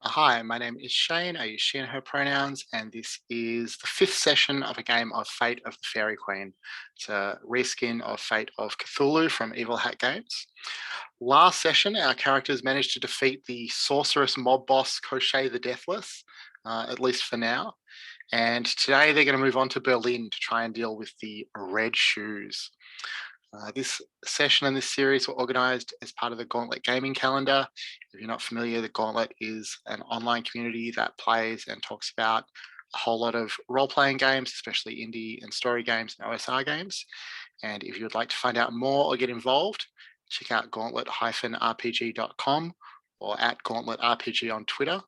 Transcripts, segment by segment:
Hi, my name is Shane. I use she and her pronouns, and this is the fifth session of a game of Fate of the Fairy Queen. It's a reskin of Fate of Cthulhu from Evil Hat Games. Last session, our characters managed to defeat the sorceress mob boss Koschei the Deathless, at least for now. And today they're going to move on to Berlin to try and deal with the Red Shoes. This session and this series were organized as part of the Gauntlet gaming calendar. If you're not familiar, the Gauntlet is an online community that plays and talks about a whole lot of role-playing games, especially indie and story games and OSR games. And if you would like to find out more or get involved, check out gauntlet-rpg.com or at gauntletrpg on Twitter.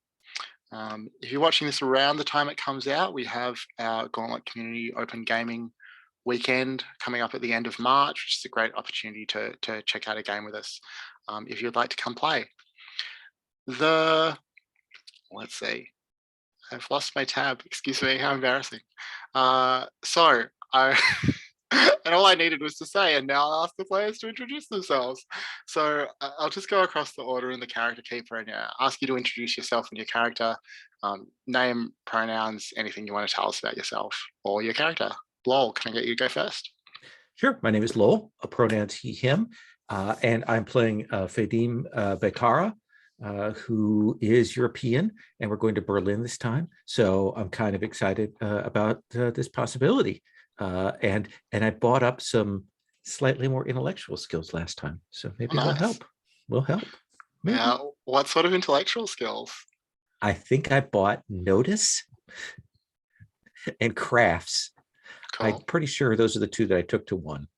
If you're watching this around the time it comes out, we have our Gauntlet Community Open Gaming weekend coming up at the end of March, which is a great opportunity to check out a game with us if you'd like to come play. Let's see, I've lost my tab. Excuse me, how embarrassing. So I and all I needed was to say, and now I'll ask the players to introduce themselves. So I'll just go across the order in the character keeper and ask you to introduce yourself and your character, name, pronouns, anything you want to tell us about yourself or your character. Lowell, can I get you to go first? Sure. My name is Lowell, pronouns he, him, and I'm playing Fadim Bekara, who is European, and we're going to Berlin this time. So I'm kind of excited about this possibility. And I bought up some slightly more intellectual skills last time. So maybe Nice. it'll help. Will help. Maybe. Yeah. What sort of intellectual skills? I think I bought notice and crafts. Cool. I'm pretty sure those are the two that I took to one.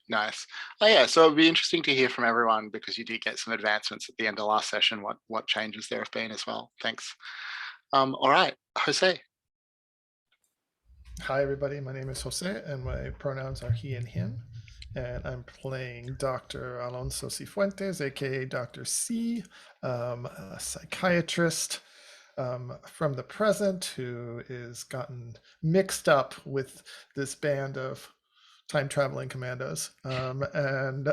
Nice. Oh yeah, so it'd be interesting to hear from everyone because you did get some advancements at the end of last session, what changes there have been as well. Thanks. All right, Jose. Hi, everybody. My name is Jose, and my pronouns are he and him. And I'm playing Dr. Alonso Cifuentes, aka Dr. C, a psychiatrist from the present who is gotten mixed up with this band of time traveling commandos and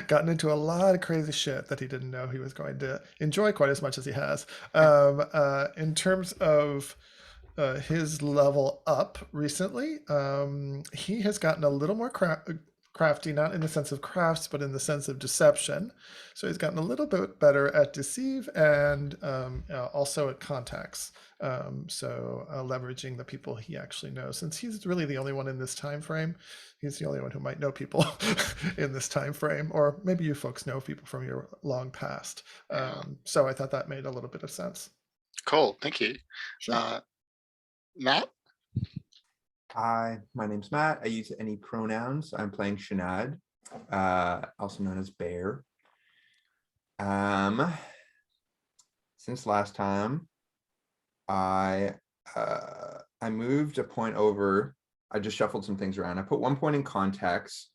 gotten into a lot of crazy shit that he didn't know he was going to enjoy quite as much as he has. In terms of his level up recently, he has gotten a little more crafty, not in the sense of crafts, but in the sense of deception. So he's gotten a little bit better at deceive and also at contacts. Leveraging the people he actually knows, since he's really the only one in this time frame. He's the only one who might know people in this time frame, or maybe you folks know people from your long past. So I thought that made a little bit of sense. Cool, thank you. Sure. Matt? Hi, my name's Matt. I use any pronouns. I'm playing Shanad, also known as Bear. Since last time, I moved a point over. I just shuffled some things around. I put 1 point in contacts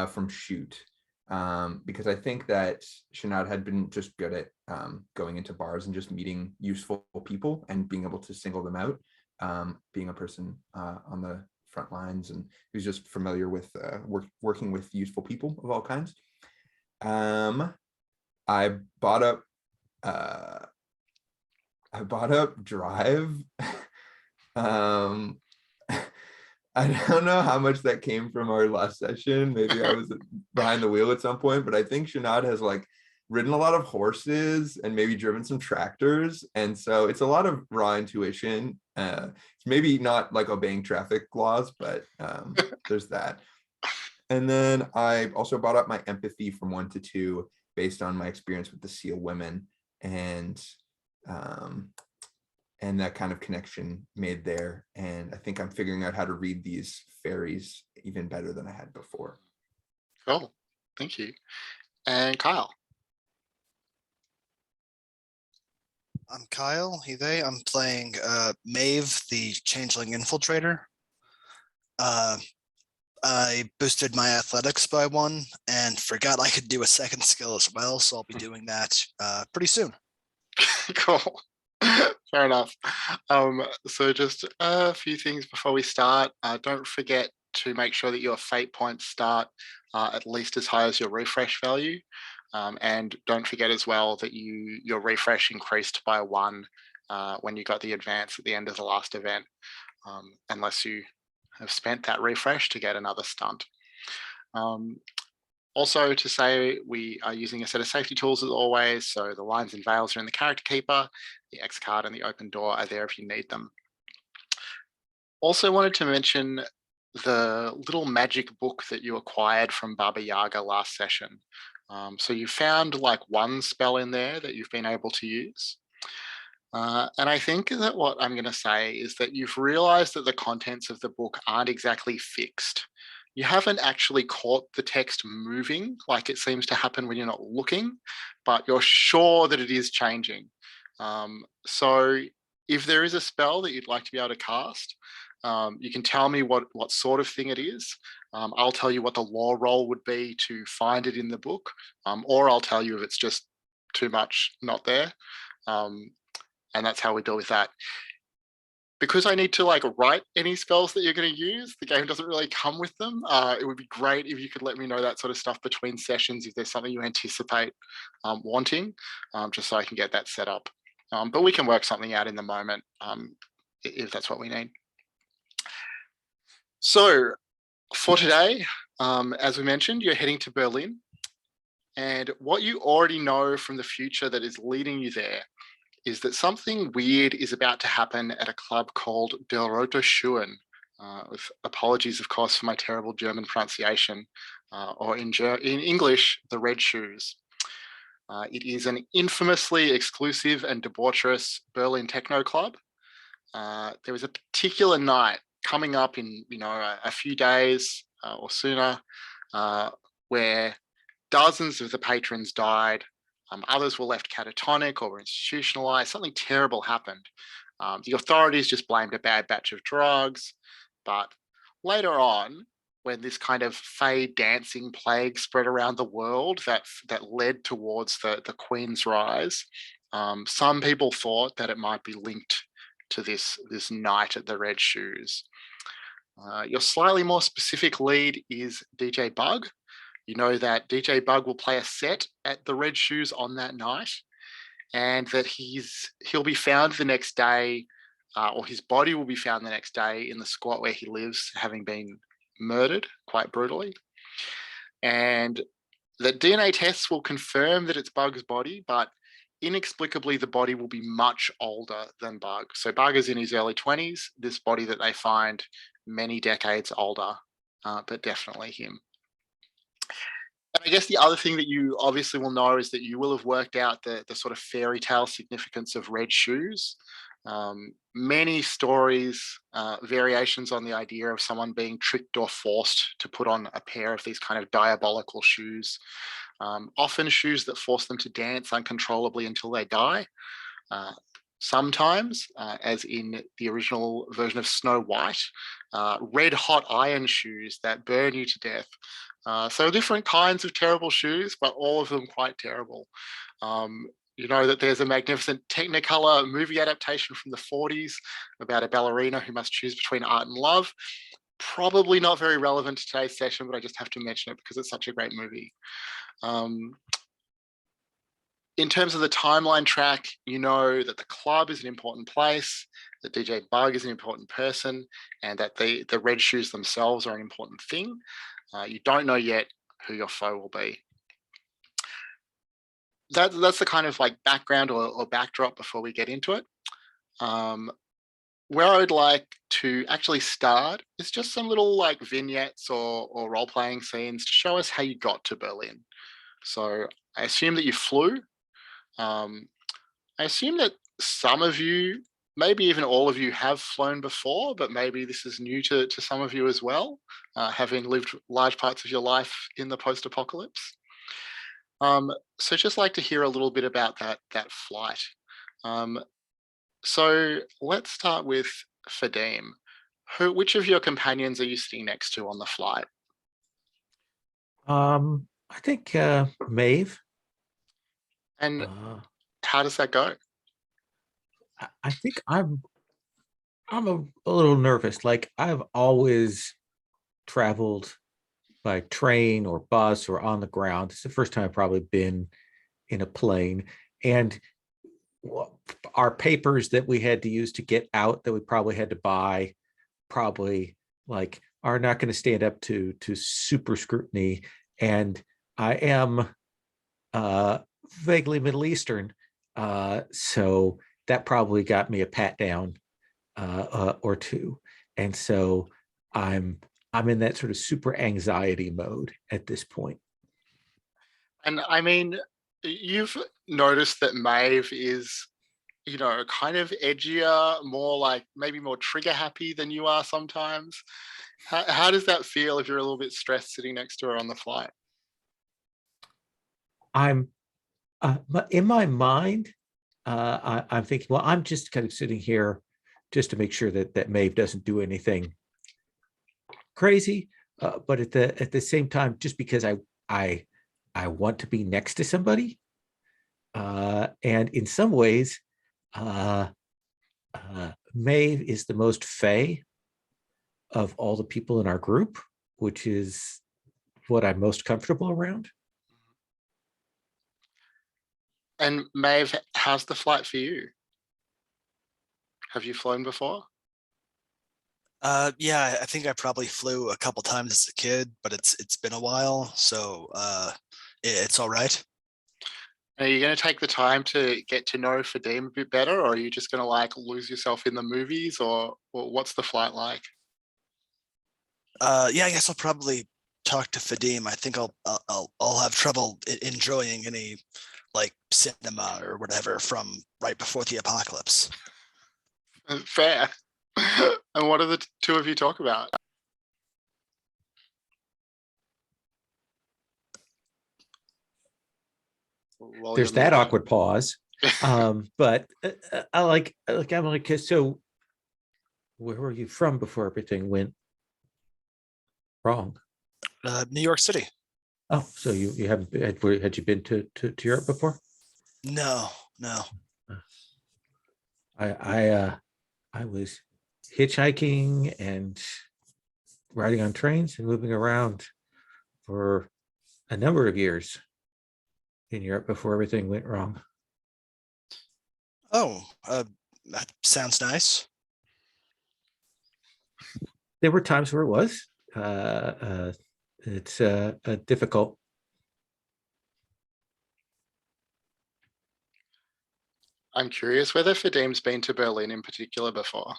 from shoot because I think that Shanad had been just good at going into bars and just meeting useful people and being able to single them out. Being a person on the front lines and who's just familiar with working with useful people of all kinds. I bought up Drive. I don't know how much that came from our last session. Maybe I was behind the wheel at some point, but I think Shanad has like ridden a lot of horses and maybe driven some tractors. And so it's a lot of raw intuition. It's maybe not like obeying traffic laws, but there's that. And then I also brought up my empathy from 1 to 2 based on my experience with the SEAL women and that kind of connection made there. And I think I'm figuring out how to read these fairies even better than I had before. Cool, thank you. And Kyle? I'm Kyle, he, they. I'm playing Maeve, the Changeling Infiltrator. I boosted my athletics by 1 and forgot I could do a second skill as well, so I'll be doing that pretty soon. Cool. Fair enough. So just a few things before we start. Don't forget to make sure that your fate points start at least as high as your refresh value. And don't forget as well that your refresh increased by 1 when you got the advance at the end of the last event, unless you have spent that refresh to get another stunt. Also to say, we are using a set of safety tools as always. So the lines and veils are in the character keeper, the X card and the open door are there if you need them. Also wanted to mention the little magic book that you acquired from Baba Yaga last session. So you found like 1 spell in there that you've been able to use. And I think that what I'm going to say is that you've realized that the contents of the book aren't exactly fixed. You haven't actually caught the text moving like it seems to happen when you're not looking, but you're sure that it is changing. So if there is a spell that you'd like to be able to cast, you can tell me what sort of thing it is. I'll tell you what the lore roll would be to find it in the book, or I'll tell you if it's just too much not there. And that's how we deal with that. Because I need to like write any spells that you're going to use, the game doesn't really come with them. It would be great if you could let me know that sort of stuff between sessions, if there's something you anticipate wanting, just so I can get that set up. But we can work something out in the moment if that's what we need. So for today, as we mentioned, you're heading to Berlin. And what you already know from the future that is leading you there is that something weird is about to happen at a club called Der Rote Schuhen, with apologies, of course, for my terrible German pronunciation, or in English, the Red Shoes. It is an infamously exclusive and debaucherous Berlin techno club. There was a particular night coming up in a few days or sooner, where dozens of the patrons died. Others were left catatonic or were institutionalized. Something terrible happened. The authorities just blamed a bad batch of drugs. But later on, when this kind of fey dancing plague spread around the world that led towards the Queen's rise, some people thought that it might be linked to this night at the Red Shoes. Your slightly more specific lead is DJ Bug. You know that DJ Bug will play a set at the Red Shoes on that night, and that he'll be found the next day, or his body will be found the next day in the squat where he lives, having been murdered quite brutally. And that DNA tests will confirm that it's Bug's body, but inexplicably the body will be much older than Bug. So Bug is in his early 20s, this body that they find many decades older, but definitely him. And I guess the other thing that you obviously will know is that you will have worked out the sort of fairy tale significance of Red Shoes. Many stories, variations on the idea of someone being tricked or forced to put on a pair of these kind of diabolical shoes, often shoes that force them to dance uncontrollably until they die. Sometimes, as in the original version of Snow White, red hot iron shoes that burn you to death. So different kinds of terrible shoes, but all of them quite terrible. You know that there's a magnificent Technicolor movie adaptation from the 40s about a ballerina who must choose between art and love. Probably not very relevant to today's session, but I just have to mention it because it's such a great movie. In terms of the timeline track, you know that the club is an important place, that DJ Bug is an important person, and that the Red Shoes themselves are an important thing. You don't know yet who your foe will be. That's the kind of like background or backdrop before we get into it. Where I would like to actually start is just some little like vignettes or role-playing scenes to show us how you got to Berlin. So I assume that you flew. I assume that some of you, maybe even all of you, have flown before, but maybe this is new to some of you as well, having lived large parts of your life in the post-apocalypse. So just like to hear a little bit about that flight. So let's start with Fadim. Which of your companions are you sitting next to on the flight? I think Maeve. And how does that go? I think I'm a little nervous. Like I've always traveled by train or bus or on the ground. It's the first time I've probably been in a plane. And our papers that we had to use to get out that we probably had to buy probably like are not going to stand up to super scrutiny. And I am vaguely Middle Eastern, so that probably got me a pat down or two. And so I'm in that sort of super anxiety mode at this point. And I mean, you've noticed that Maeve is, kind of edgier, more like maybe more trigger happy than you are sometimes. How does that feel if you're a little bit stressed sitting next to her on the flight? I'm in my mind, I'm thinking, well, I'm just kind of sitting here just to make sure that Maeve doesn't do anything crazy. But at the same time, just because I want to be next to somebody, and in some ways, Maeve is the most fey of all the people in our group, which is what I'm most comfortable around. And Maeve, how's the flight for you? Have you flown before? Yeah, I think I probably flew a couple times as a kid, but it's been a while, so it's all right. Are you going to take the time to get to know Fadim a bit better, or are you just going to like lose yourself in the movies, or what's the flight like? Yeah, I guess I'll probably talk to Fadim. I think I'll have trouble enjoying any like cinema or whatever from right before the apocalypse. Fair. And what do the two of you talk about? While There's you're that moving. awkward pause. But I like I'm like, so where were you from before everything went wrong? New York City. Oh, so you haven't had you been to Europe before? No. I was hitchhiking and riding on trains and moving around for a number of years in Europe before everything went wrong. Oh, that sounds nice. There were times where it was. It's difficult. I'm curious whether Fadim's been to Berlin in particular before.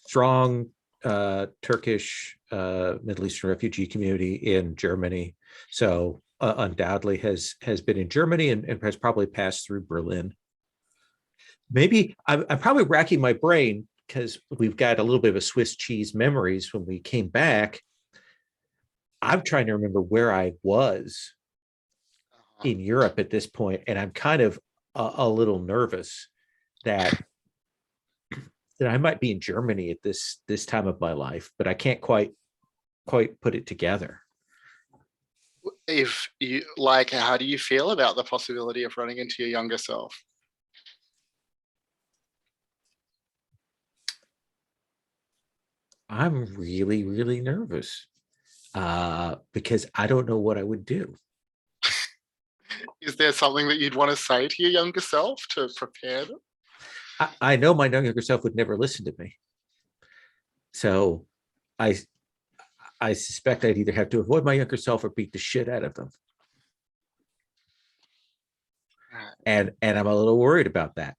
Strong Turkish Middle Eastern refugee community in Germany, so undoubtedly has been in Germany and has probably passed through Berlin. Maybe I'm probably racking my brain because we've got a little bit of a Swiss cheese memories when we came back. I'm trying to remember where I was in Europe at this point, and I'm kind of a little nervous that I might be in Germany at this time of my life, but I can't quite put it together. If you like, how do you feel about the possibility of running into your younger self? I'm really, really nervous because I don't know what I would do. Is there something that you'd want to say to your younger self to prepare them? I know my younger self would never listen to me. So I suspect I'd either have to avoid my younger self or beat the shit out of them. And I'm a little worried about that.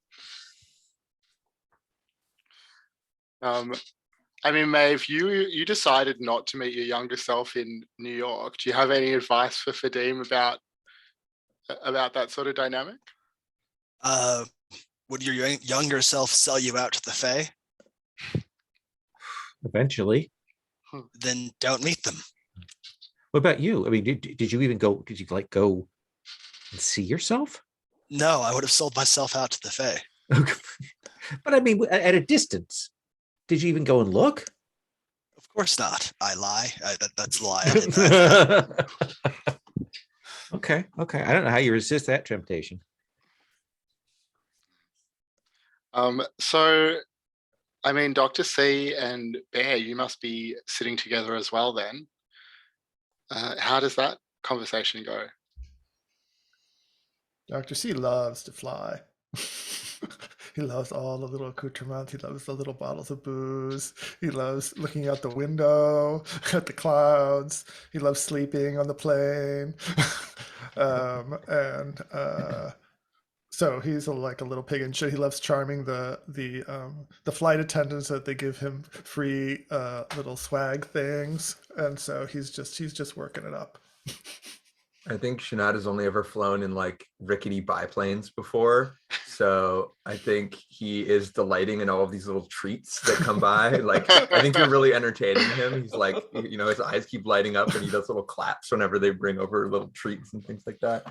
I mean, Maeve, you decided not to meet your younger self in New York. Do you have any advice for Fadim about that sort of dynamic? Would your younger self sell you out to the Fae? Eventually. Then don't meet them. What about you? I mean, did you even go? Did you like go and see yourself? No, I would have sold myself out to the Fae. But I mean, at a distance, did you even go and look? Of course not. I lie. That's a lie. I did that. Okay. I don't know how you resist that temptation. So, I mean, Dr. C and Bear, you must be sitting together as well then. How does that conversation go? Dr. C loves to fly. He loves all the little accoutrements. He loves the little bottles of booze. He loves looking out the window at the clouds. He loves sleeping on the plane. So he's like a little pig in shit. He loves charming the flight attendants that they give him free little swag things, and so he's just working it up. I think Shanad has only ever flown in like rickety biplanes before. So I think he is delighting in all of these little treats that come by. Like, I think you're really entertaining him. He's like, you know, his eyes keep lighting up and he does little claps whenever they bring over little treats and things like that.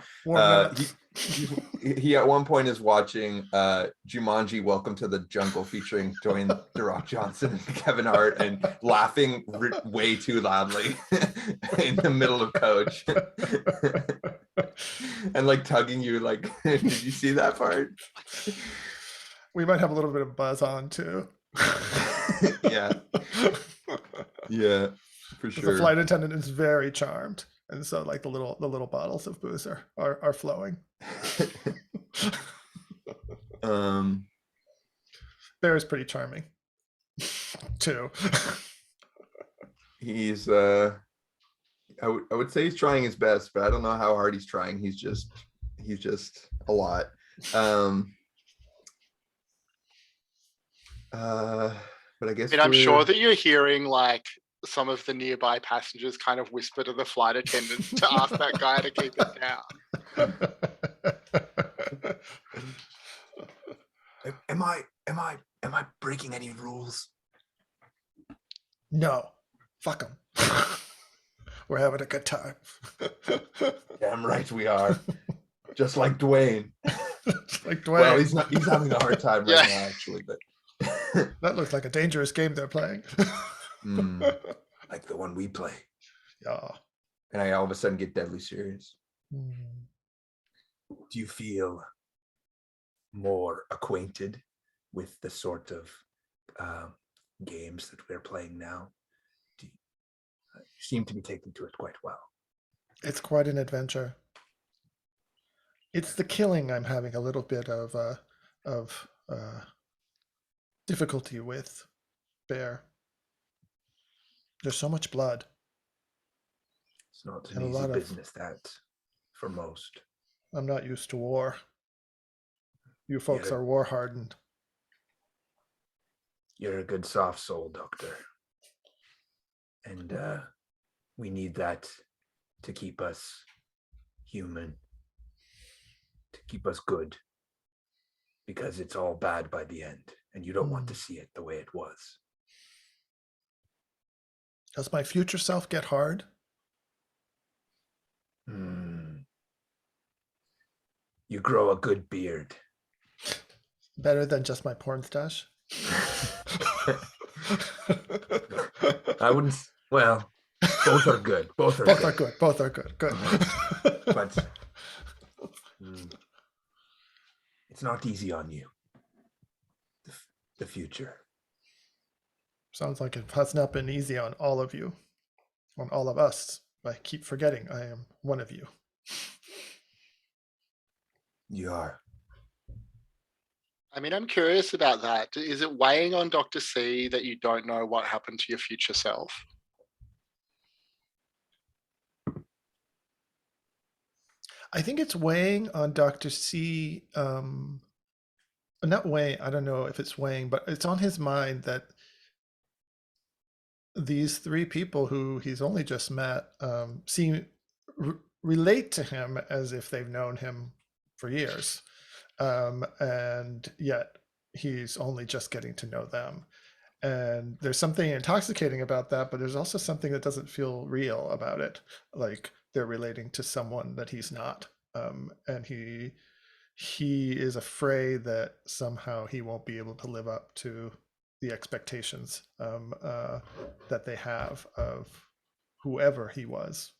He at one point is watching Jumanji Welcome to the Jungle featuring Dwayne The Rock Johnson and Kevin Hart and laughing way too loudly in the middle of coach. And like tugging you, like, did you see that part? We might have a little bit of buzz on too. Yeah, for sure. The flight attendant is very charmed, and so like the little bottles of booze are flowing. Bear is pretty charming too. He's I would say he's trying his best, but I don't know how hard he's trying. He's just a lot. But I guess I'm sure that you're hearing like some of the nearby passengers kind of whisper to the flight attendant to ask that guy to keep it down. Am I breaking any rules? No, fuck them. We're having a good time. Damn right we are. Just like Dwayne. Like Dwayne. Well, he's having a hard time right now, actually, but that looks like a dangerous game they're playing. Like the one we play. Yeah. And I all of a sudden get deadly serious. Mm. Do you feel more acquainted with the sort of games that we're playing now? You seem to be taking to it quite well. It's quite an adventure. It's the killing I'm having a little bit of difficulty with, Bear. There's so much blood. It's not And a an easy lot of- business, that, for most. I'm not used to war. You folks Yeah. are war hardened. You're a good soft soul, Doctor. And we need that to keep us human, to keep us good, because it's all bad by the end, and you don't want to see it the way it was. Does my future self get hard? You grow a good beard. Better than just my porn stash? I wouldn't. Well, both are good. Both are Both good. are good. Both are good. Good. But it's not easy on you. The future. Sounds like it has not been easy on all of you, on all of us. I keep forgetting I am one of you. You are. I mean, I'm curious about that. Is it weighing on Dr. C that you don't know what happened to your future self? I think it's weighing on Dr. C. Not weighing, I don't know if it's weighing, but it's on his mind that these three people who he's only just met relate to him as if they've known him for years. And yet he's only just getting to know them. And there's something intoxicating about that, but there's also something that doesn't feel real about it. Like they're relating to someone that he's not. And he is afraid that somehow he won't be able to live up to the expectations that they have of whoever he was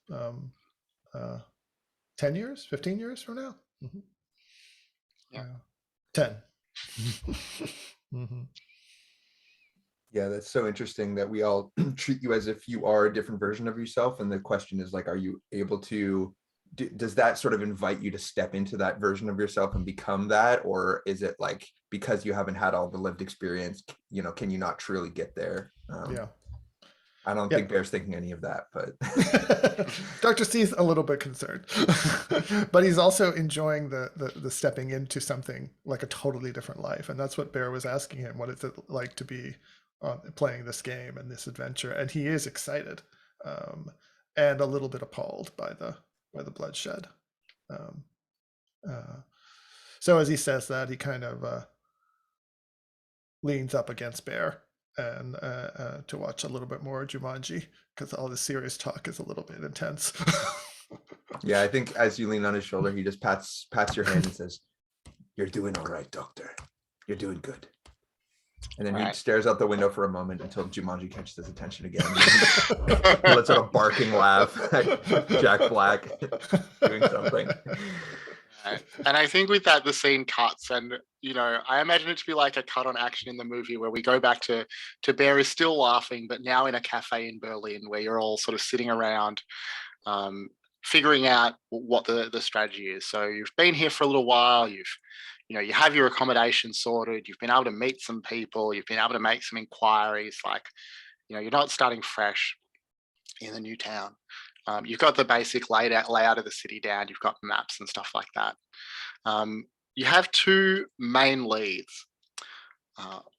10 years, 15 years from now. Mm-hmm. Yeah. 10. Mm-hmm. Yeah, that's so interesting that we all treat you as if you are a different version of yourself. And the question is like, are you able to, does that sort of invite you to step into that version of yourself and become that? Or is it like, because you haven't had all the lived experience, you know, can you not truly get there? Yeah. I don't Yeah. think Bear's thinking any of that, but Dr. C's a little bit concerned, but he's also enjoying the stepping into something like a totally different life. And that's what Bear was asking him. What is it like to be playing this game and this adventure? And he is excited, and a little bit appalled by the bloodshed. Um, so as he says that, he kind of leans up against Bear and to watch a little bit more Jumanji, because all the serious talk is a little bit intense. yeah, I think as you lean on his shoulder, he just pats your hand and says, "You're doing all right, Doctor. You're doing good." And then he Right. stares out the window for a moment until Jumanji catches his attention again. He lets out a barking laugh at Jack Black doing something. Right. And I think with that, the scene cuts, and I imagine it to be like a cut on action in the movie where we go back to Bear is still laughing, but now in a cafe in Berlin where you're all sort of sitting around, figuring out what the strategy is. So you've been here for a little while. You have your accommodation sorted. You've been able to meet some people. You've been able to make some inquiries. Like, you're not starting fresh in the new town. You've got the basic layout of the city down. You've got maps and stuff like that. You have two main leads.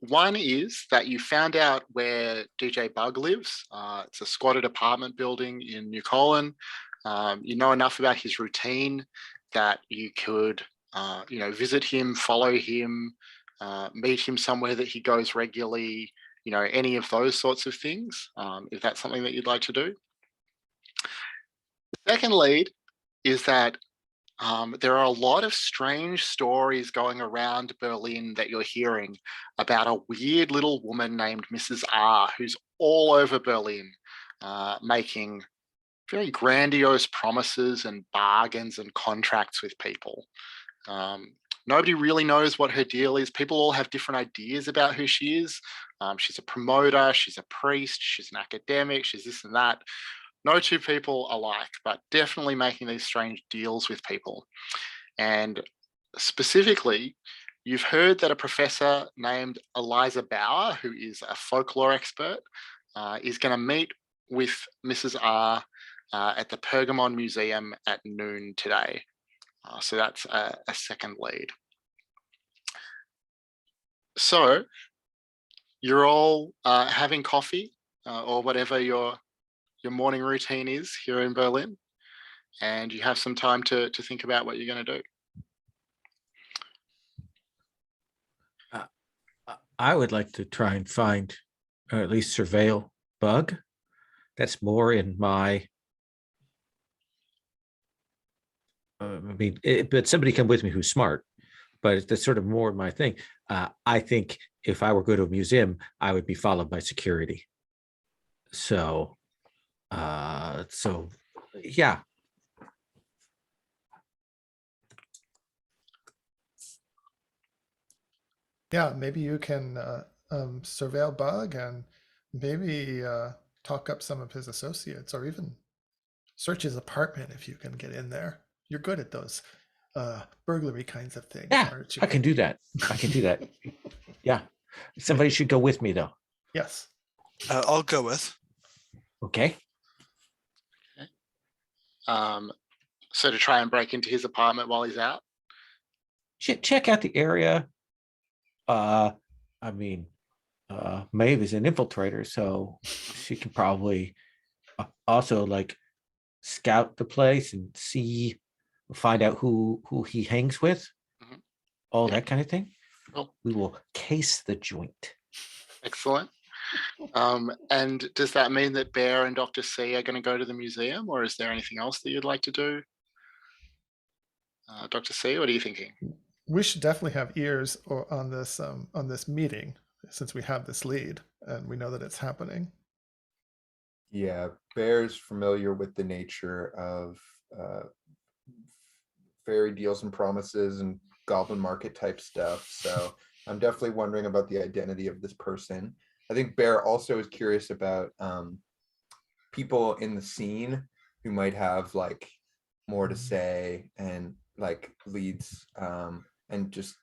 One is that you found out where DJ Bug lives. It's a squatted apartment building in New Colin. You know enough about his routine that you could, visit him, follow him, meet him somewhere that he goes regularly, any of those sorts of things, if that's something that you'd like to do. The second lead is that there are a lot of strange stories going around Berlin that you're hearing about a weird little woman named Mrs. R, who's all over Berlin, making very grandiose promises and bargains and contracts with people. Nobody really knows what her deal is. People all have different ideas about who she is. She's a promoter, she's a priest, she's an academic, she's this and that. No two people alike, but definitely making these strange deals with people. And specifically, you've heard that a professor named Eliza Bauer, who is a folklore expert, is going to meet with Mrs. R at the Pergamon Museum at noon today. So that's a second lead. So you're all having coffee or whatever your morning routine is here in Berlin, and you have some time to think about what you're going to do. I would like to try and find, or at least surveil Bug. That's more in my, but somebody come with me who's smart, but that's sort of more my thing. I think if I were going to a museum, I would be followed by security. So yeah. Yeah, maybe you can surveil Bug and maybe talk up some of his associates, or even search his apartment if you can get in there. You're good at those burglary kinds of things, Yeah, aren't you? I can do that. Yeah. Somebody should go with me though. Yes. I'll go with. Okay. So to try and break into his apartment while he's out? Check out the area. Maeve is an infiltrator, so she can probably also like scout the place and find out who he hangs with, all that kind of thing. Cool. We will case the joint. Excellent. And does that mean that Bear and Dr. C are going to go to the museum, or is there anything else that you'd like to do? Dr. C, what are you thinking? We should definitely have ears on this meeting, since we have this lead and we know that it's happening. Yeah, Bear's familiar with the nature of fairy deals and promises and goblin market type stuff. So I'm definitely wondering about the identity of this person. I think Bear also is curious about people in the scene who might have like more to say and like leads and just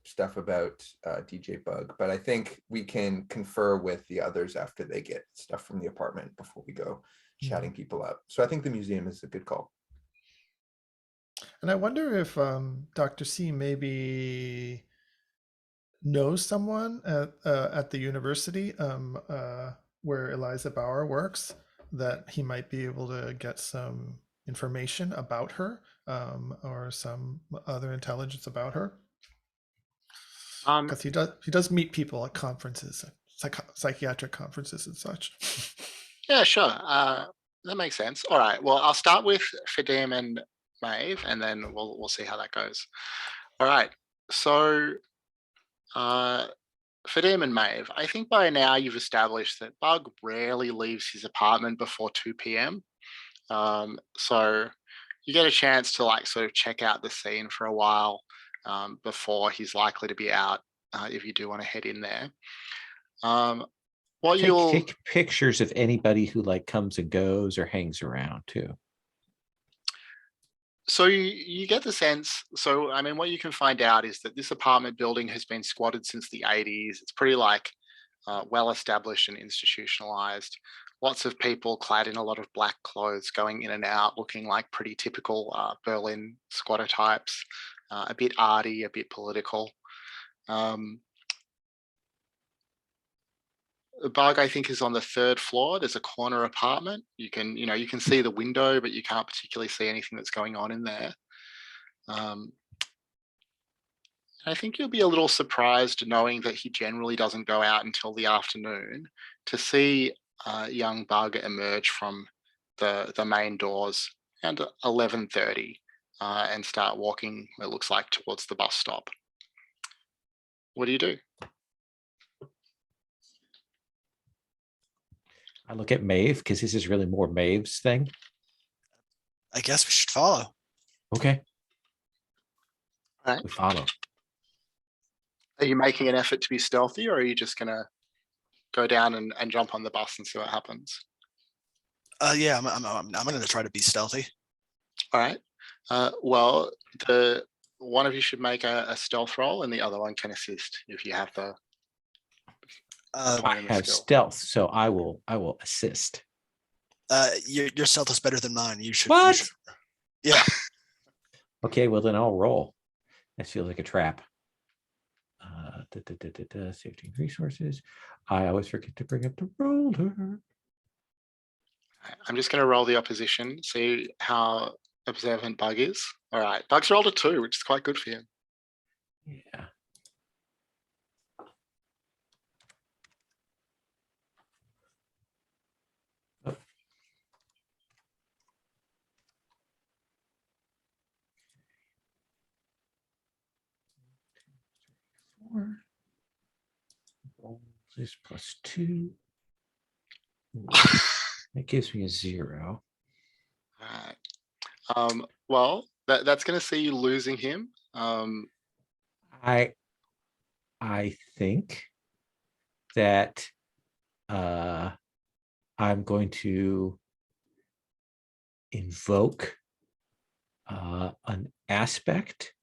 stuff about DJ Bug. But I think we can confer with the others after they get stuff from the apartment before we go chatting people up. So I think the museum is a good call. And I wonder if Dr. C maybe knows someone at the university where Eliza Bauer works, that he might be able to get some information about her or some other intelligence about her. Because he does meet people at conferences, psychiatric conferences and such. Yeah, sure. That makes sense. All right. Well, I'll start with Fadim and Maeve, and then we'll see how that goes. All right. So, Fadim and Maeve, I think by now you've established that Bug rarely leaves his apartment before 2 p.m. So you get a chance to like sort of check out the scene for a while before he's likely to be out. If you do want to head in there. What you'll Take pictures of anybody who like comes and goes or hangs around too. So you get the sense. So I mean, what you can find out is that this apartment building has been squatted since the 80s. It's pretty like well established and institutionalized. Lots of people clad in a lot of black clothes going in and out, looking like pretty typical Berlin squatter types. A bit arty, a bit political. The Bug, I think, is on the 3rd floor. There's a corner apartment. You can see the window, but you can't particularly see anything that's going on in there. I think you'll be a little surprised knowing that he generally doesn't go out until the afternoon to see young Bug emerge from the main doors around 11:30 and start walking, it looks like, towards the bus stop. What do you do? I look at Maeve because this is really more Maeve's thing. I guess we should follow. Okay. All right. We follow. Are you making an effort to be stealthy, or are you just going to go down and jump on the bus and see what happens? Yeah, I'm going to try to be stealthy. All right. Well, the one of you should make a stealth roll, and the other one can assist if you have the. I have stealth, so I will assist. Your stealth is better than mine. You should. What? You should, yeah. Okay, well then I'll roll. That feels like a trap. Safety and resources. I always forget to bring up the roller. I'm just going to roll the opposition, see how observant Bug is. All right, Bug's rolled a 2, which is quite good for him. Yeah. Oh. Four. Roll this +2. That gives me a 0. All right. Well, that's going to see you losing him. I think that I'm going to invoke an aspect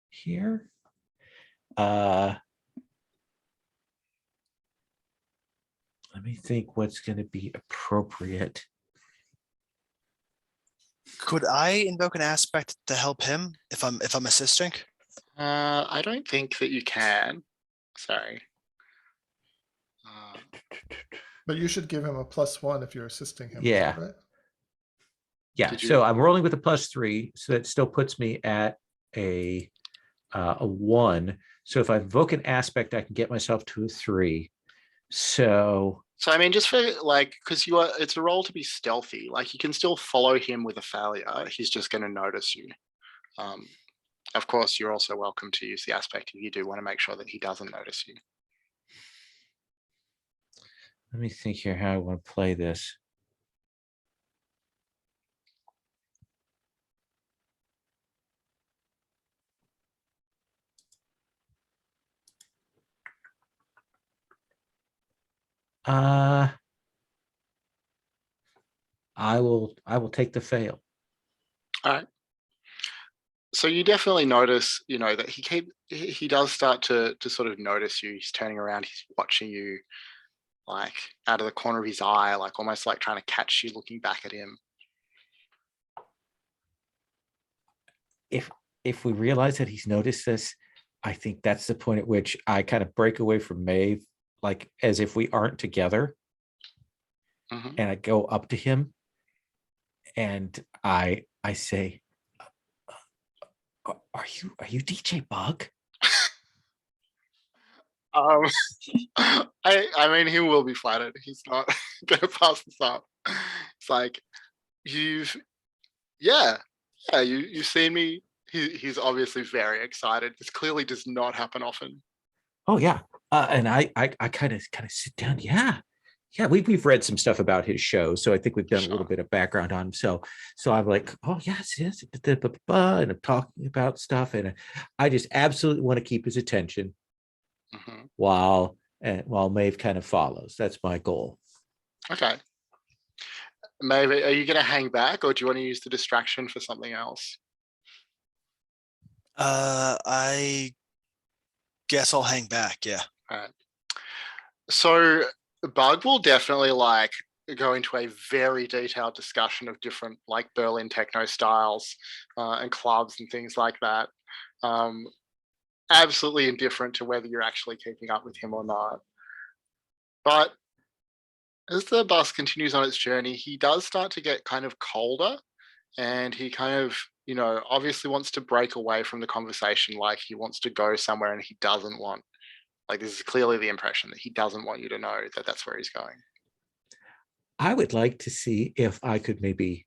here. Let me think what's going to be appropriate. Could I invoke an aspect to help him if I'm assisting? I don't think that you can. Sorry. But you should give him a +1 if you're assisting him. Yeah. Right? Yeah. So I'm rolling with a +3, so that still puts me at a 1. So if I invoke an aspect, I can get myself to a 3. So I mean, just for like, because it's a role to be stealthy. Like, you can still follow him with a failure. He's just going to notice you. Of course, you're also welcome to use the aspect if you do want to make sure that he doesn't notice you. let me think here how I want to play this. I will take the fail. All right. So you definitely notice, that he does start to sort of notice you. He's turning around, he's watching you, like out of the corner of his eye, like almost like trying to catch you looking back at him. If we realize that he's noticed this, I think that's the point at which I kind of break away from Maeve, like as if we aren't together. Mhm. And I go up to him and I say, are you DJ Bug? I mean, he will be flattered. He's not gonna pass this up. It's like yeah, you've seen me. He's obviously very excited. This clearly does not happen often. Oh yeah. And I kind of sit down. Yeah. We've read some stuff about his show, so I think we've done a little Sure. bit of background on him. So I'm like, oh yes, and I'm talking about stuff, and I just absolutely want to keep his attention Mhm. while Maeve kind of follows. That's my goal. Okay. Maybe are you gonna hang back, or do you want to use the distraction for something else? I guess I'll hang back. Yeah. All right. So Bug will definitely like go into a very detailed discussion of different like Berlin techno styles and clubs and things like that. Um, Absolutely indifferent to whether you're actually keeping up with him or not. But as the bus continues on its journey, he does start to get kind of colder, and he kind of, obviously wants to break away from the conversation. Like he wants to go somewhere and he doesn't want, like, this is clearly the impression that he doesn't want you to know that that's where he's going. I would like to see if I could maybe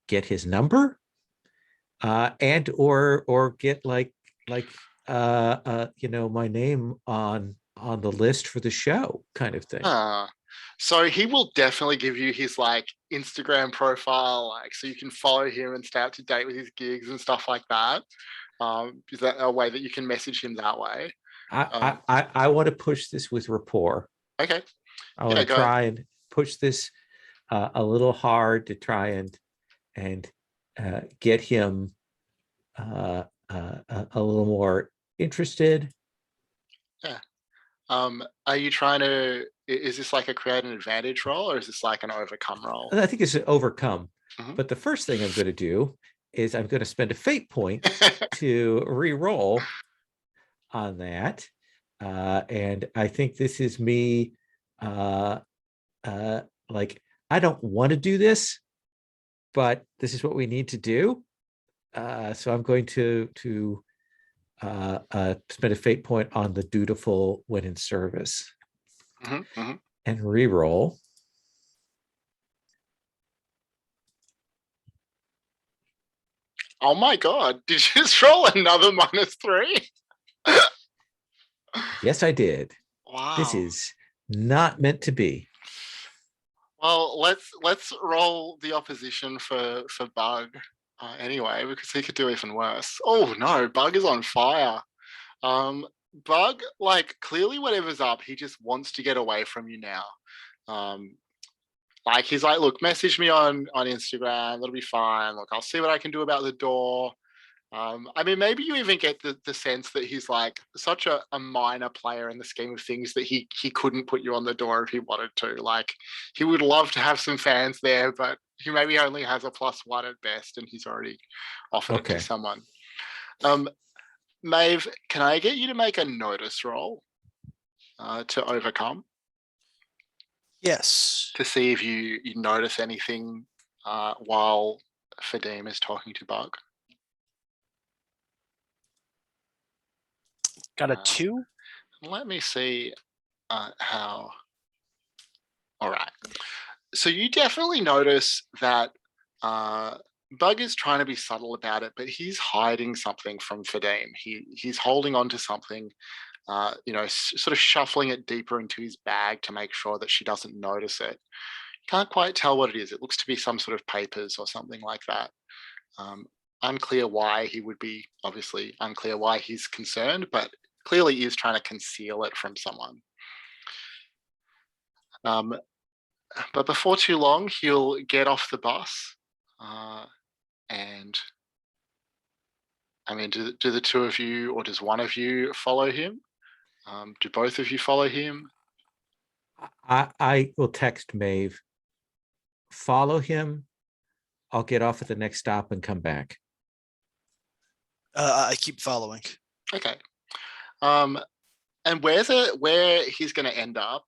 get his number, and or get like my name on the list for the show, kind of thing. So he will definitely give you his like Instagram profile, like so you can follow him and stay up to date with his gigs and stuff like that. Is that a way that you can message him that way? I want to push this with rapport. Okay. I want Yeah, to go ahead. try and push this a little hard to try and get him a little more interested. Yeah. Are you trying to? Is this like a create an advantage roll, or is this like an overcome roll? I think it's an overcome. Mhm. But the first thing I'm going to do is I'm going to spend a fate point to re-roll on that. And I think this is me like, I don't want to do this, but this is what we need to do. So I'm going to spend a fate point on the dutiful when in service and re-roll. Oh my god! Did you just roll another -3? Yes, I did. Wow. This is not meant to be. Well, let's roll the opposition for Bug anyway, because he could do even worse. Oh no, Bug is on fire. Bug, like clearly whatever's up, he just wants to get away from you now. Like he's like, look, message me on Instagram. That'll be fine. Look, I'll see what I can do about the door. I mean, maybe you even get the sense that he's like such a minor player in the scheme of things that he couldn't put you on the door if he wanted to. Like he would love to have some fans there, but he maybe only has a +1 at best, and he's already offered it to someone. Maeve, can I get you to make a notice roll to overcome? Yes. To see if you notice anything while Fadim is talking to Bug. Got a 2. Let me see how. All right. So you definitely notice that Bug is trying to be subtle about it, but he's hiding something from Fadim. He's holding on to something, sort of shuffling it deeper into his bag to make sure that she doesn't notice it. Can't quite tell what it is. It looks to be some sort of papers or something like that. Unclear why he would be, obviously unclear why he's concerned, but clearly is trying to conceal it from someone. But before too long, he'll get off the bus, and I mean, do the two of you, or does one of you follow him? Do both of you follow him? I will text Maeve. Follow him. I'll get off at the next stop and come back. I keep following. Okay. And where he's going to end up,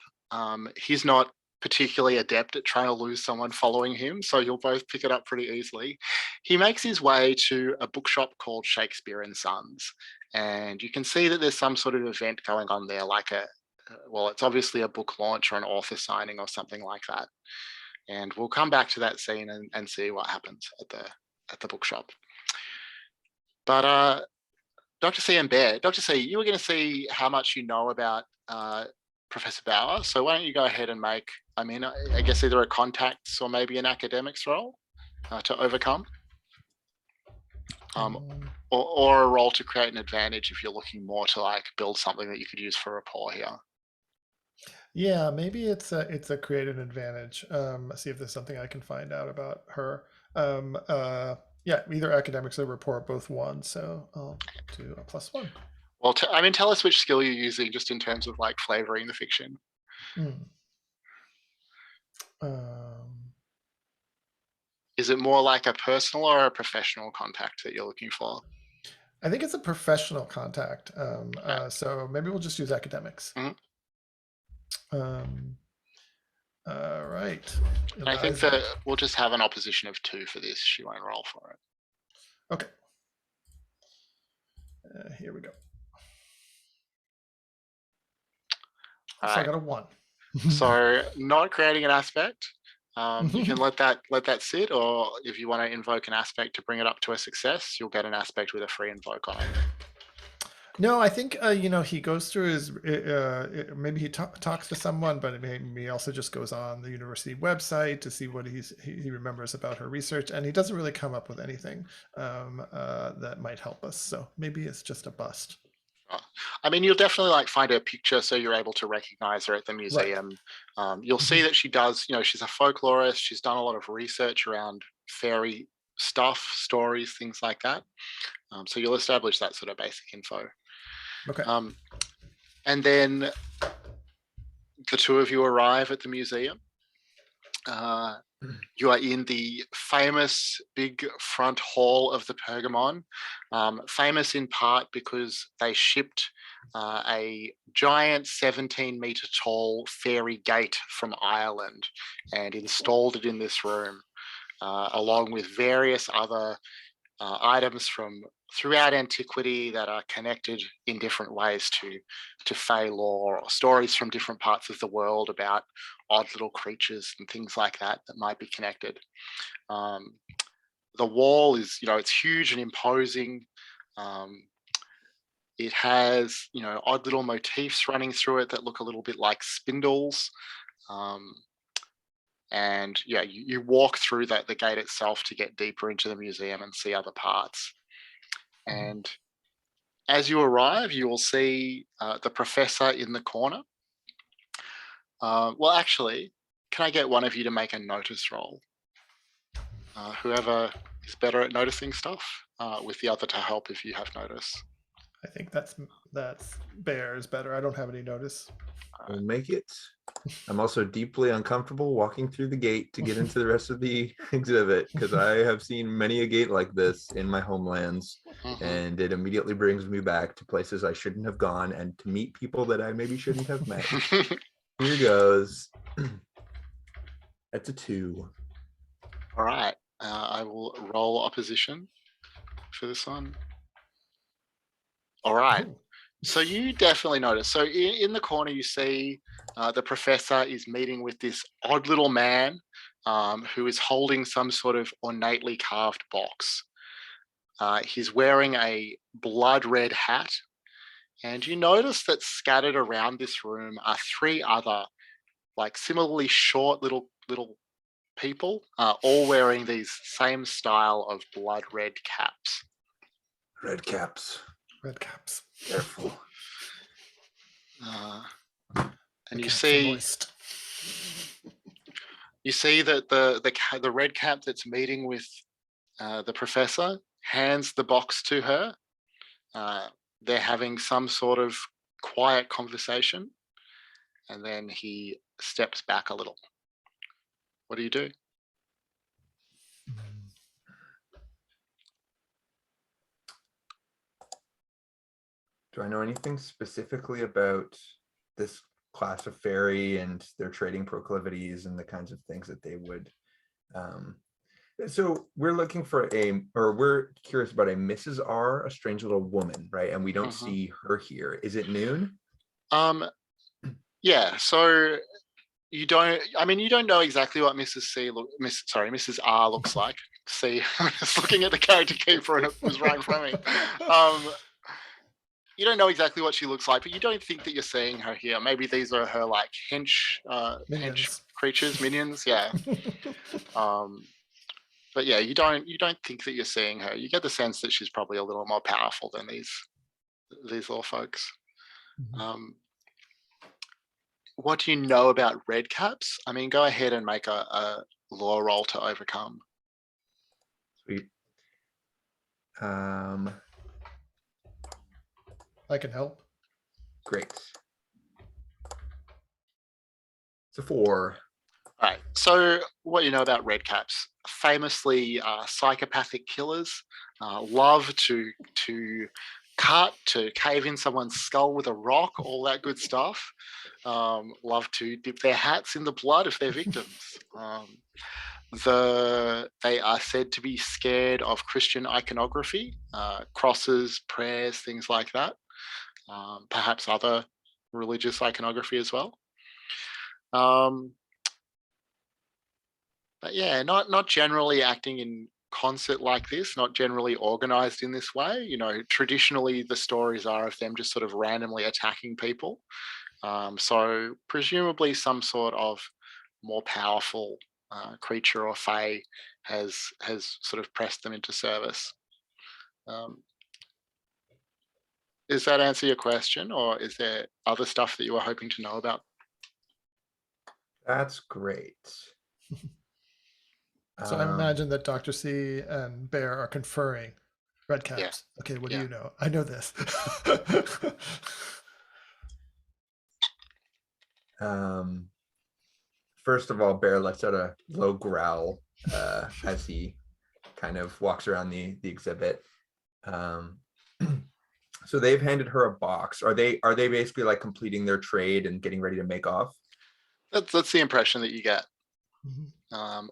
he's not particularly adept at trying to lose someone following him, so you'll both pick it up pretty easily. He makes his way to a bookshop called Shakespeare and Sons, and you can see that there's some sort of event going on there, like well, it's obviously a book launch or an author signing or something like that. And we'll come back to that scene and see what happens at the bookshop. But Dr. C and Bear, Dr. C, you were going to see how much you know about Professor Bauer. So why don't you go ahead and make, I mean, I guess either a contacts or maybe an academics role to overcome, or a role to create an advantage if you're looking more to like build something that you could use for rapport here. Yeah, maybe it's a creative advantage. See if there's something I can find out about her. Yeah, either academics or rapport, both one. So I'll do a +1. Well, I mean, tell us which skill you're using just in terms of like flavoring the fiction. Is it more like a personal or a professional contact that you're looking for? I think it's a professional contact. So maybe we'll just use academics. All right. I think that we'll just have an opposition of 2 for this. She won't roll for it. Okay. Here we go. So I got a 1. So not creating an aspect. You can let that sit, or if you want to invoke an aspect to bring it up to a success, you'll get an aspect with a free invoke on it. No, I think he goes through his maybe he talks to someone, but maybe he also just goes on the university website to see what he remembers about her research, and he doesn't really come up with anything that might help us. So maybe it's just a bust. I mean, you'll definitely like find her picture so you're able to recognize her at the museum. Right. You'll see that she does, she's a folklorist. She's done a lot of research around fairy stuff, stories, things like that. So you'll establish that sort of basic info. Okay. And then the 2 of you arrive at the museum. You are in the famous big front hall of the Pergamon, famous in part because they shipped a giant 17-meter tall fairy gate from Ireland and installed it in this room, along with various other items from throughout antiquity that are connected in different ways to Fey lore, or stories from different parts of the world about odd little creatures and things like that might be connected. The wall is, it's huge and imposing. It has, odd little motifs running through it that look a little bit like spindles. And yeah, you walk through the gate itself to get deeper into the museum and see other parts. And as you arrive, you will see the professor in the corner. Well, actually, can I get one of you to make a notice roll? Whoever is better at noticing stuff, with the other to help if you have notice. I think that's Bear is better. I don't have any notice. I'll make it. I'm also deeply uncomfortable walking through the gate to get into the rest of the exhibit, because I have seen many a gate like this in my homelands, and it immediately brings me back to places I shouldn't have gone and to meet people that I maybe shouldn't have met. Here goes. That's a 2. All right. I will roll opposition for this one. All right. So you definitely notice. So in the corner, you see the professor is meeting with this odd little man who is holding some sort of ornately carved box. He's wearing a blood red hat. And you notice that scattered around this room are 3 other, like similarly short little people, all wearing these same style of blood red caps. Red caps. Red caps. Careful. And you see You see that the red cap that's meeting with the professor hands the box to her. They're having some sort of quiet conversation, and then he steps back a little. What do you do? Do I know anything specifically about this class of fairy and their trading proclivities and the kinds of things that they would? So we're looking for we're curious about a Mrs. R, a strange little woman, right? And we don't see her here. Is it noon? Yeah. So you don't. I mean, you don't know exactly what Mrs. R looks like. See, I'm just looking at the character keeper, and it was right in front of me. You don't know exactly what she looks like, but you don't think that you're seeing her here. Maybe these are her like hench creatures, minions. Yeah. But yeah, you don't think that you're seeing her. You get the sense that she's probably a little more powerful than these little folks. What do you know about red caps? I mean, go ahead and make a law roll to overcome. Sweet. I can help. Great. It's a 4. All right. So what you know about red caps? Famously, psychopathic killers love to cut, to cave in someone's skull with a rock, all that good stuff. Love to dip their hats in the blood of their victims. They are said to be scared of Christian iconography, crosses, prayers, things like that. Perhaps other religious iconography as well. But yeah, not generally acting in concert like this, not generally organized in this way. You know, traditionally the stories are of them just sort of randomly attacking people. So presumably some sort of more powerful creature or fae has sort of pressed them into service. Does that answer your question, or is there other stuff that you were hoping to know about? That's great. So I imagine that Dr. C and Bear are conferring red caps. Yeah. Okay, what do you know? I know this. First of all, Bear lets out a low growl as he kind of walks around the exhibit. So they've handed her a box. Are they basically like completing their trade and getting ready to make off? That's the impression that you get.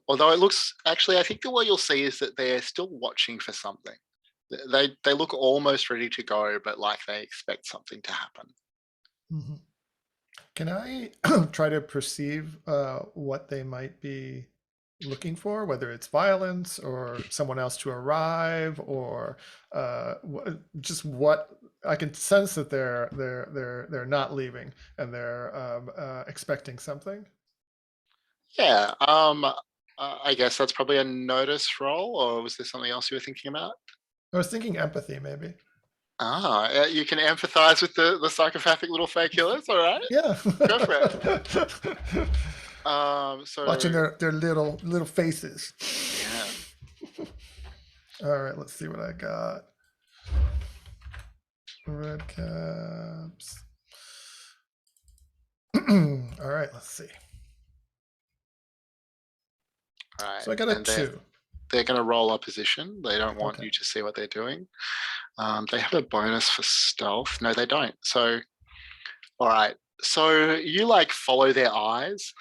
Although it looks, actually, I think that what you'll see is that they're still watching for something. They look almost ready to go, but like they expect something to happen. Can I try to perceive what they might be looking for, whether it's violence or someone else to arrive, or just what I can sense that they're not leaving and they're expecting something? Yeah. I guess that's probably a notice roll, or was there something else you were thinking about? I was thinking empathy, maybe. You can empathize with the psychopathic little fake killers. All right. Yeah. Go for it. So Watching their little faces. Yeah. All right, let's see what I got. Red caps. All right, let's see. All right. So I got a 2. They're going to roll opposition. They don't want you to see what they're doing. They have a bonus for stealth. No, they don't. So, all right. So you like follow their eyes.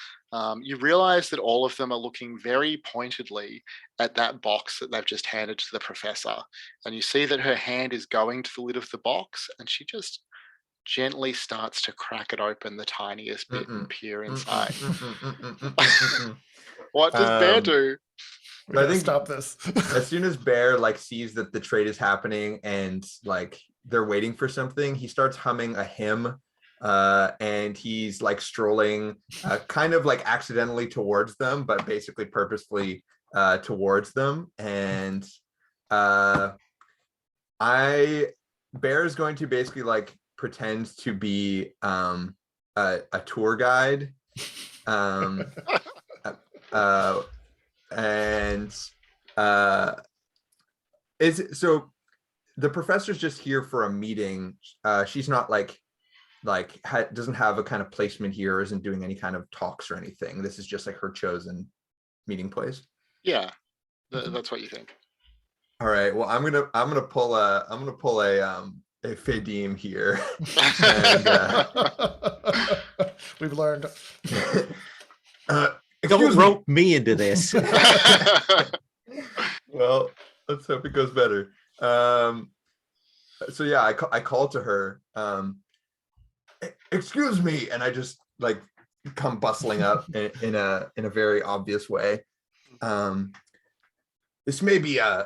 You realize that all of them are looking very pointedly at that box that they've just handed to the professor. And you see that her hand is going to the lid of the box, and she just gently starts to crack it open the tiniest bit and peer inside. What does Bear do? We gotta stop this. As soon as Bear like sees that the trade is happening and like they're waiting for something, he starts humming a hymn, and he's like strolling kind of like accidentally towards them, but basically purposefully towards them. And Bear is going to basically like pretend to be a tour guide. And is it, so the professor's just here for a meeting. She's not doesn't have a kind of placement here, isn't doing any kind of talks or anything. This is just like her chosen meeting place. Yeah, that's what you think. All right. Well, I'm gonna pull a Fadim here. And, We've learned. Don't excuse me. rope me into this. Well, let's hope it goes better. So yeah, I call to her. Excuse me, and I just like come bustling up in a very obvious way. This may be I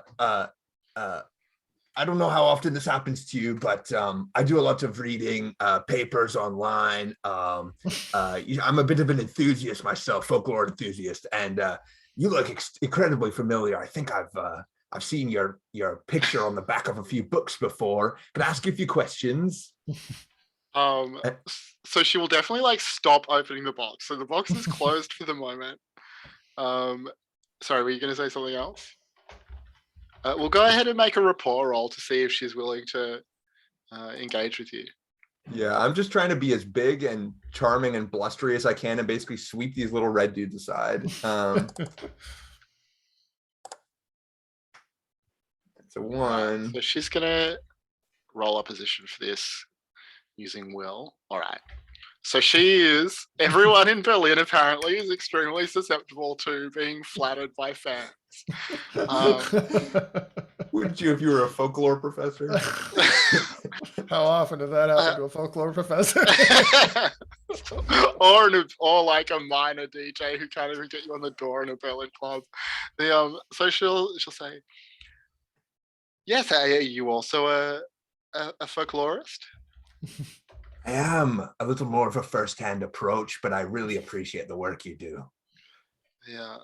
don't know how often this happens to you, but I do a lot of reading papers online. I'm a bit of an enthusiast myself, folklore enthusiast, and you look incredibly familiar. I think I've seen your picture on the back of a few books before. Can I ask you a few questions? So she will definitely like stop opening the box. So the box is closed for the moment. Sorry, were you going to say something else? We'll go ahead and make a rapport roll to see if she's willing to engage with you. Yeah, I'm just trying to be as big and charming and blustery as I can and basically sweep these little red dudes aside. It's a 1. So she's going to roll opposition for this using will. All right. So everyone in Berlin apparently is extremely susceptible to being flattered by fans. Wouldn't you if you were a folklore professor? How often does that happen to a folklore professor? or like a minor DJ who can't even get you on the door in a Berlin club. So she'll say, yes, are you also a folklorist? I am a little more of a first-hand approach, but I really appreciate the work you do. Yeah,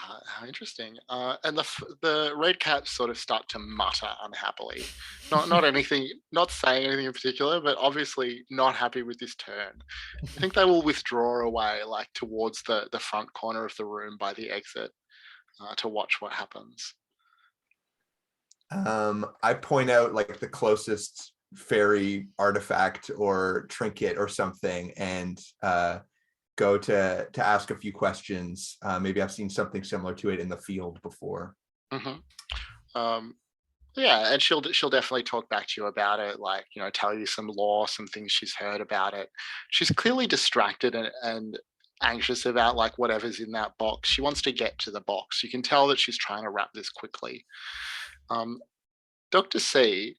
how interesting. And the red caps sort of start to mutter unhappily. Not anything, not saying anything in particular, but obviously not happy with this turn. I think they will withdraw away, like towards the front corner of the room by the exit, to watch what happens. I point out like the closest fairy artifact or trinket or something and go to ask a few questions. Maybe I've seen something similar to it in the field before. Mm-hmm. Yeah, and she'll definitely talk back to you about it, like, tell you some lore, some things she's heard about it. She's clearly distracted and anxious about like whatever's in that box. She wants to get to the box. You can tell that she's trying to wrap this quickly. Dr. C,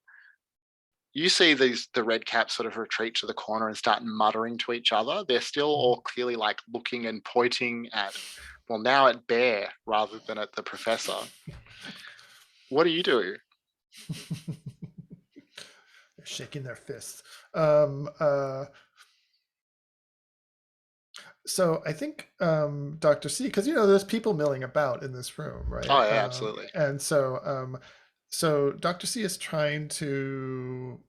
you see the red caps sort of retreat to the corner and start muttering to each other. They're still all clearly like looking and pointing at, well, now at Bear rather than at the professor. What do you do? They're shaking their fists. So I think Dr. C, because there's people milling about in this room, right? Oh yeah, absolutely. And so so Dr. C is trying to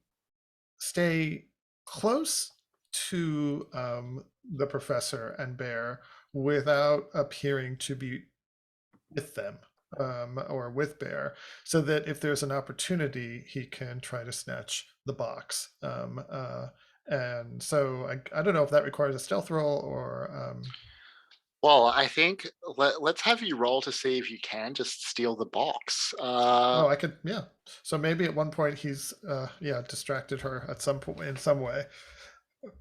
stay close to the professor and Bear without appearing to be with them or with Bear, so that if there's an opportunity, he can try to snatch the box. And so I don't know if that requires a stealth roll or. Well, I think let's have you roll to see if you can just steal the box. I could, yeah. So maybe at one point he's, distracted her at some point in some way,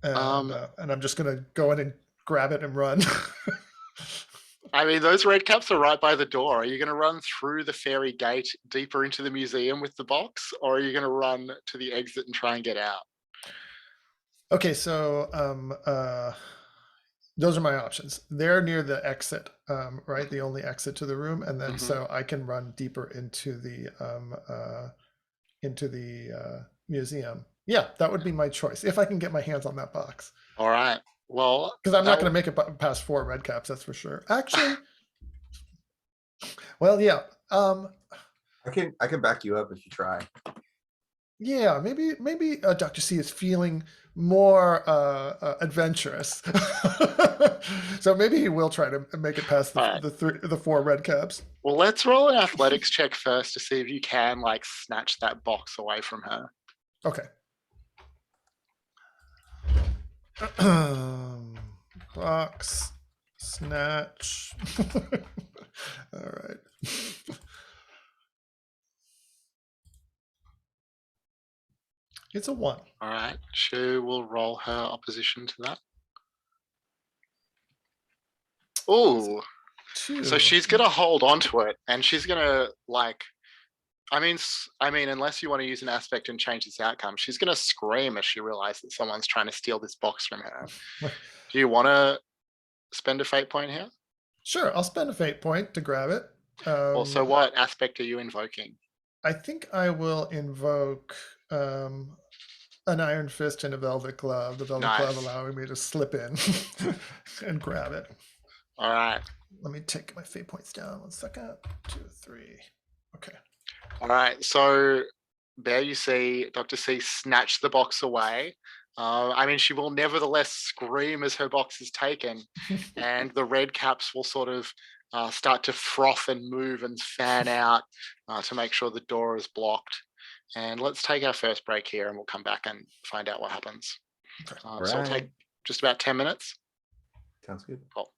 and I'm just gonna go in and grab it and run. I mean, those red caps are right by the door. Are you going to run through the fairy gate deeper into the museum with the box, or are you going to run to the exit and try and get out? Okay, so those are my options. They're near the exit, right? The only exit to the room, and then so I can run deeper into the museum. Yeah, that would be my choice if I can get my hands on that box. All right. Well, because I'm not going to make it past 4 red caps, that's for sure. Actually, well, yeah. I can back you up if you try. Yeah, maybe Dr. C is feeling more adventurous, so maybe he will try to make it past Alright. the four red caps. Well, let's roll an athletics check first to see if you can like snatch that box away from her. Okay. Box snatch. All right. It's a 1. All right, she will roll her opposition to that. Oh, 2. so she's gonna hold on to it, and she's gonna like. I mean, unless you want to use an aspect and change this outcome, she's gonna scream as she realizes that someone's trying to steal this box from her. Do you want to spend a fate point here? Sure, I'll spend a fate point to grab it. Also, what aspect are you invoking? I think I will invoke an iron fist and a velvet glove. The velvet glove Nice. allowing me to slip in and grab it. All right. Let me take my fate points down 1 second. 2, 3. Okay. All right. So there you see Dr. C snatch the box away. I mean, she will nevertheless scream as her box is taken, and the red caps will sort of start to froth and move and fan out to make sure the door is blocked. And let's take our first break here, and we'll come back and find out what happens. Okay. So I'll take Right. just about 10 minutes. Sounds good. Cool.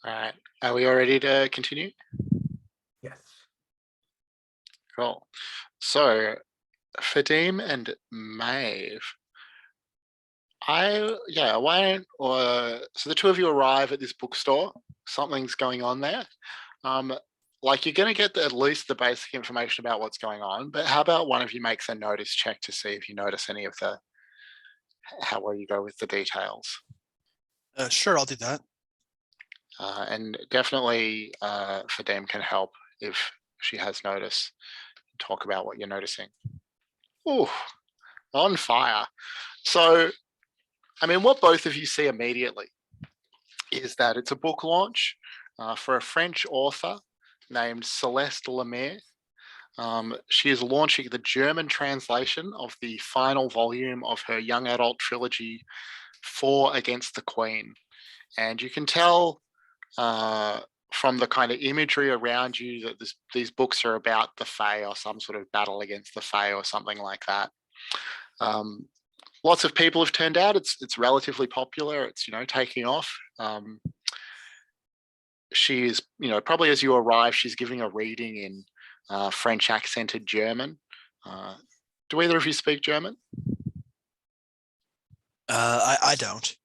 All right. Are we all ready to continue? Yes. Cool. So, Fadim and Maeve, why don't, so the two of you arrive at this bookstore, something's going on there. Like you're going to get at least the basic information about what's going on, but how about one of you makes a notice check to see if you notice any of how well you go with the details. Sure, I'll do that. And definitely Fadim can help if she has notice. Talk about what you're noticing. Ooh, on fire. So, I mean, what both of you see immediately is that it's a book launch for a French author named Celeste Lemire. She is launching the German translation of the final volume of her young adult trilogy, Four Against the Queen. And you can tell from the kind of imagery around you that these books are about the Fae or some sort of battle against the Fae or something like that. Lots of people have turned out. It's relatively popular. It's taking off. She is probably as you arrive, she's giving a reading in French accented German. Do either of you speak German? I don't.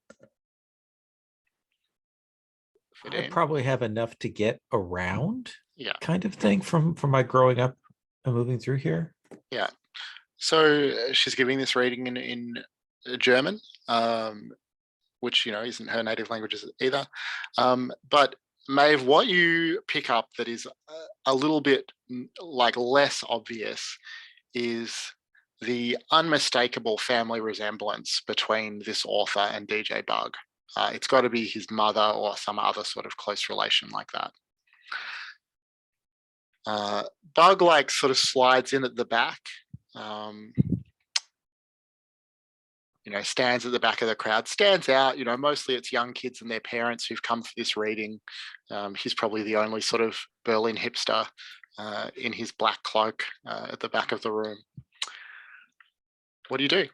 I probably have enough to get around, Yeah, kind of thing from my growing up and moving through here. yeah. So she's giving this reading in German, which isn't her native language either. But Maeve, what you pick up that is a little bit like less obvious is the unmistakable family resemblance between this author and DJ Bug. It's got to be his mother or some other sort of close relation like that. Bug sort of slides in at the back, stands at the back of the crowd, stands out. Mostly it's young kids and their parents who've come for this reading. He's probably the only sort of Berlin hipster in his black cloak at the back of the room. What do you do?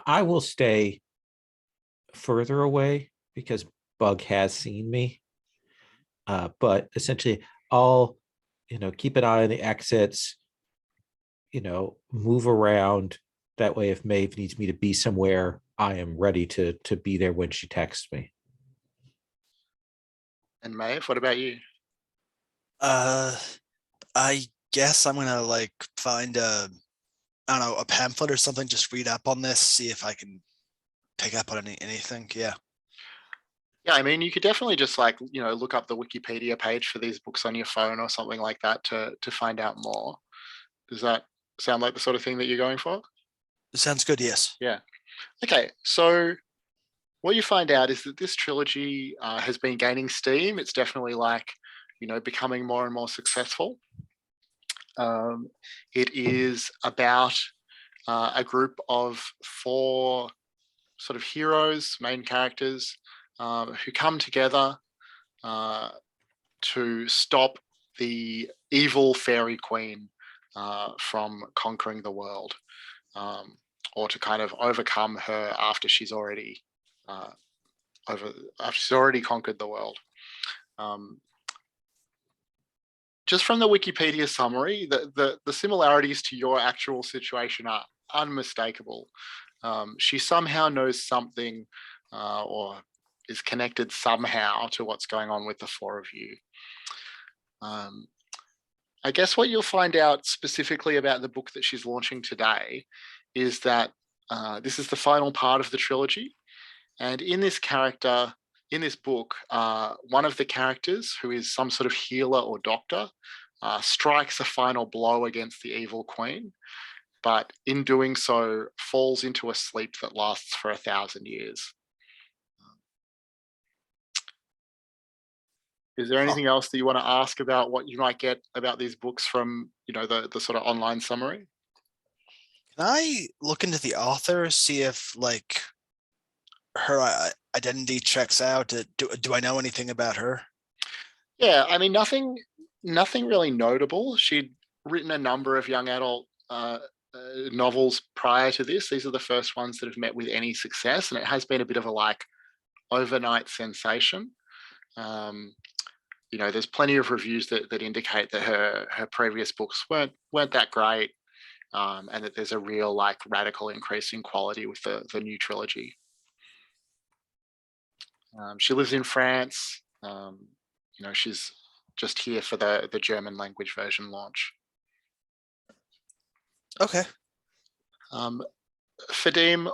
I will stay further away because Bug has seen me. But essentially, I'll keep an eye on the exits. Move around. That way, if Maeve needs me to be somewhere, I am ready to be there when she texts me. And Maeve, what about you? I guess I'm gonna find a pamphlet or something, just read up on this, see if I can pick up on anything. Yeah. Yeah, I mean, you could definitely just look up the Wikipedia page for these books on your phone or something like that to find out more. Does that sound like the sort of thing that you're going for? Sounds good, yes. Yeah. Okay, so what you find out is that this trilogy has been gaining steam. It's definitely becoming more and more successful. It is about a group of 4 sort of heroes, main characters, who come together to stop the evil fairy queen from conquering the world, or to kind of overcome her after she's already conquered the world. Just from the Wikipedia summary, the similarities to your actual situation are unmistakable. She somehow knows something or is connected somehow to what's going on with the 4 of you. I guess what you'll find out specifically about the book that she's launching today is that this is the final part of the trilogy. And in this book, one of the characters, who is some sort of healer or doctor, strikes a final blow against the evil queen, but in doing so, falls into a sleep that lasts for 1,000 years. Is there anything else that you want to ask about what you might get about these books from, the sort of online summary? Can I look into the author, see if her identity checks out? Do I know anything about her? Yeah, I mean, nothing really notable. She'd written a number of young adult novels prior to this. These are the first ones that have met with any success, and it has been a bit of a overnight sensation. You know, there's plenty of reviews that indicate that her previous books weren't that great, and that there's a real like radical increase in quality with the new trilogy. She lives in France. You know, she's just here for the German language version launch. Okay. Fadim,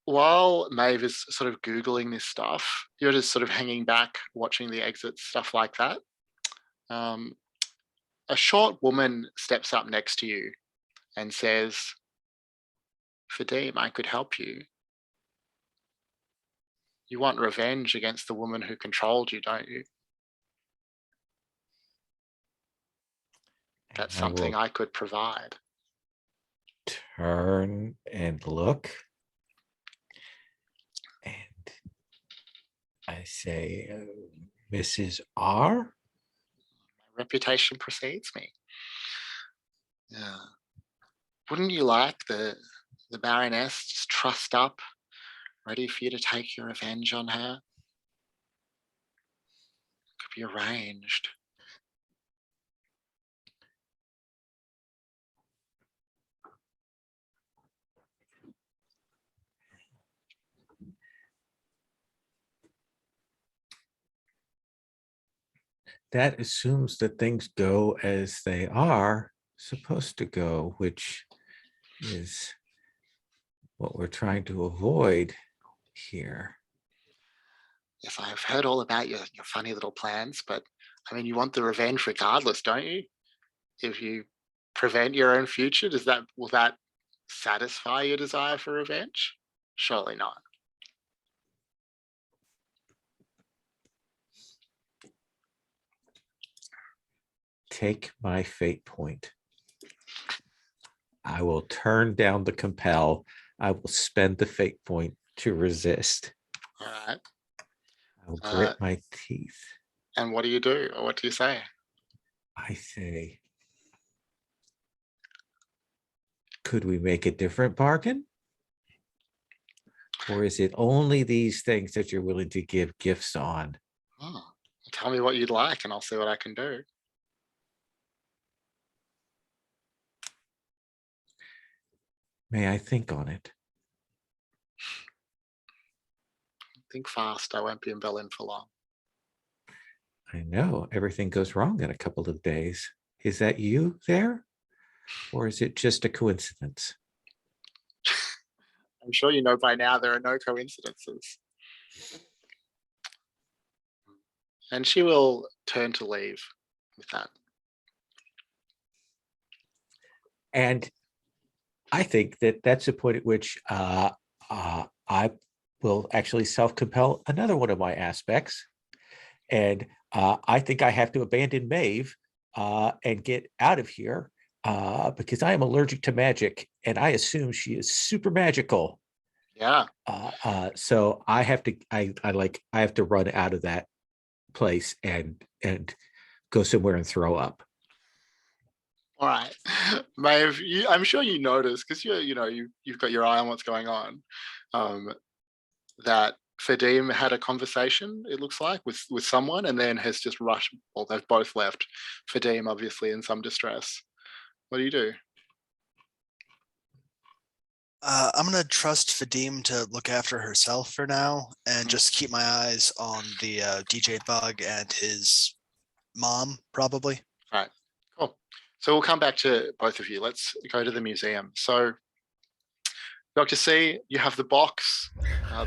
while Maeve is sort of Googling this stuff, you're just sort of hanging back, watching the exits, stuff like that. A short woman steps up next to you and says, Fadim, I could help you. You want revenge against the woman who controlled you, don't you? That's something I could provide. Turn and look. And I say, Mrs. R? My reputation precedes me. Yeah. Wouldn't you like the Baroness just trussed up, ready for you to take your revenge on her? Could be arranged. That assumes that things go as they are supposed to go, which is what we're trying to avoid here. Yes, I've heard all about your funny little plans, but I mean, you want the revenge regardless, don't you? If you prevent your own future, will that satisfy your desire for revenge? Surely not. Take my fate point. I will turn down the compel. I will spend the fate point to resist. All right. I will grit my teeth. And what do you do? Or what do you say? I say, could we make a different bargain? Or is it only these things that you're willing to give gifts on? Oh, tell me what you'd like and I'll see what I can do. May I think on it? Think fast. I won't be in Berlin for long. I know everything goes wrong in a couple of days. Is that you there? Or is it just a coincidence? I'm sure you know by now there are no coincidences. And she will turn to leave with that. And I think that that's a point at which I will actually self-compel another one of my aspects. And I think I have to abandon Maeve and get out of here because I am allergic to magic and I assume she is super magical. Yeah. So I have to run out of that place and go somewhere and throw up. All right, Maeve, I'm sure you noticed because you've got your eye on what's going on. That Fadim had a conversation, it looks like, with someone, and then has just rushed. Well, they've both left. Fadim, obviously, in some distress. What do you do? I'm gonna trust Fadim to look after herself for now, and just keep my eyes on the DJ Bug and his mom, probably. All right, cool. So we'll come back to both of you. Let's go to the museum. So, Dr. C, you have the box.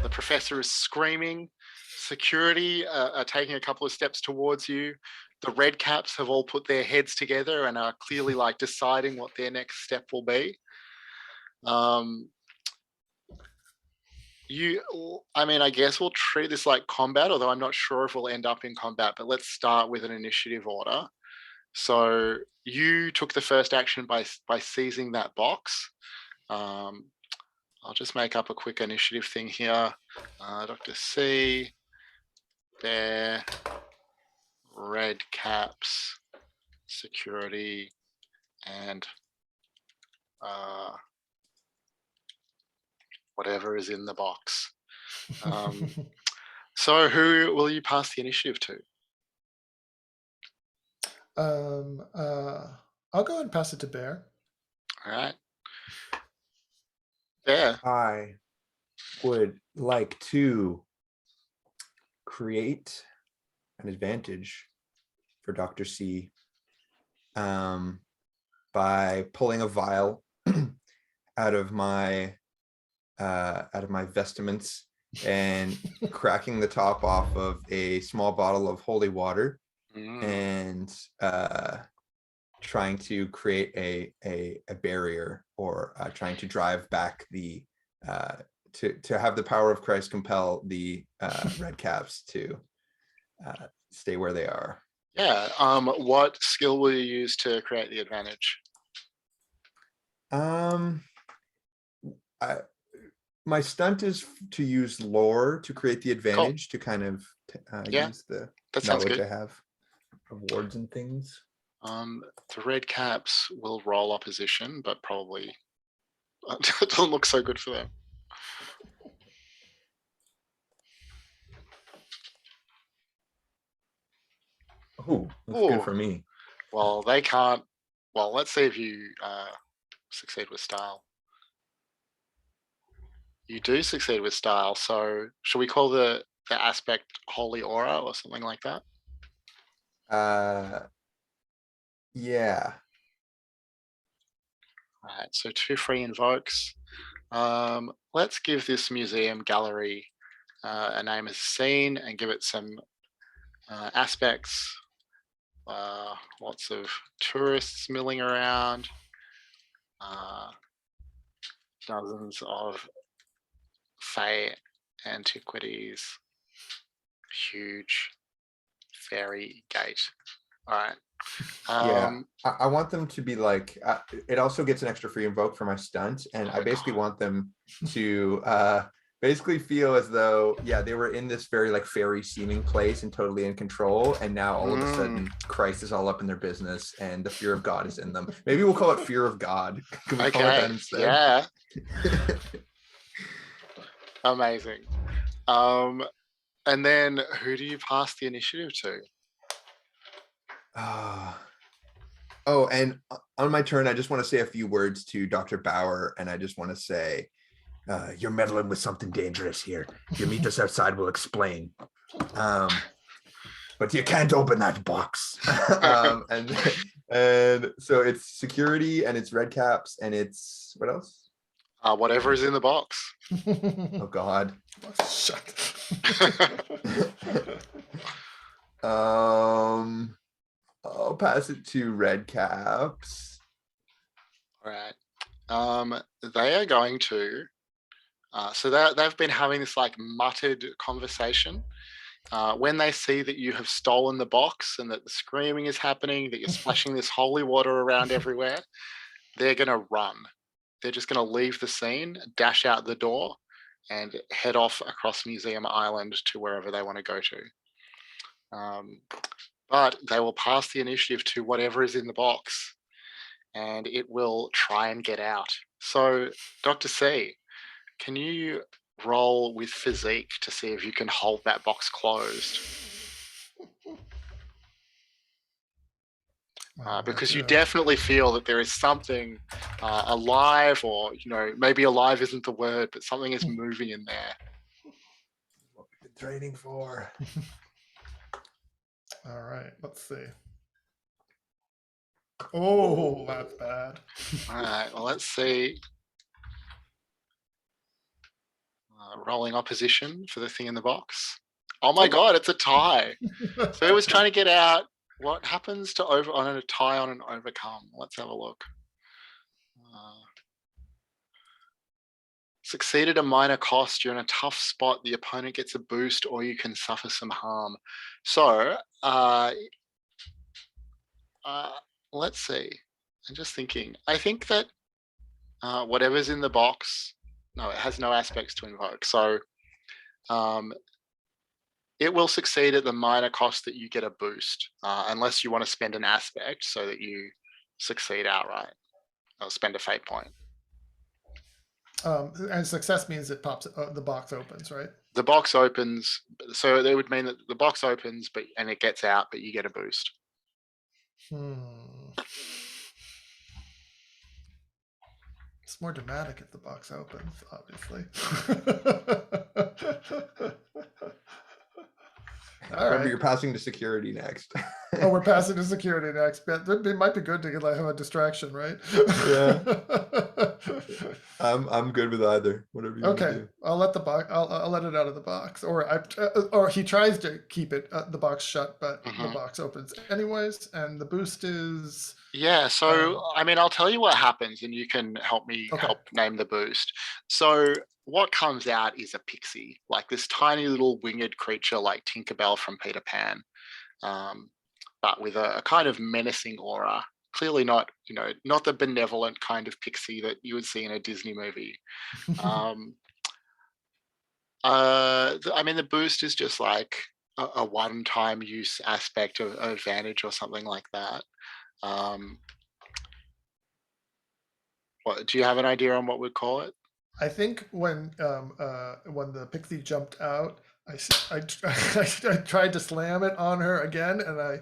The professor is screaming. Security are taking a couple of steps towards you. The red caps have all put their heads together and are clearly like deciding what their next step will be. I guess we'll treat this like combat, although I'm not sure if we'll end up in combat, but let's start with an initiative order. So you took the first action by seizing that box. I'll just make up a quick initiative thing here. Dr. C, Bear, red caps, security, and whatever is in the box. So who will you pass the initiative to? I'll go and pass it to Bear. All right. Bear. I would like to create an advantage for Dr. C by pulling a vial out of my vestments and cracking the top off of a small bottle of holy water and trying to create a barrier, or trying to drive back the to have the power of Christ compel the red caps to stay where they are. Yeah. What skill will you use to create the advantage? My stunt is to use lore to create the advantage, to kind of Yeah, use the that sounds knowledge good. I have of wards and things. The red caps will roll opposition, but probably it doesn't look so good for them. Oh, that's Ooh. good for me. Well, they can't. Well, let's see if you succeed with style. You do succeed with style. So should we call the aspect holy aura or something like that? Yeah. All right. So 2 free invokes. Let's give this museum gallery a name as a scene and give it some aspects. Lots of tourists milling around. Dozens of Fey antiquities. Huge fairy gate. All right. Yeah, I want them to be like, it also gets an extra free invoke for my stunt, and I basically want them to basically feel as though, yeah, they were in this very like fairy seeming place and totally in control, and now all of a sudden Christ is all up in their business and the fear of God is in them. Maybe we'll call it fear of God. Can we call it that instead? Yeah. Amazing. And then who do you pass the initiative to? Oh, and on my turn, I just want to say a few words to Dr. Bauer, and I just want to say, you're meddling with something dangerous here. If you meet us outside, we'll explain. But you can't open that box. And so it's security, and it's red caps, and it's what else? Whatever is in the box. Oh God. Shut. I'll pass it to red caps. All right. They are going to. So they've been having this like muttered conversation. When they see that you have stolen the box and that the screaming is happening, that you're splashing this holy water around everywhere, they're going to run. They're just going to leave the scene, dash out the door, and head off across Museum Island to wherever they want to go to. But they will pass the initiative to whatever is in the box, and it will try and get out. So, Dr. C, can you roll with physique to see if you can hold that box closed? Because you definitely feel that there is something alive, or maybe alive isn't the word, but something is moving in there. What we've been training for. All right, let's see. Oh, that's bad. All right, well, let's see. Rolling opposition for the thing in the box. Oh my God, it's a tie. So it was trying to get out. What happens to on a tie on an overcome? Let's have a look. Succeeded a minor cost. You're in a tough spot. The opponent gets a boost, or you can suffer some harm. So let's see. I'm just thinking. I think that whatever's in the box, no, it has no aspects to invoke. So it will succeed at the minor cost that you get a boost, unless you want to spend an aspect so that you succeed outright. Or spend a fate point. And success means it pops, the box opens, right? The box opens, so that would mean that the box opens, and it gets out, but you get a boost. It's more dramatic if the box opens, obviously. All Remember, right. you're passing to security next. Oh, we're passing to security next. It might be good to like have a distraction, right? Yeah. I'm good with either. Whatever you want to Okay, do. I'll let the box. I'll let it out of the box, or he tries to keep it the box shut, but the Mhm. box opens anyways, and the boost is Yeah, so I mean, I'll tell you what happens, and you can help me Okay. help name the boost. So what comes out is a pixie, like this tiny little winged creature, like Tinkerbell from Peter Pan, but with a kind of menacing aura. Clearly not, not the benevolent kind of pixie that you would see in a Disney movie. I mean, the boost is just like a one-time use aspect of advantage or something like that. What do you have an idea on what we'd call it? I think when the pixie jumped out, I tried to slam it on her again, and I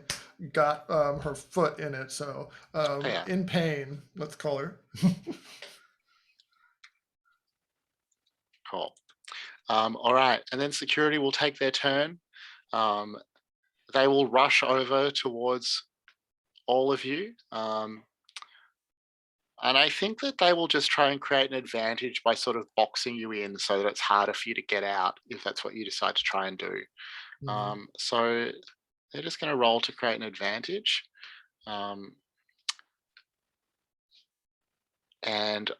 got her foot in it. So Yeah. in pain, let's call her. Cool. All right, and then security will take their turn. They will rush over towards all of you. And I think that they will just try and create an advantage by sort of boxing you in so that it's harder for you to get out if that's what you decide to try and do. So they're just going to roll to create an advantage. And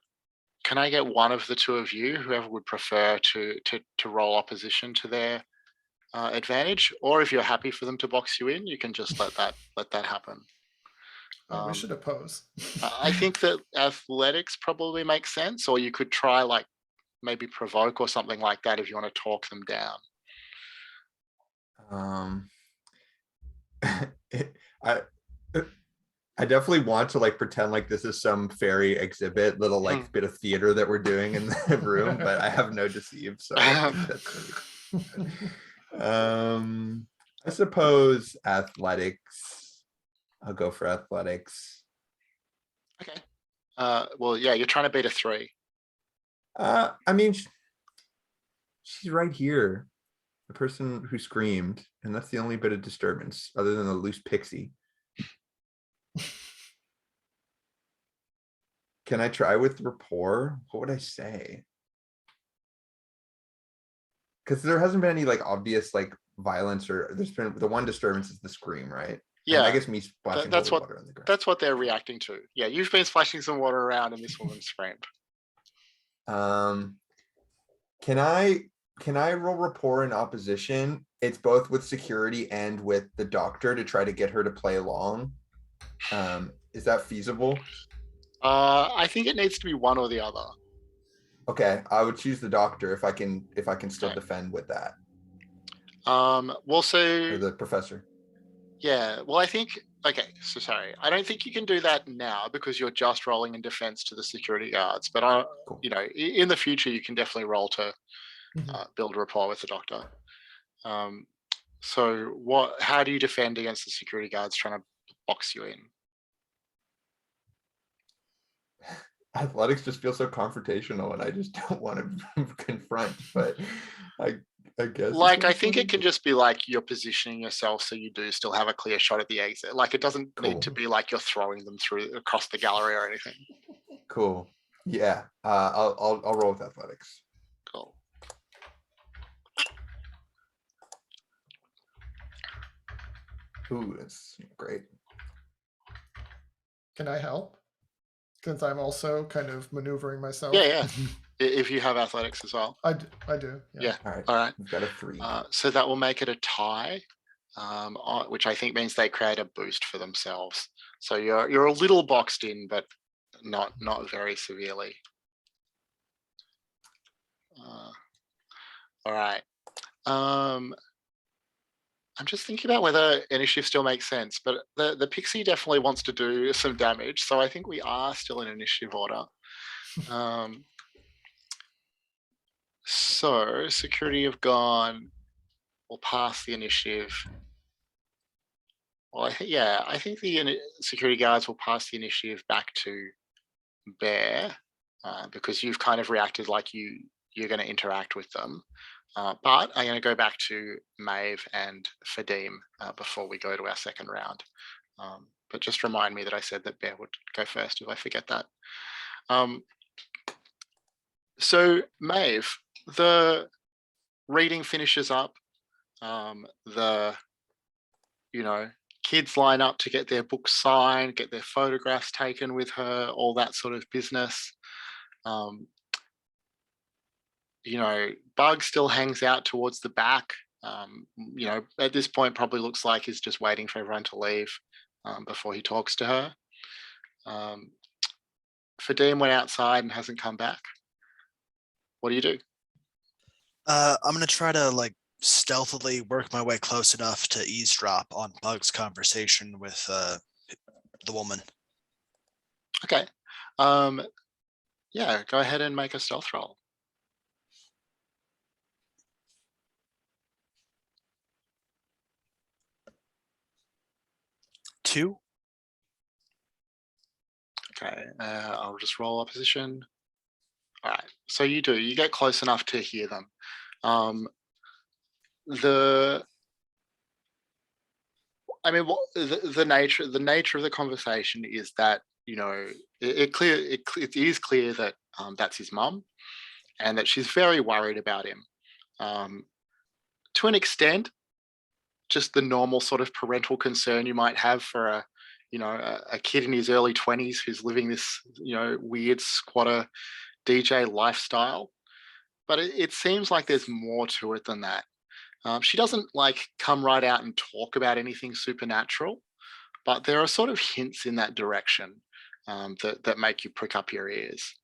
can I get one of the two of you, whoever would prefer to roll opposition to their advantage, or if you're happy for them to box you in, you can just let that happen. We should oppose. I think that athletics probably makes sense, or you could try like maybe provoke or something like that if you want to talk them down. I definitely want to like pretend like this is some fairy exhibit, little like bit of theater that we're doing in the room, but I have no deceive, so I think that's really I suppose athletics. I'll go for athletics. Okay. Well, yeah, you're trying to beat a 3. I mean, she's right here, the person who screamed, and that's the only bit of disturbance other than a loose pixie. Can I try with rapport? What would I say? Because there hasn't been any like obvious like violence, or there's been the one disturbance is the scream, right? Yeah, and I guess me splashing that's holy what water on the ground. that's what they're reacting to. Yeah, you've been splashing some water around, and this woman screamed. Can I roll rapport in opposition? It's both with security and with the doctor to try to get her to play along. Is that feasible? I think it needs to be one or the other. Okay, I would choose the doctor if I can still Okay. defend with that. Well, Or so the professor. yeah, well, I think okay. So sorry, I don't think you can do that now because you're just rolling in defense to the security guards. But Cool. In the future, you can definitely roll to build rapport with the doctor. So how do you defend against the security guards trying to box you in? Athletics just feels so confrontational, and I just don't want to confront. But I guess. Like, I think it can just be like you're positioning yourself so you do still have a clear shot at the exit. Like, it doesn't need to be like you're throwing them across the gallery or anything. Cool. Yeah. I'll roll with athletics. Cool. Ooh, that's great. Can I help? Since I'm also kind of maneuvering myself. Yeah. If you have athletics as well. I do. Yeah. All right. All right. We've got a 3. So that will make it a tie, which I think means they create a boost for themselves. So you're a little boxed in, but not very severely. All right. I'm just thinking about whether initiative still makes sense, but the pixie definitely wants to do some damage, so I think we are still in initiative order. So security have gone or pass the initiative. Well, I think the security guards will pass the initiative back to Bear because you've kind of reacted like you're going to interact with them. But I'm going to go back to Maeve and Fadim before we go to our second round. But just remind me that I said that Bear would go first if I forget that. So Maeve, the reading finishes up. The kids line up to get their books signed, get their photographs taken with her, all that sort of business. Bug still hangs out towards the back. At this point probably looks like he's just waiting for everyone to leave before he talks to her. Fadim went outside and hasn't come back. What do you do? I'm gonna try to stealthily work my way close enough to eavesdrop on Bug's conversation with the woman. Okay. Yeah, go ahead and make a stealth roll. Two. Okay, I'll just roll opposition. All right, so you get close enough to hear them. The nature of the conversation is that it is clear that that's his mum, and that she's very worried about him. To an extent, just the normal sort of parental concern you might have for a kid in his early 20s who's living this weird squatter DJ lifestyle. But it seems like there's more to it than that. She doesn't come right out and talk about anything supernatural, but there are sort of hints in that direction that make you prick up your ears.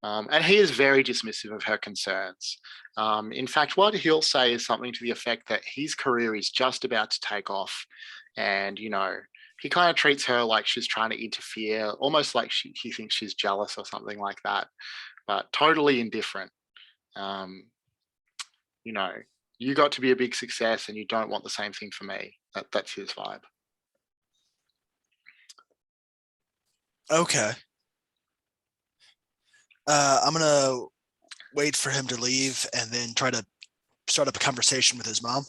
And he is very dismissive of her concerns. In fact, what he'll say is something to the effect that his career is just about to take off. And, he kind of treats her like she's trying to interfere, almost like he thinks she's jealous or something like that, but totally indifferent. You got to be a big success and you don't want the same thing for me. That's his vibe. Okay. I'm gonna wait for him to leave and then try to start up a conversation with his mom.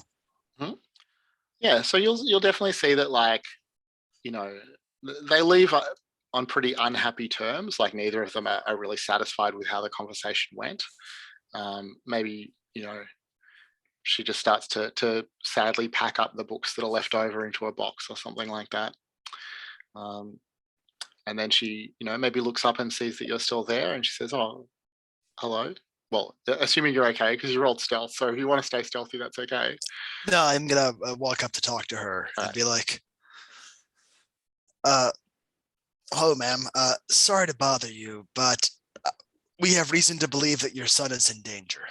Yeah, so you'll definitely see that they leave on pretty unhappy terms. Neither of them are really satisfied with how the conversation went. Maybe she just starts to sadly pack up the books that are left over into a box or something like that. And then she, maybe looks up and sees that you're still there, and she says, "Oh, hello." Well, assuming you're okay, because you rolled stealth. So if you want to stay stealthy, that's okay. No, I'm gonna walk up to talk to her and be like, "Hello, ma'am. Sorry to bother you, but we have reason to believe that your son is in danger."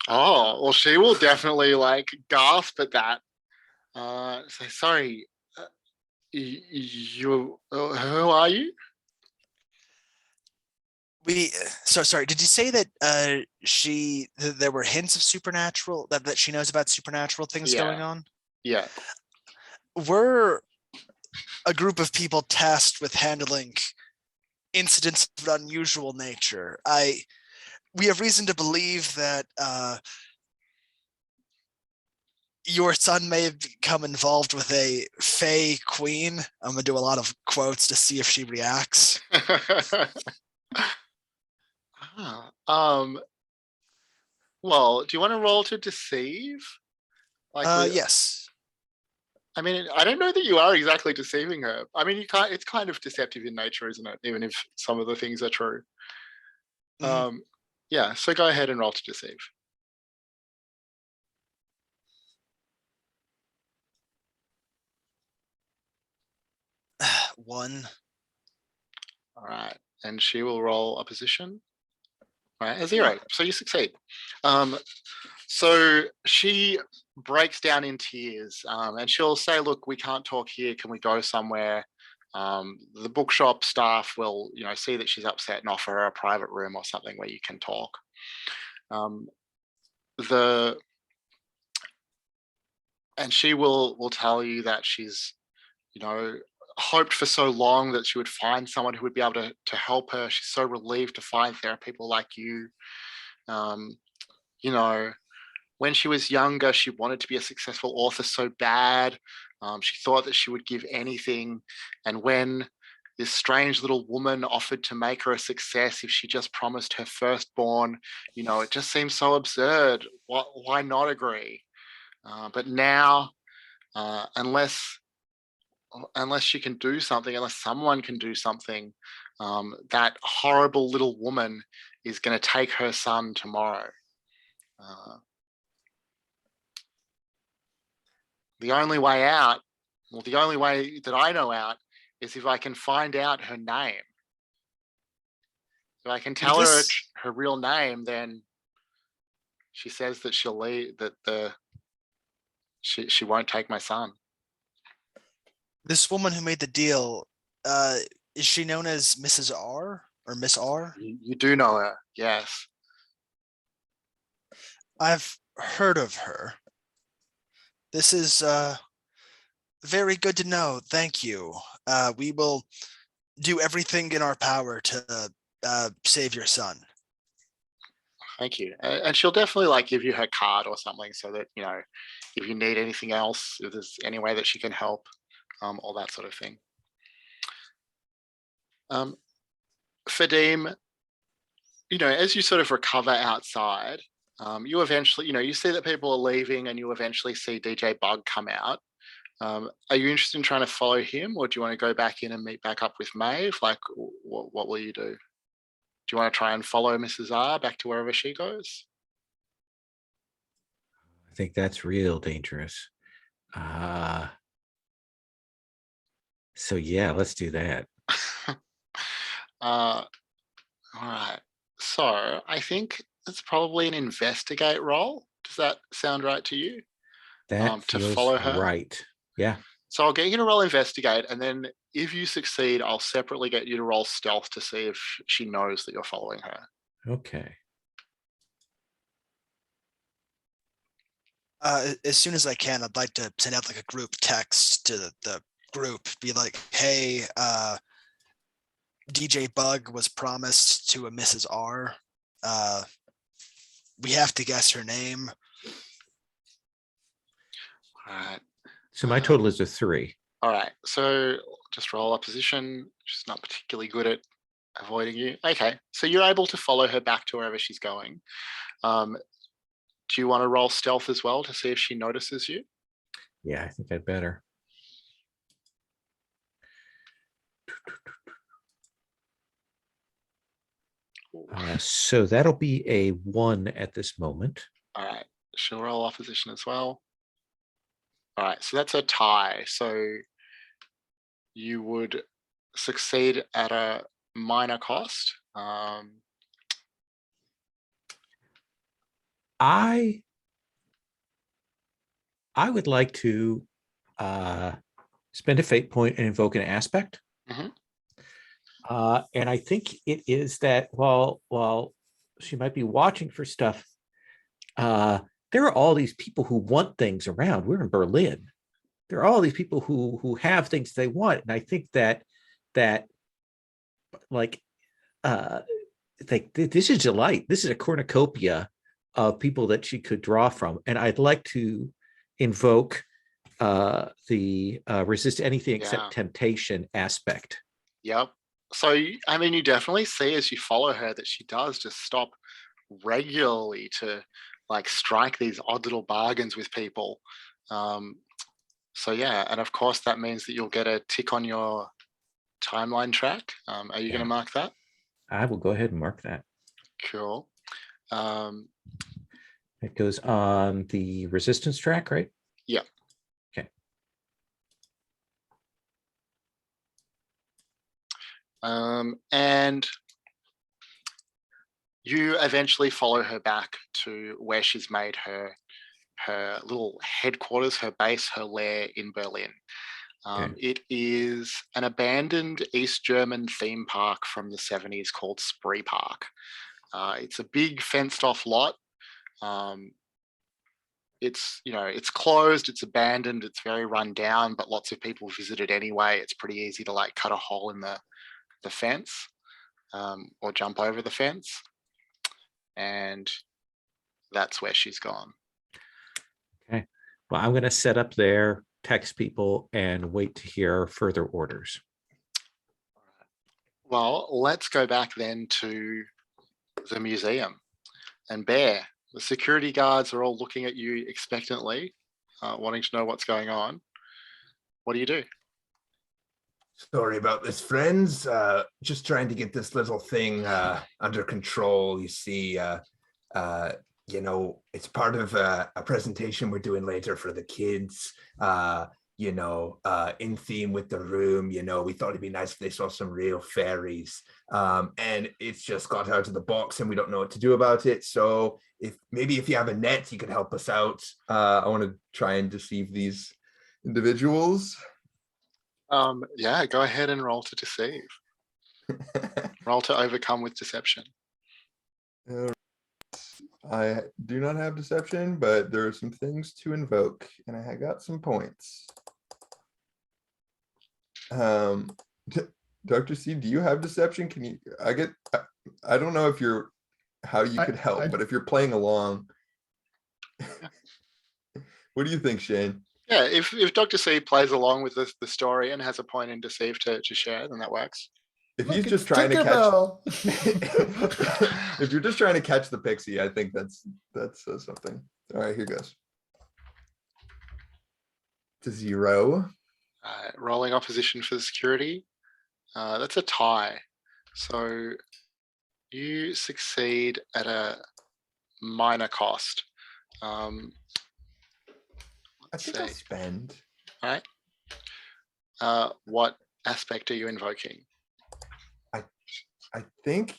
Oh, well, she will definitely gasp at that. Say, "Sorry, you, who are you?" Sorry, did you say that there were hints of supernatural, that she knows about supernatural things going on? Yeah. We're a group of people tasked with handling incidents of unusual nature. We have reason to believe that your son may have become involved with a Fey queen. I'm gonna do a lot of quotes to see if she reacts. Well, do you want to roll to deceive? Yes. I mean, I don't know that you are exactly deceiving her. I mean, it's kind of deceptive in nature, isn't it? Even if some of the things are true. Mm-hmm. Yeah, so go ahead and roll to deceive. One. All right, and she will roll opposition. All right, a 0. So you succeed. So she breaks down in tears, and she'll say, "Look, we can't talk here. Can we go somewhere The bookshop staff will, see that she's upset and offer her a private room or something where you can talk. And she will tell you that she's, hoped for so long that she would find someone who would be able to help her. She's so relieved to find there are people like you. When she was younger, she wanted to be a successful author so bad. She thought that she would give anything. And when this strange little woman offered to make her a success if she just promised her firstborn, it just seems so absurd. Why not agree? But now, unless she can do something, unless someone can do something, that horrible little woman is going to take her son tomorrow. The only way out, the only way that I know out, is if I can find out her name. If I can tell her her real name, then she says that she'll leave, that she won't take my son. This woman who made the deal, is she known as Mrs. R or Miss R? You do know her, yes. I've heard of her. This is very good to know. Thank you. We will do everything in our power to save your son. Thank you. And she'll definitely give you her card or something so that, if you need anything else, if there's any way that she can help, all that sort of thing. Fadim, as you sort of recover outside, you eventually, you see that people are leaving and you eventually see DJ Bug come out. Are you interested in trying to follow him, or do you want to go back in and meet back up with Maeve? What will you do? Do you want to try and follow Mrs. R back to wherever she goes? I think that's real dangerous. So yeah, let's do that. All right. So I think it's probably an investigate role. Does that sound right to you? That to feels follow her? right. Yeah. So I'll get you to roll investigate, and then if you succeed, I'll separately get you to roll stealth to see if she knows that you're following her. Okay. As soon as I can, I'd like to send out a group text to the group, be like, hey, DJ Bug was promised to a Mrs. R. We have to guess her name. All right. So my total is a 3. All right. So just roll opposition. She's not particularly good at avoiding you. Okay. So you're able to follow her back to wherever she's going. Do you want to roll stealth as well to see if she notices you? Yeah, I think I'd better. So that'll be a 1 at this moment. All right. She'll roll opposition as well. All right. So that's a tie. So you would succeed at a minor cost. I would like to spend a fate point and invoke an aspect. Mhm. And I think it is that while she might be watching for stuff, there are all these people who want things around. We're in Berlin. There are all these people who have things they want, and I think that this is delight. This is a cornucopia of people that she could draw from, and I'd like to invoke the resist anything except temptation aspect. Yep. So, I mean, you definitely see as you follow her that she does just stop regularly to strike these odd little bargains with people. So yeah, and of course that means that you'll get a tick on your timeline track. Are you going to mark that? I will go ahead and mark that. Cool. It goes on the resistance track, right? Yeah. Okay. And you eventually follow her back to where she's made her little headquarters, her base, her lair in Berlin. It is an abandoned East German theme park from the 70s called Spree Park. It's a big fenced off lot. It's closed, it's abandoned, it's very run down, but lots of people visit it anyway. It's pretty easy to like cut a hole in the fence or jump over the fence. And that's where she's gone. Okay. Well, I'm going to set up there, text people, and wait to hear further orders. Well, let's go back then to the museum. And Bear, the security guards are all looking at you expectantly, wanting to know what's going on. What do you do? Sorry about this, friends. Just trying to get this little thing under control. You see, it's part of a presentation we're doing later for the kids. In theme with the room. We thought it'd be nice if they saw some real fairies. And it's just got out of the box and we don't know what to do about it. So if you have a net, you could help us out. I want to try and deceive these individuals. Yeah, go ahead and roll to deceive. Roll to overcome with deception. I do not have deception, but there are some things to invoke, and I got some points. Dr. C, do you have deception? Can you? I don't know how you could help, but if you're playing along, what do you think, Shane? Yeah, if Dr. C plays along with the story and has a point in deceive to share, then that works. If he's just trying to catch, if you're just trying to catch the pixie, I think that's something. All right, here goes. To 0. Rolling opposition for the security. That's a tie. So you succeed at a minor cost. I think I'll spend. All right. What aspect are you invoking? I think,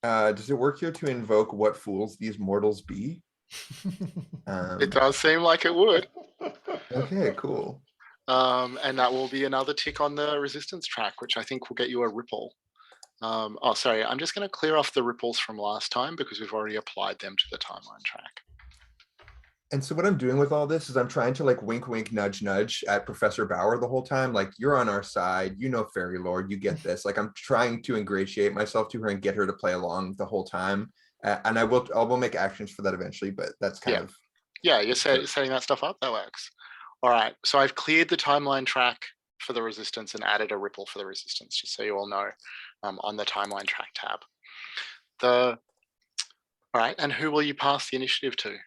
does it work here to invoke what fools these mortals be? It does seem like it would. Okay, cool. And that will be another tick on the resistance track, which I think will get you a ripple. Sorry, I'm just going to clear off the ripples from last time because we've already applied them to the timeline track. And so what I'm doing with all this is I'm trying to like wink, wink, nudge, nudge at Professor Bauer the whole time. Like, you're on our side, Fairy Lord, you get this. Like, I'm trying to ingratiate myself to her and get her to play along the whole time. And I will make actions for that eventually, but that's kind of. Yeah, you're setting that stuff up. That works. All right. So I've cleared the timeline track for the resistance and added a ripple for the resistance, just so you all know, on the timeline track tab. All right. And who will you pass the initiative to?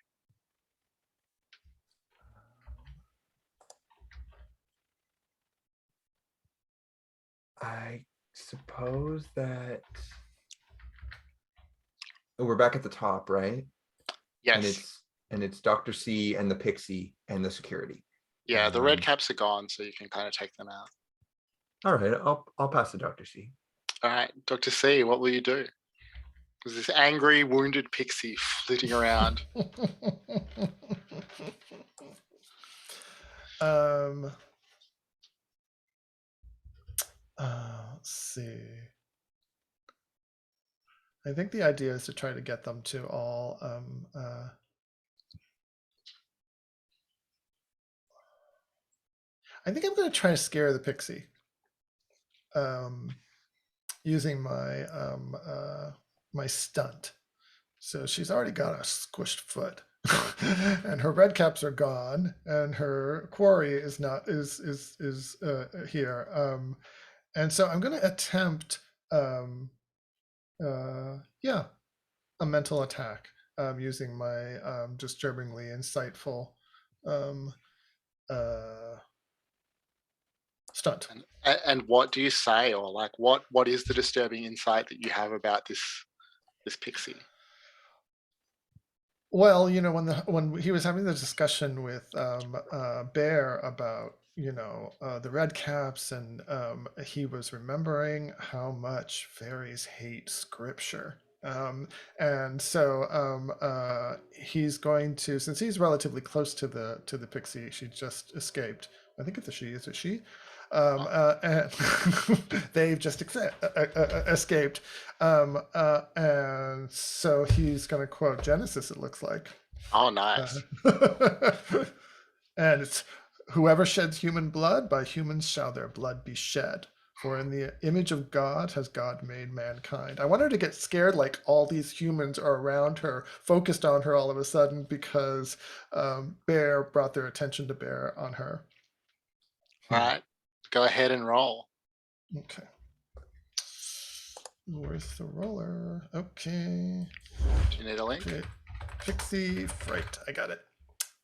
I suppose that we're back at the top, right? Yes. And it's Dr. C and the pixie and the security. Yeah, the red caps are gone, so you can kind of take them out. All right, I'll pass to Dr. C. All right, Dr. C, what will you do? There's this angry, wounded pixie flitting around. Let's see. I think the idea is to try to get them to all I think I'm going to try to scare the pixie using my my stunt. So she's already got a squished foot. And her red caps are gone, and her quarry is not here. And so I'm going to attempt, a mental attack using my disturbingly insightful stunt. And what do you say, or like what is the disturbing insight that you have about this pixie? Well, when he was having the discussion with Bear about the red caps, and he was remembering how much fairies hate scripture, and so he's going to, since he's relatively close to the pixie, she just escaped. I think it's a she. Is it she? And they've just escaped. And so he's going to quote Genesis, it looks like. Oh, nice. And it's whoever sheds human blood, by humans shall their blood be shed. For in the image of God has God made mankind. I want her to get scared like all these humans are around her, focused on her all of a sudden because Bear brought their attention to Bear on her. All right, go ahead and roll. Okay. Where's the roller? Okay. Do you need a link? Okay. Pixie Fright. I got it.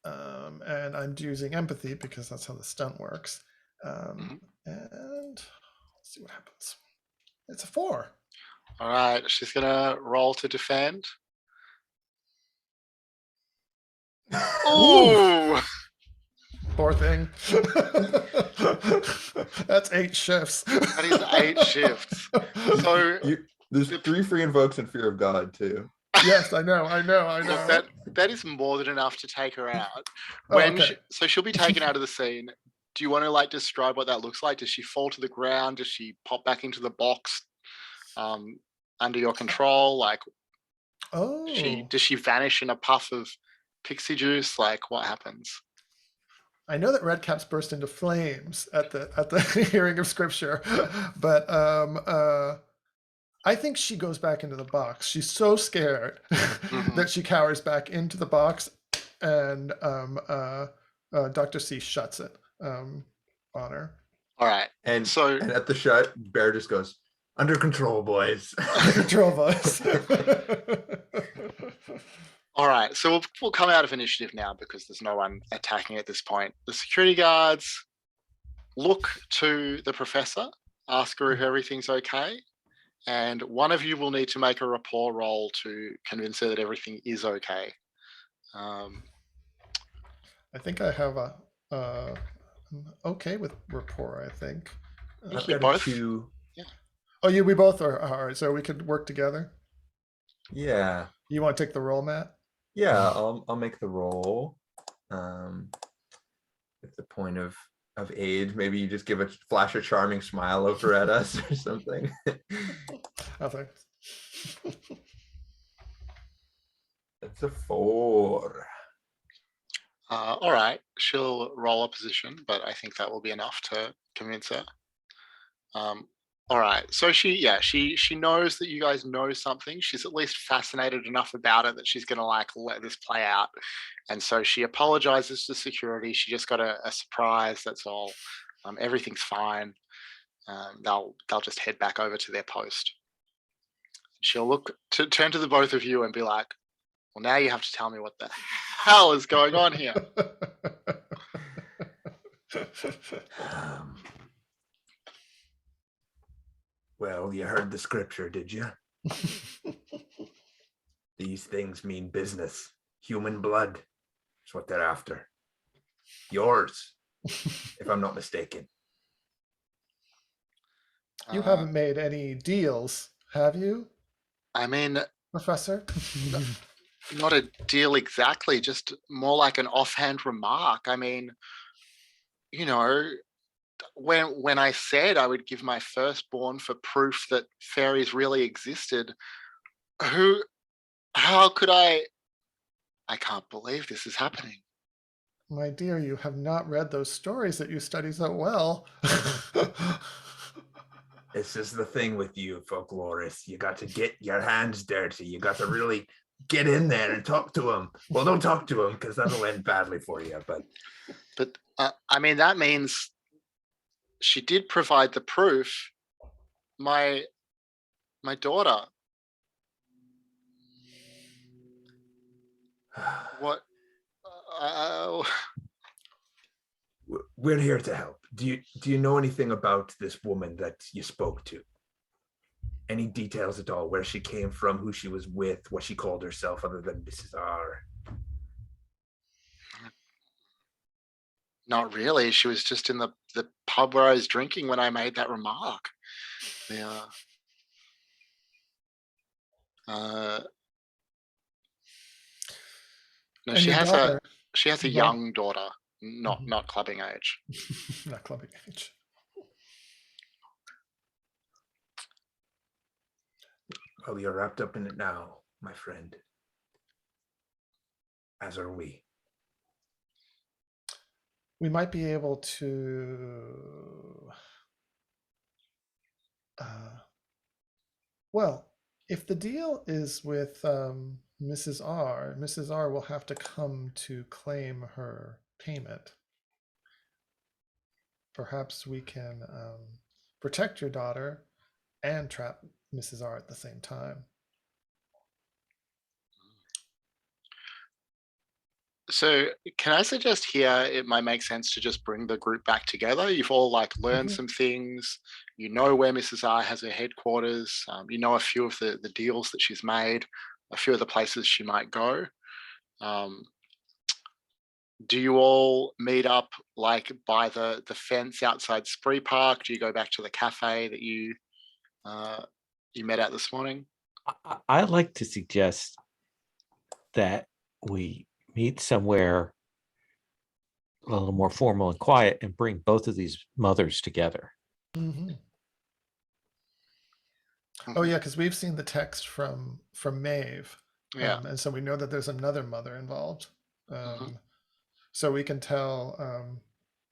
And I'm using empathy because that's how the stunt works. And let's see what happens. It's a 4. All right, she's gonna roll to defend. Oh, Poor thing. That's 8 shifts. that is 8 shifts. So There's 3 free invokes and fear of God too. Yes, I know. look, that is more than enough to take her out. Oh, When okay. so she'll be taken out of the scene. Do you want to like describe what that looks like? Does she fall to the ground? Does she pop back into the box under your control? Like, Oh, does she vanish in a puff of pixie juice? Like, what happens? I know that red caps burst into flames at the hearing of scripture, but I think she goes back into the box. She's so scared that she cowers back into the box, and Dr. C shuts it on her. All right. And So and at the shut, Bear just goes, "Under control, boys." Control voice. all right. So we'll come out of initiative now because there's no one attacking at this point. The security guards look to the professor, ask her if everything's okay. And one of you will need to make a rapport roll to convince her that everything is okay. I think I have a okay with rapport. I think. think I've you got a both- 2. Oh, we both are. All right, so we could work together. Yeah. You want to take the roll, Matt? Yeah, I'll make the roll. At the point of aid, maybe you just give a flash a charming smile over at us or something. Oh, thanks. It's a 4. all right. She'll roll a position, but I think that will be enough to convince her. All right. So she knows that you guys know something. She's at least fascinated enough about it that she's going to like let this play out. And so she apologizes to security. She just got a surprise. That's all. Everything's fine. They'll just head back over to their post. She'll turn to the both of you and be like, well, now you have to tell me what the hell is going on here. Well, you heard the scripture, did you? These things mean business. Human blood is what they're after. Yours, if I'm not mistaken. You haven't made any deals, have you, I mean, Professor? not a deal exactly, just more like an offhand remark. I mean, you know, when I said I would give my firstborn for proof that fairies really existed, how could I can't believe this is happening. My dear, you have not read those stories that you study so well. This is the thing with you, folklorists. You got to get your hands dirty. You got to really get in there and talk to them. Well, don't talk to them because that'll end badly for you. But I mean, that means she did provide the proof. My daughter. What? we're here to help. Do you know anything about this woman that you spoke to? Any details at all? Where she came from, who she was with, what she called herself, other than Mrs. R? Not really. She was just in the pub where I was drinking when I made that remark. Yeah. No, And she your has daughter- a Well- young daughter, not Mhm. not clubbing age. Not clubbing age. Well, you're wrapped up in it now, my friend. As are we. We might be able to. Well, if the deal is with Mrs. R, Mrs. R will have to come to claim her payment. Perhaps we can protect your daughter and trap Mrs. R at the same time. So can I suggest here it might make sense to just bring the group back together? You've all like learned Mhm. some things. You know where Mrs. R has her headquarters. You know a few of the deals that she's made, a few of the places she might go. Do you all meet up like by the fence outside Spree Park? Do you go back to the cafe that you met at this morning? I like to suggest that we meet somewhere a little more formal and quiet and bring both of these mothers together. Mm-hmm. Oh yeah, because we've seen the text from Maeve, Yeah. and so we know that there's another mother involved. Mhm. So we can tell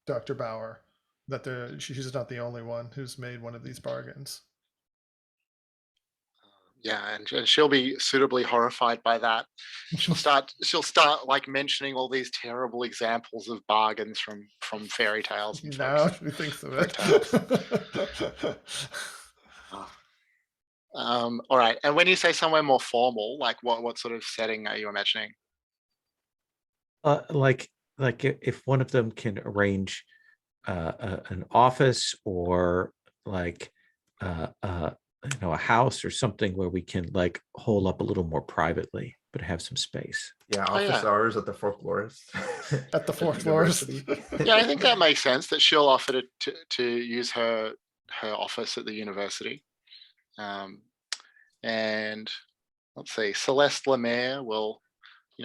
Dr. Bauer that she's not the only one who's made one of these bargains. Yeah, and she'll be suitably horrified by that. She'll start like mentioning all these terrible examples of bargains from fairy tales and Now folk- she thinks of folk it. all right. And when you say somewhere more formal, like what sort of setting are you imagining? Like if one of them can arrange an office or like a house or something where we can like hole up a little more privately, but have some space. Yeah, Oh, office yeah. hours at the folklorist. At the fourth floors. university. Yeah, I think that makes sense that she'll offer to use her office at the university. And let's see, Celeste Lemaire will,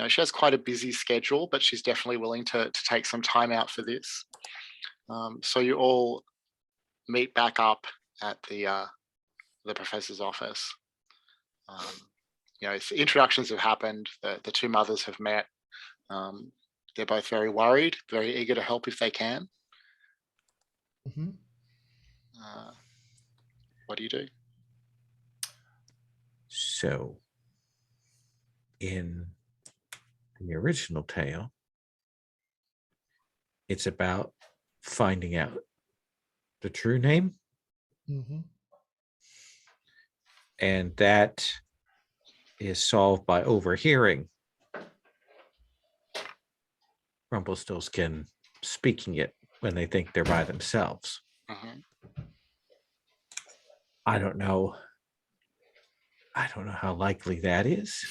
she has quite a busy schedule, but she's definitely willing to take some time out for this. So you all meet back up at the professor's office. Introductions have happened. The two mothers have met. They're both very worried, very eager to help if they can. Mhm. What do you do? So in the original tale, it's about finding out the true name, Mhm. and that is solved by overhearing Rumpelstiltskin speaking it when they think they're by themselves. Mhm. I don't know how likely that is.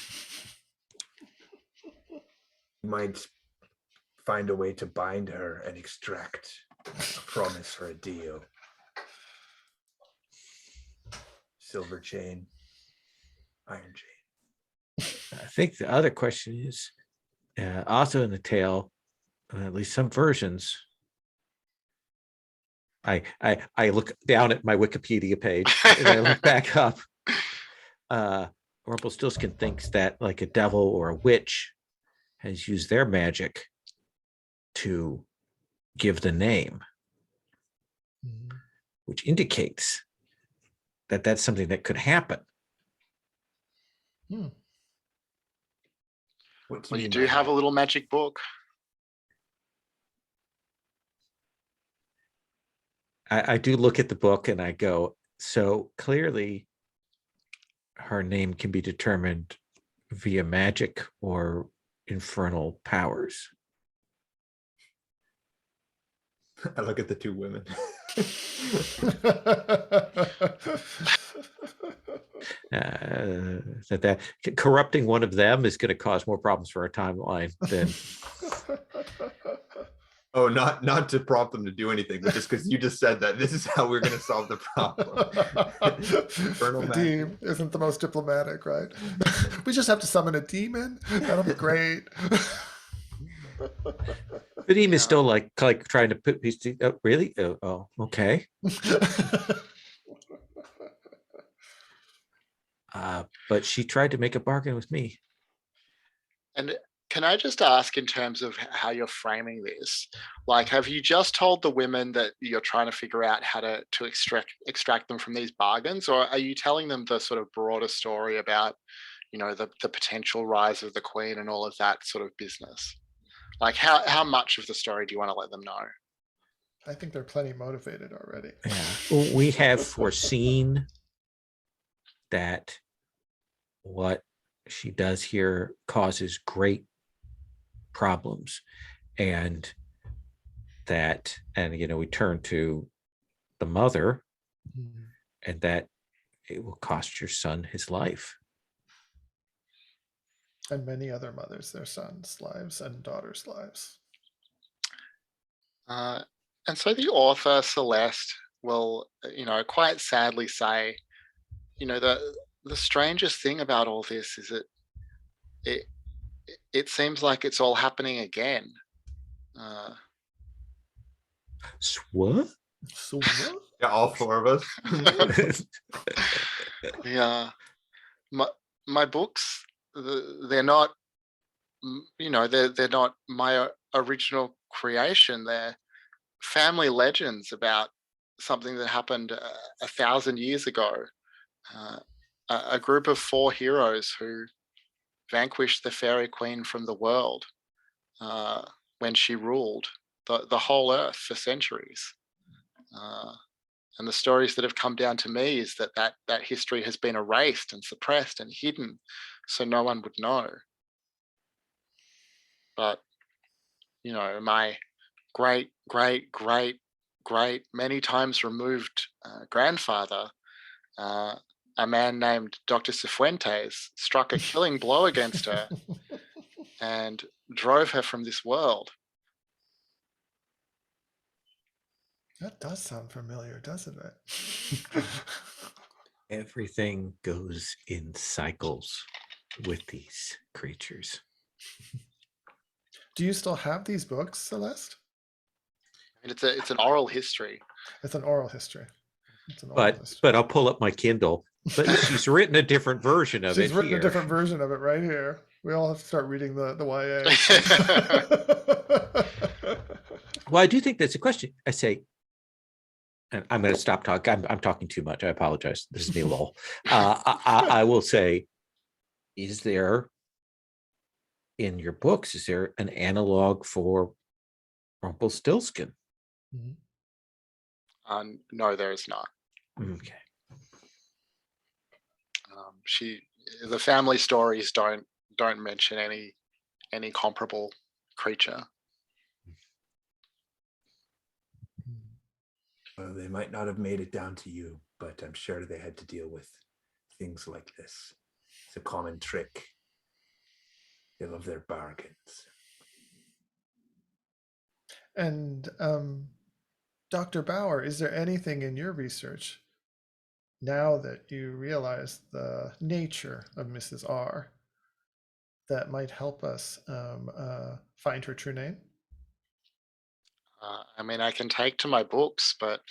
Might find a way to bind her and extract a promise for a deal. Silver chain, iron chain. I think the other question is also in the tale, at least some versions. I look down at my Wikipedia page and I look back up. Rumpelstiltskin thinks that like a devil or a witch has used their magic to give the name, Mhm. which indicates that that's something that could happen. Hmm. What do Well, you mean do by have that? a little magic book. I do look at the book and I go, so clearly her name can be determined via magic or infernal powers. I look at the two women. That corrupting one of them is going to cause more problems for our timeline than Oh, not to prompt them to do anything, but just because you just said that this is how we're going to solve the problem. Infernal The magic. demon isn't the most diplomatic, right? We just have to summon a demon. That'll be great. Vadim is Yeah. still like trying to put pieces. Oh, really? Oh, okay. But she tried to make a bargain with me. And can I just ask, in terms of how you're framing this, like, have you just told the women that you're trying to figure out how to extract them from these bargains, or are you telling them the sort of broader story about, the potential rise of the queen and all of that sort of business? Like, how much of the story do you want to let them know? I think they're plenty motivated already. Yeah, we have foreseen that what she does here causes great problems, and we turn to the mother, Mhm. and that it will cost your son his life. And many other mothers, their sons' lives and daughters' lives. And so the author Celeste will, quite sadly say, the strangest thing about all this is that it it seems like it's all happening again. Uh, What? So what? Yeah, all four of us. yeah, my books, they're not, they're not my original creation. They're family legends about something that happened 1,000 years ago. Uh, a group of 4 heroes who vanquished the fairy queen from the world uh, when she ruled the whole earth for centuries. Uh, and the stories that have come down to me is that history has been erased and suppressed and hidden, so no one would know. But my great, great, great, great, many times removed grandfather, uh, a man named Dr. Cifuentes, struck a killing blow against her and drove her from this world. That does sound familiar, doesn't it? Everything goes in cycles with these creatures. Do you still have these books, Celeste? I mean, it's an oral history. It's an oral history. It's an oral history. But I'll pull up my Kindle. But she's written a different version of it. She's written here. a different version of it right here. We all have to start reading the YA. Well, I do think that's a question. I say, and I'm going to stop talking. I'm talking too much. I apologize. This is me, lol. I will say, is there in your books, is there an analog for Rumpelstiltskin? No, there is not. Okay. The family stories don't mention any comparable creature. Well, they might not have made it down to you, but I'm sure they had to deal with things like this. It's a common trick. They love their bargains. And Dr. Bauer, is there anything in your research, now that you realize the nature of Mrs. R, that might help us find her true name? I mean, I can take to my books, but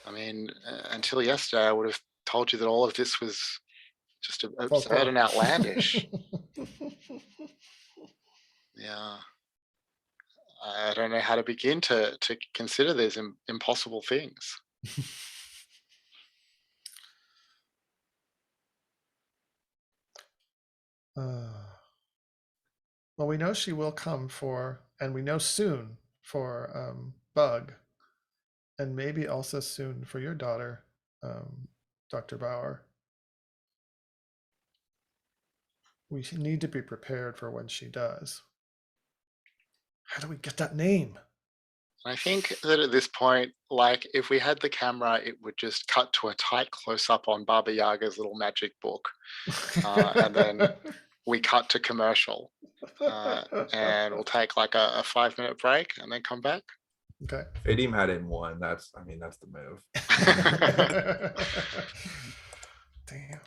I mean, until yesterday, I would have told you that all of this was just absurd and outlandish. Yeah. I don't know how to begin to consider these impossible things. Well, we know she will come for, and we know soon for Bug, and maybe also soon for your daughter, Dr. Bauer. We need to be prepared for when she does. How do we get that name? I think that at this point, like, if we had the camera, it would just cut to a tight close-up on Baba Yaga's little magic book, and then we cut to commercial, and we'll take like a 5-minute break and then come back. Okay. Fadim had in one. That's the move. Damn.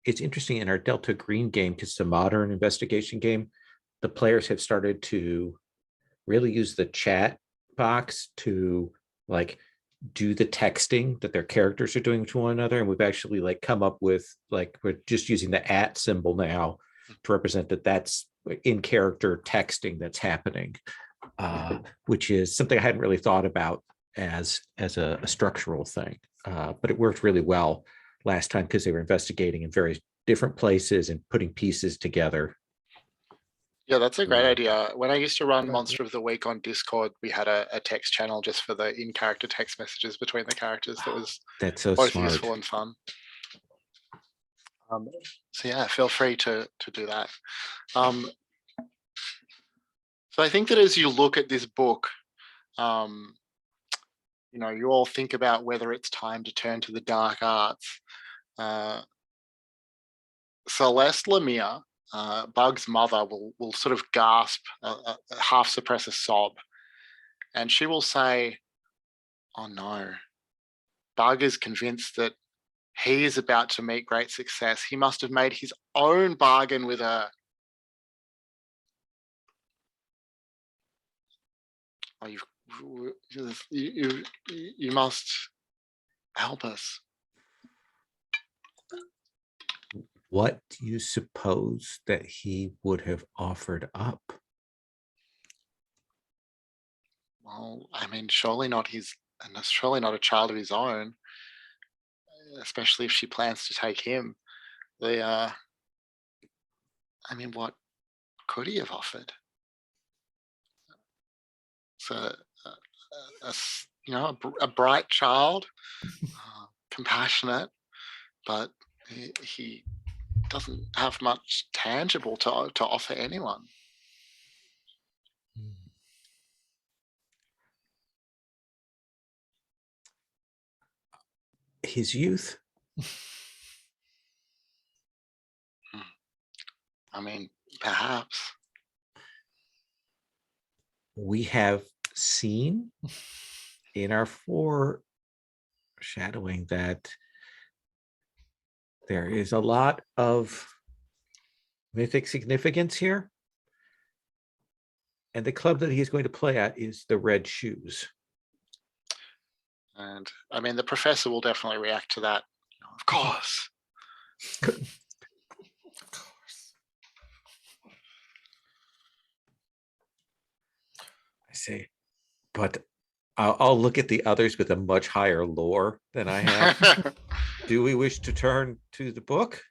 it's interesting in our Delta Green game, because it's a modern investigation game, the players have started to really use the chat box to like do the texting that their characters are doing to one another. And we've actually like come up with like, we're just using the @ symbol now to represent that that's in character texting that's happening, which is something I hadn't really thought about as a structural thing. But it worked really well last time because they were investigating in various different places and putting pieces together. Yeah, that's a great Mm. idea. When I used to run Good idea. Monster of the Week on Discord, we had a text channel just for the in-character text messages between the characters. That was That's so both smart. useful and fun. So yeah, feel free to do that. So I think that as you look at this book, you know, you all think about whether it's time to turn to the dark arts. Celeste Lemire, Bug's mother, will sort of gasp, half suppress a sob, and she will say, "Oh no, Bug is convinced that he is about to meet great success. He must have made his own bargain with her." Oh, you must help us. What do you suppose that he would have offered up? Well, I mean, surely not surely not a child of his own, especially if she plans to take him. I mean, what could he have offered? So, you know, a bright child, compassionate, but he doesn't have much tangible to offer anyone. His youth. I mean, perhaps. We have seen in our foreshadowing that there is a lot of mythic significance here. And the club that he's going to play at is the Red Shoes. And I mean, the professor will definitely react to that. Of course. Of course. I say, but I'll look at the others with a much higher lore than I have. Do we wish to turn to the book?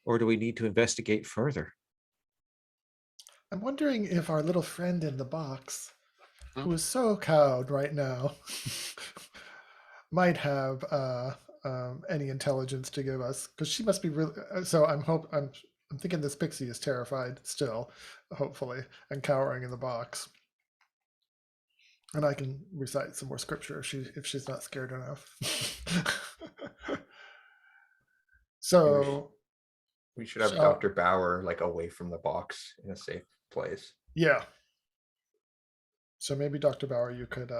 Or do we need to investigate further? I'm wondering if our little friend in the box, Hmm? who is so cowed right now, might have any intelligence to give us, because she must be really. So I'm thinking this pixie is terrified still, hopefully, and cowering in the box. And I can recite some more scripture if she's not scared enough. So We should have Shall- Dr. Bauer like away from the box in a safe place. yeah. So maybe Dr. Bauer, you could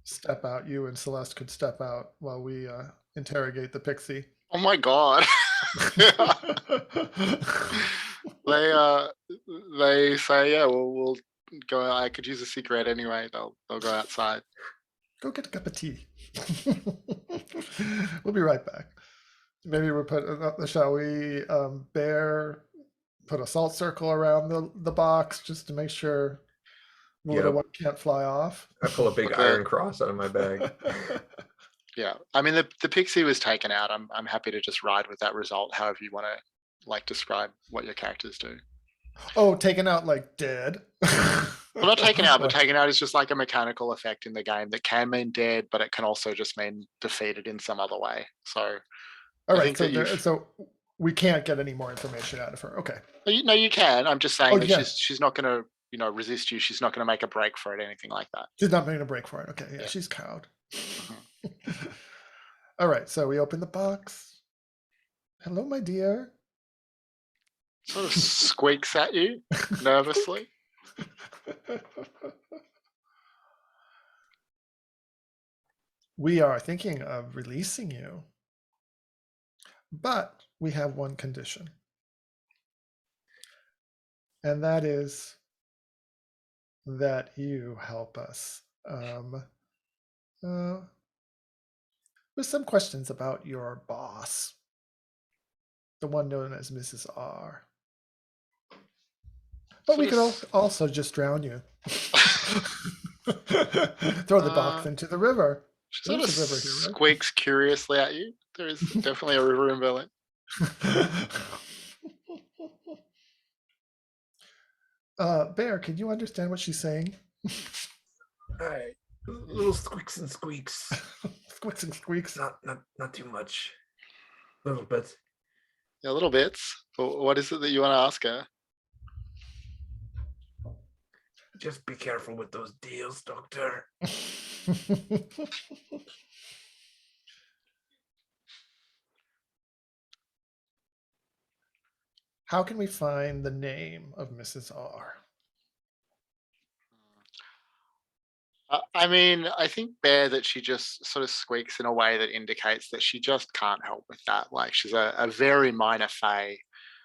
step out. You and Celeste could step out while we interrogate the pixie. Oh my god. They say, yeah, we'll go. I could use a cigarette anyway. They'll go outside. Go get a cup of tea. We'll be right back. Maybe we'll shall we put a salt circle around the box just to make sure the little Yep. one can't fly off. I pull a big Okay. iron cross out of my bag. Yeah, I mean the pixie was taken out. I'm happy to just ride with that result. However you want to like describe what your characters do. Oh, taken out like dead. Well, not taken out, but taken out is just like a mechanical effect in the game that can mean dead, but it can also just mean defeated in some other way. So, All I right, think that you've- so we can't get any more information out of her. Okay. no, you can. I'm just saying Oh, that yeah. she's not going to resist you. She's not going to make a break for it, anything like that. She's not making a break for it. Okay, yeah, Yeah. she's cowed. All right, so we open the box. Hello, my dear. Sort of squeaks at you nervously. We are thinking of releasing you, but we have one condition. And that is that you help us with some questions about your boss, the one known as Mrs. R. But So we could this- also just drown you. Throw the box into the river. She sort of There's a river here, right? squeaks curiously at you. There is definitely a river in Berlin. Bear, can you understand what she's saying? All right. Little squeaks and squeaks. Squicks and squeaks. Not too much. A little bit. Yeah, little bits. But what is it that you want to ask her? Just be careful with those deals, Doctor. How can we find the name of Mrs. R? I mean, I think Bear that she just sort of squeaks in a way that indicates that she just can't help with that. Like she's a very minor fae.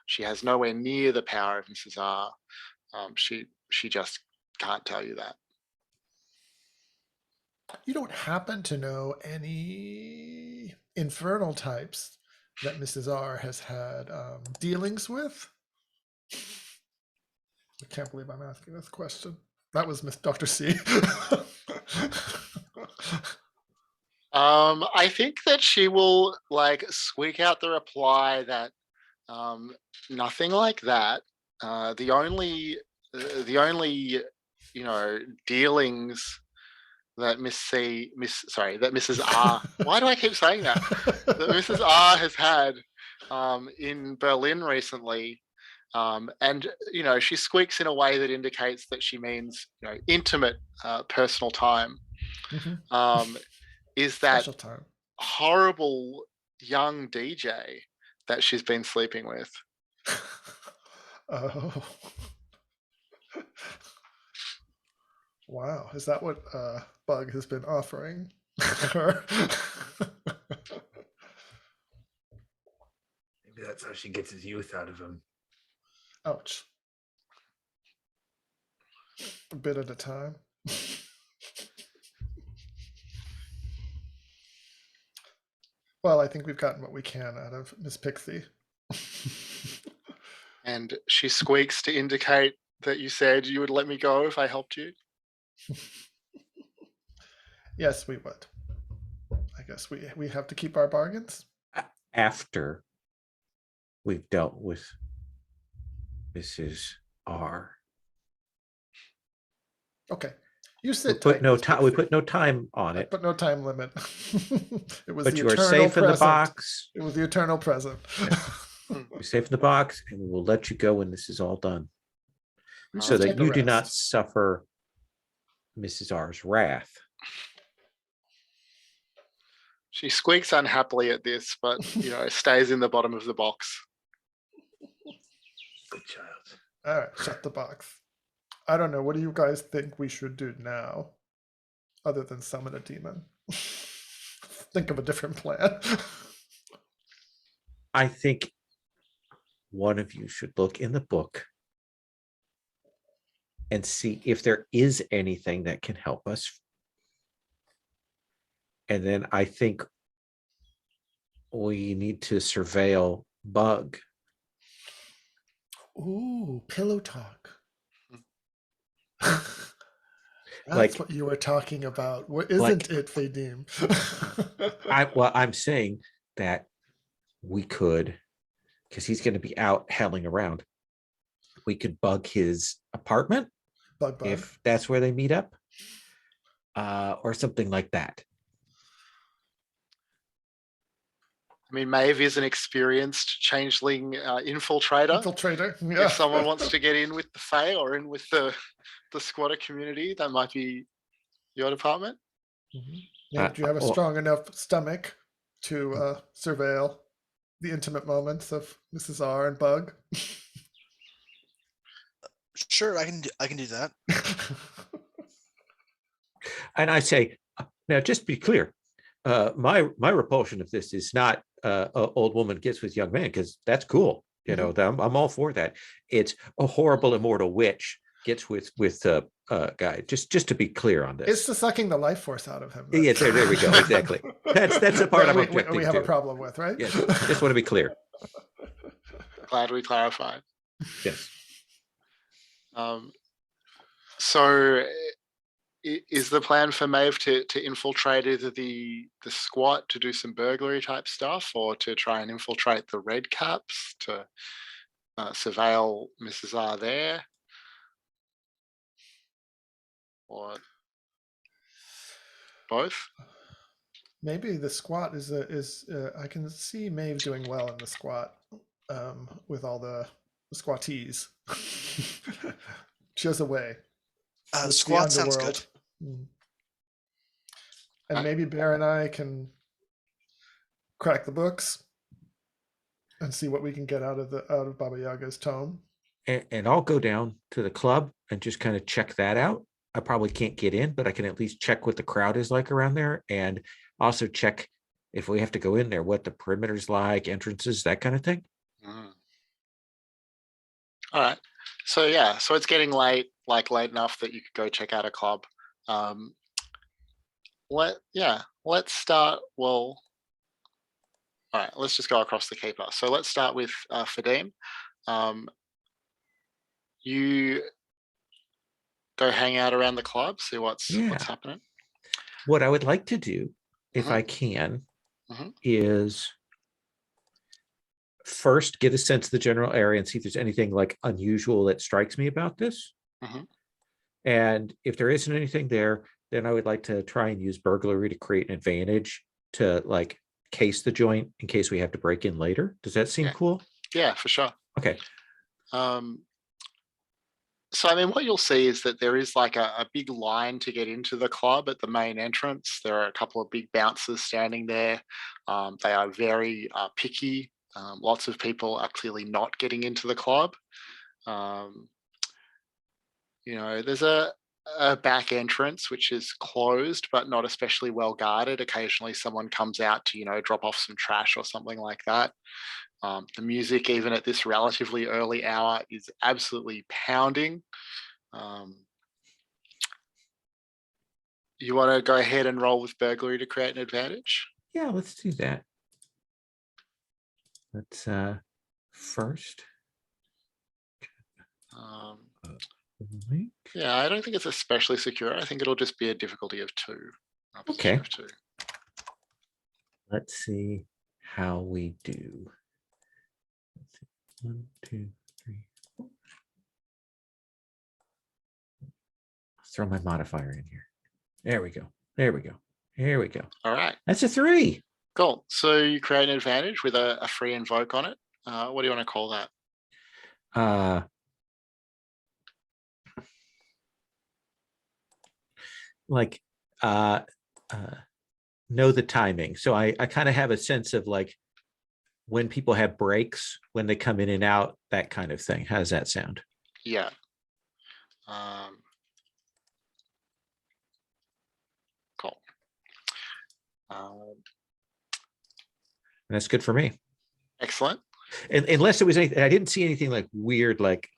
She has nowhere near the power of Mrs. R. She just can't tell you that. You don't happen to know any infernal types that Mrs. R has had dealings with? I can't believe I'm asking this question. That was Miss Dr. C. I think that she will like squeak out the reply that nothing like that. The only dealings that that Mrs. R. Why do I keep saying that? That Mrs. R. has had in Berlin recently. And she squeaks in a way that indicates that she means intimate personal time. Mhm. Is that Special time. horrible young DJ that she's been sleeping with? Oh. Wow. Is that what Bug has been offering her? Maybe that's how she gets his youth out of him. Ouch. A bit at a time. Well, I think we've gotten what we can out of Miss Pixie. And she squeaks to indicate that you said you would let me go if I helped you. Yes, we would. I guess we have to keep our bargains. After we've dealt with Mrs. R. Okay. You We sit put tight, no Miss time. We Pixie. put no time on it. But no time limit. It was But the you are eternal safe in the present. box. It was the eternal present. You're safe in the box, and we will let you go when this is all done, We so should that take a you do not rest. suffer Mrs. R's wrath. She squeaks unhappily at this, but stays in the bottom of the box. Good child. All right, shut the box. I don't know. What do you guys think we should do now, other than summon a demon? Think of a different plan. I think one of you should look in the book and see if there is anything that can help us. And then I think we need to surveil Bug. Ooh, pillow talk. That's Like- what you were talking about. What like- isn't it, Fadim? I'm saying that we could, because he's going to be out helling around, we could bug his apartment Bug. if that's where they meet up, or something like that. I mean, Maeve is an experienced changeling infiltrator. Infiltrator. Yeah. If someone wants to get in with the Fae or in with the squatter community, that might be your department. Yeah, do you have a well- strong enough stomach to surveil the intimate moments of Mrs. R and Bug? Sure, I can do that. And I say, now just be clear, my repulsion of this is not old woman gets with young man, because that's cool. You know, I'm all for that. It's a horrible immortal witch gets with guy. Just to be clear on It's this. the sucking the life force out of him. Yeah, there we go. Exactly. That's the part I'm objecting we have a to. problem with, right? Yes. Just want to be clear. Glad we clarified. Yes. So is the plan for Maeve to infiltrate either the squat to do some burglary type stuff, or to try and infiltrate the red caps to surveil Mrs. R there? Or both? Maybe the squat is I can see Maeve doing well in the squat with all the squattees. She has a way. It's the Squat sounds good. underworld. And maybe Bear and I can crack the books and see what we can get out of Baba Yaga's tome. And I'll go down to the club and just kind of check that out. I probably can't get in, but I can at least check what the crowd is like around there, and also check if we have to go in there, what the perimeter's like, entrances, that kind of thing. All right. So yeah, so it's getting late enough that you could go check out a club. Let's start. Well, all right, let's just go across the keeper. So let's start with Fadim. You go hang out around the club, see what's happening. What I would like to do, if I can, is first get a sense of the general area and see if there's anything like unusual that strikes me about this. And if there isn't anything there, then I would like to try and use burglary to create an advantage to like case the joint in case we have to break in later. Does that seem cool? Yeah, for sure. Okay. So, I mean, what you'll see is that there is like a big line to get into the club at the main entrance. There are a couple of big bouncers standing there. They are very picky. Lots of people are clearly not getting into the club. You know, there's a back entrance which is closed but not especially well guarded. Occasionally someone comes out to, you know, drop off some trash or something like that. The music, even at this relatively early hour, is absolutely pounding. You want to go ahead and roll with burglary to create an advantage? Yeah, let's do that. Let's first. Yeah, I don't think it's especially secure. I think it'll just be a difficulty of 2. Okay. Of 2. Let's see how we do. Let's see. 1, 2, 3, 4. Let's throw my modifier in here. There we go. There we go. Here we go. All right. That's a 3. Cool. So you create an advantage with a free invoke on it. What do you want to call that? Know the timing. So I kind of have a sense of like when people have breaks, when they come in and out, that kind of thing. How does that sound? Yeah. Cool. That's good for me. Excellent. And unless there was anything, I didn't see anything like weird, like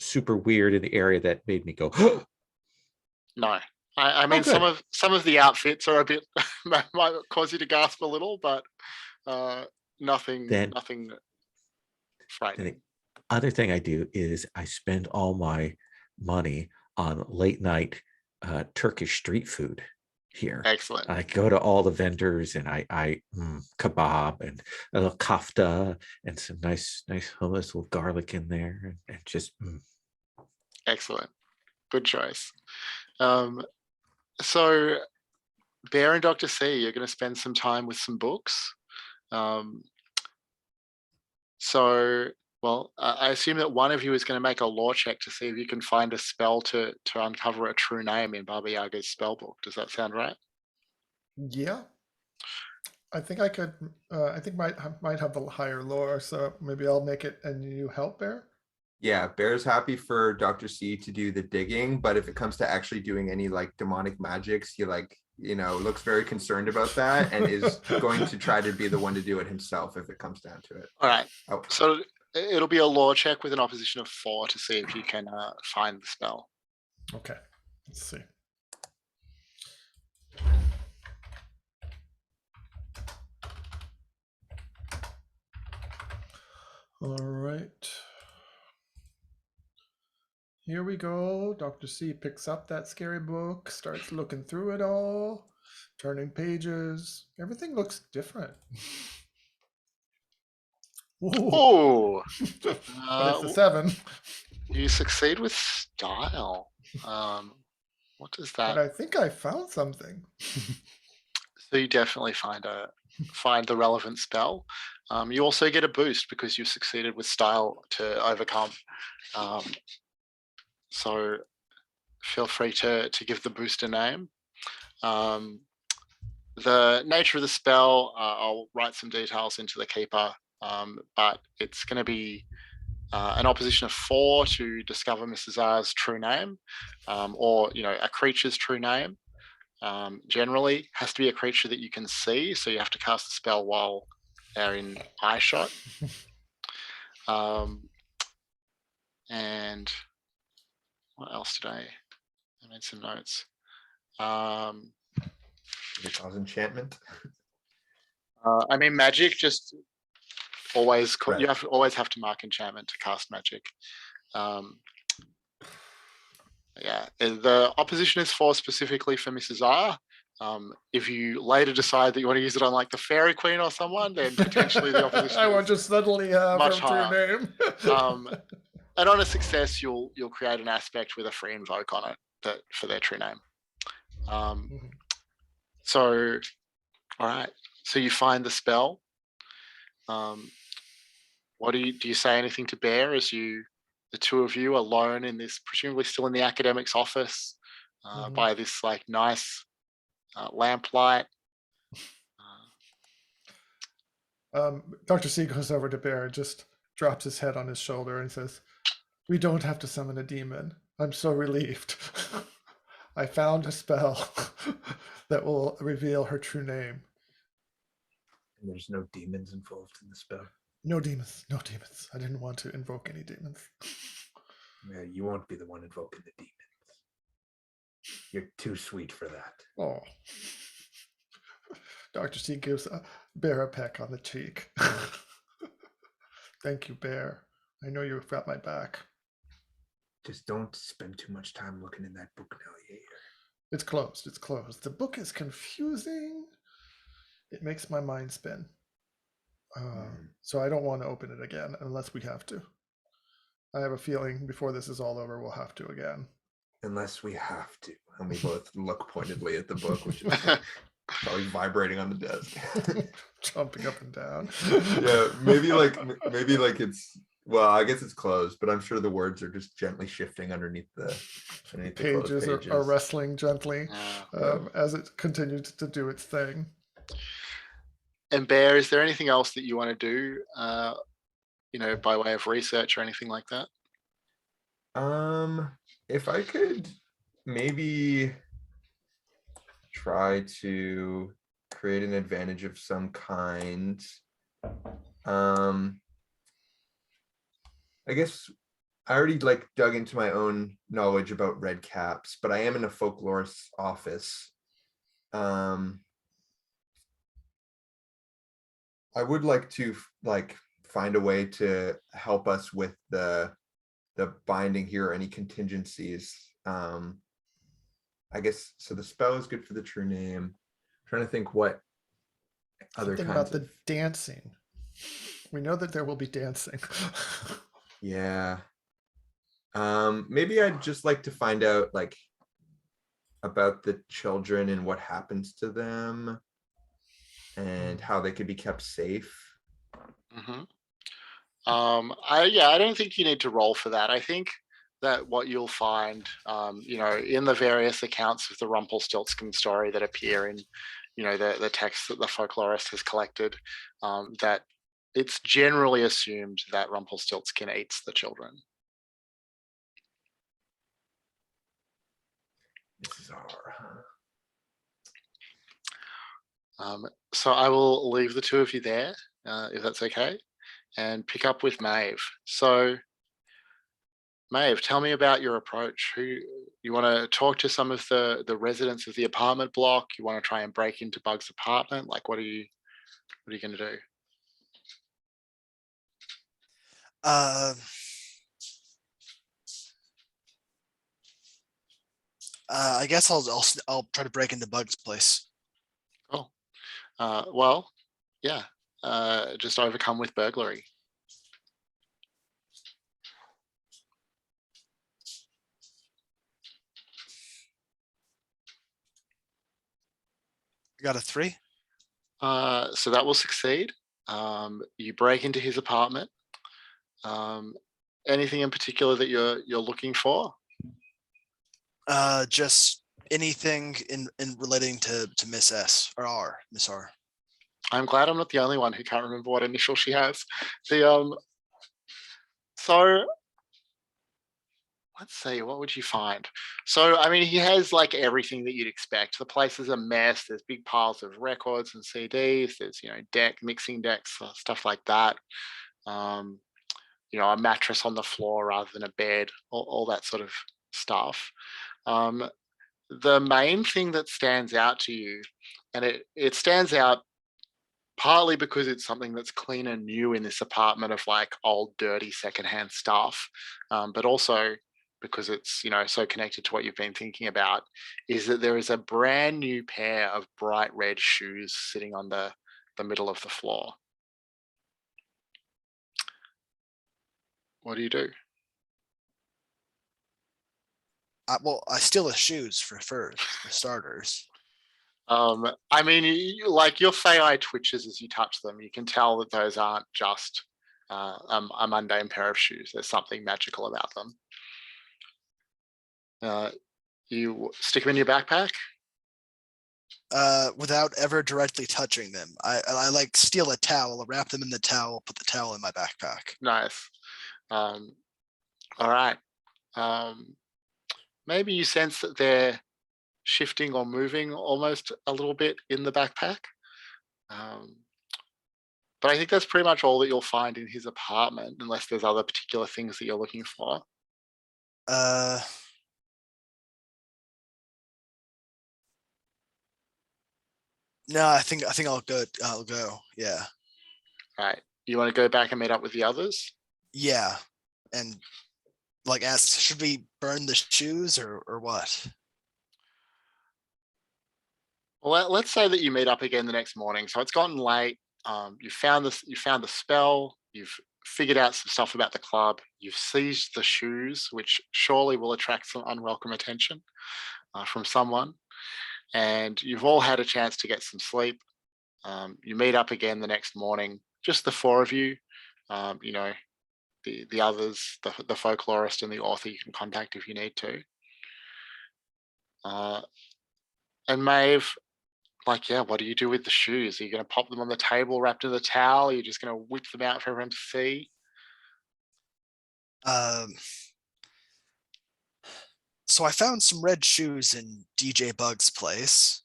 super weird in the area that made me go, No. I mean, some of the outfits are a bit might cause you to gasp a little, but nothing frightening. The other thing I do is I spend all my money on late night Turkish street food here. Excellent. I go to all the vendors and I kebab and a little kafta and some nice hummus with garlic in there and just. Excellent. Good choice. So Bear and Dr. C, you're going to spend some time with some books. Well, I assume that one of you is going to make a law check to see if you can find a spell to uncover a true name in Baba Yaga's spell book. Does that sound right? Yeah. I think I could. I think might have the higher lore, so maybe I'll make it and you help, Bear. Yeah, Bear's happy for Dr. C to do the digging, but if it comes to actually doing any like demonic magics, he looks very concerned about that and is going to try to be the one to do it himself if it comes down to it. All right. Oh, So it'll be a law check with an opposition of 4 to see if you can find the spell. Okay, let's see. All right. Here we go. Dr. C picks up that scary book, starts looking through it all, turning pages. Everything looks different. Ooh. Oh, But it's a 7. you succeed with style. What does But that? I think I found something. So you definitely find the relevant spell. You also get a boost because you succeeded with style to overcome. So feel free to give the boost a name. The nature of the spell, I'll write some details into the keeper, but it's going to be an opposition of 4 to discover Mrs. R's true name, or a creature's true name. Generally, has to be a creature that you can see, so you have to cast the spell while they're in eye shot. And what else did I made some notes. does it cause enchantment? I mean, magic just always Right. you always have to mark enchantment to cast magic. Yeah, the opposition is 4 specifically for Mrs. R. If you later decide that you want to use it on like the Fairy Queen or someone, then potentially the opposition. I won't just suddenly have much her true name. And on a success, you'll create an aspect with a free invoke on it for their true name. So, all right. So you find the spell. What do you say anything to Bear as the two of you alone in this, presumably still in the academic's office, by this like nice lamplight? Dr. C goes over to Bear and just drops his head on his shoulder and says, "We don't have to summon a demon. I'm so relieved. I found a spell that will reveal her true name." And there's no demons involved in the spell. No demons, no demons. I didn't want to invoke any demons. Yeah, you won't be the one invoking the demons. You're too sweet for that. Oh. Dr. C gives Bear a peck on the cheek. Thank you, Bear. I know you've got my back. Just don't spend too much time looking in that book now, Yair. It's closed. It's closed. The book is confusing. It makes my mind spin. So I don't want to open it again unless we have to. I have a feeling before this is all over, we'll have to again. Unless we have to. And we both look pointedly at the book, which is probably vibrating on the desk. Jumping up and down. Yeah, maybe like it's, well, I guess it's closed, but I'm sure the words are just gently shifting underneath the pages are wrestling gently as it continues to do its thing. And Bear, is there anything else that you want to do, by way of research or anything like that? If I could maybe try to create an advantage of some kind. I guess I already dug into my own knowledge about red caps, but I am in a folklorist's office. I would like to find a way to help us with the binding here, any contingencies. I guess so. The spell is good for the true name. I'm trying to think what other Something kinds about the dancing. We know that there will be dancing. Yeah. Maybe I'd just like to find out about the children and what happens to them and how they could be kept safe. I don't think you need to roll for that. I think that what you'll find, in the various accounts of the Rumpelstiltskin story that appear in, the text that the folklorist has collected, that it's generally assumed that Rumpelstiltskin eats the children. This is our, huh? So I will leave the two of you there, if that's okay, and pick up with Maeve. So, Maeve, tell me about your approach. Who you want to talk to? Some of the residents of the apartment block? You want to try and break into Bug's apartment? Like, what are you going to do? I guess I'll try to break into Bug's place. Oh, well, yeah. Just overcome with burglary. I got a 3. So that will succeed. You break into his apartment. Anything in particular that you're looking for? Just anything in relating to Miss S or R, Miss R. I'm glad I'm not the only one who can't remember what initial she has. So let's see, what would you find? So, I mean, he has like everything that you'd expect. The place is a mess. There's big piles of records and CDs. There's, mixing decks, stuff like that. A mattress on the floor rather than a bed, all that sort of stuff. The main thing that stands out to you, and it stands out partly because it's something that's clean and new in this apartment of like old, dirty, secondhand stuff, but also because it's so connected to what you've been thinking about, is that there is a brand new pair of bright red shoes sitting on the middle of the floor. What do you do? Well, I steal his shoes for starters. I mean, your eye twitches as you touch them. You can tell that those aren't just a mundane pair of shoes. There's something magical about them. You stick them in your backpack? Without ever directly touching them. I like steal a towel, wrap them in the towel, put the towel in my backpack. Nice. All right. Maybe you sense that they're shifting or moving almost a little bit in the backpack. But I think that's pretty much all that you'll find in his apartment, unless there's other particular things that you're looking for. No, I think I'll go. Yeah. All right. You want to go back and meet up with the others? Yeah. And like ask, should we burn the shoes or what? Well, let's say that you meet up again the next morning. So it's gotten late. You found the spell. You've figured out some stuff about the club. You've seized the shoes, which surely will attract some unwelcome attention from someone. And you've all had a chance to get some sleep. You meet up again the next morning, just the four of you. The others, the folklorist and the author, you can contact if you need to. And Maeve, what do you do with the shoes? Are you going to pop them on the table wrapped in the towel? Are you just going to whip them out for everyone to see? So I found some red shoes in DJ Bug's place.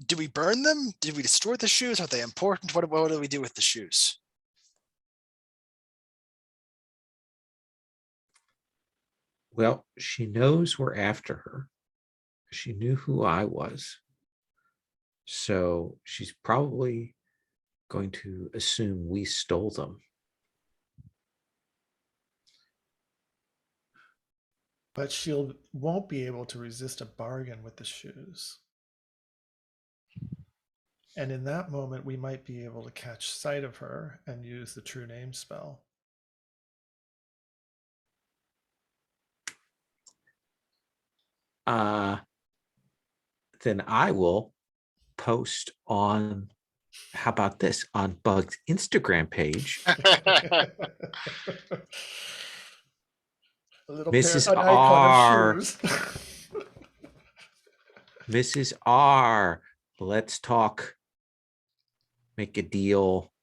Do we burn them? Did we destroy the shoes? Are they important? What do we do with the shoes? Well, she knows we're after her. She knew who I was. So she's probably going to assume we stole them. But won't be able to resist a bargain with the shoes. And in that moment, we might be able to catch sight of her and use the true name spell. Then I will post on, how about this, on Bug's Instagram page. Mrs. R. Mrs. R. Let's talk. Make a deal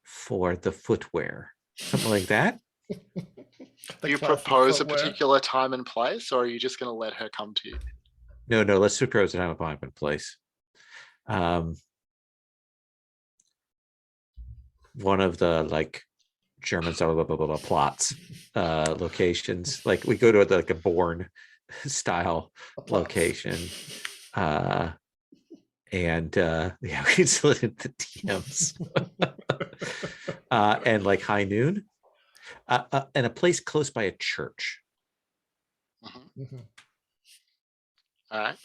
for the footwear. Something like that. Do you propose a particular time and place, or are you just going to let her come to you? No, let's do pros and I'm a Bachman place. One of the like German blah, blah, blah, plots, locations. Like we go to like a Bourne style A plots. location. And yeah, we split into TMs. And like high noon. And a place close by a church. Mhm. All right.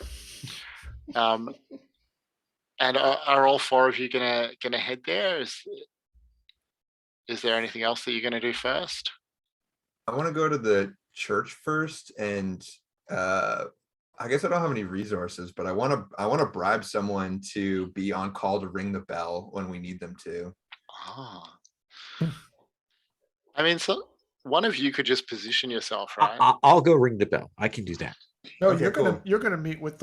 And are all four of you gonna head there? Is there anything else that you're gonna do first? I want to go to the church first, and I guess I don't have any resources, but I want to bribe someone to be on call to ring the bell when we need them to. Ah. I mean, so one of you could just position yourself, right? I'll go ring the bell. I can do that. No, Okay, you're gonna meet with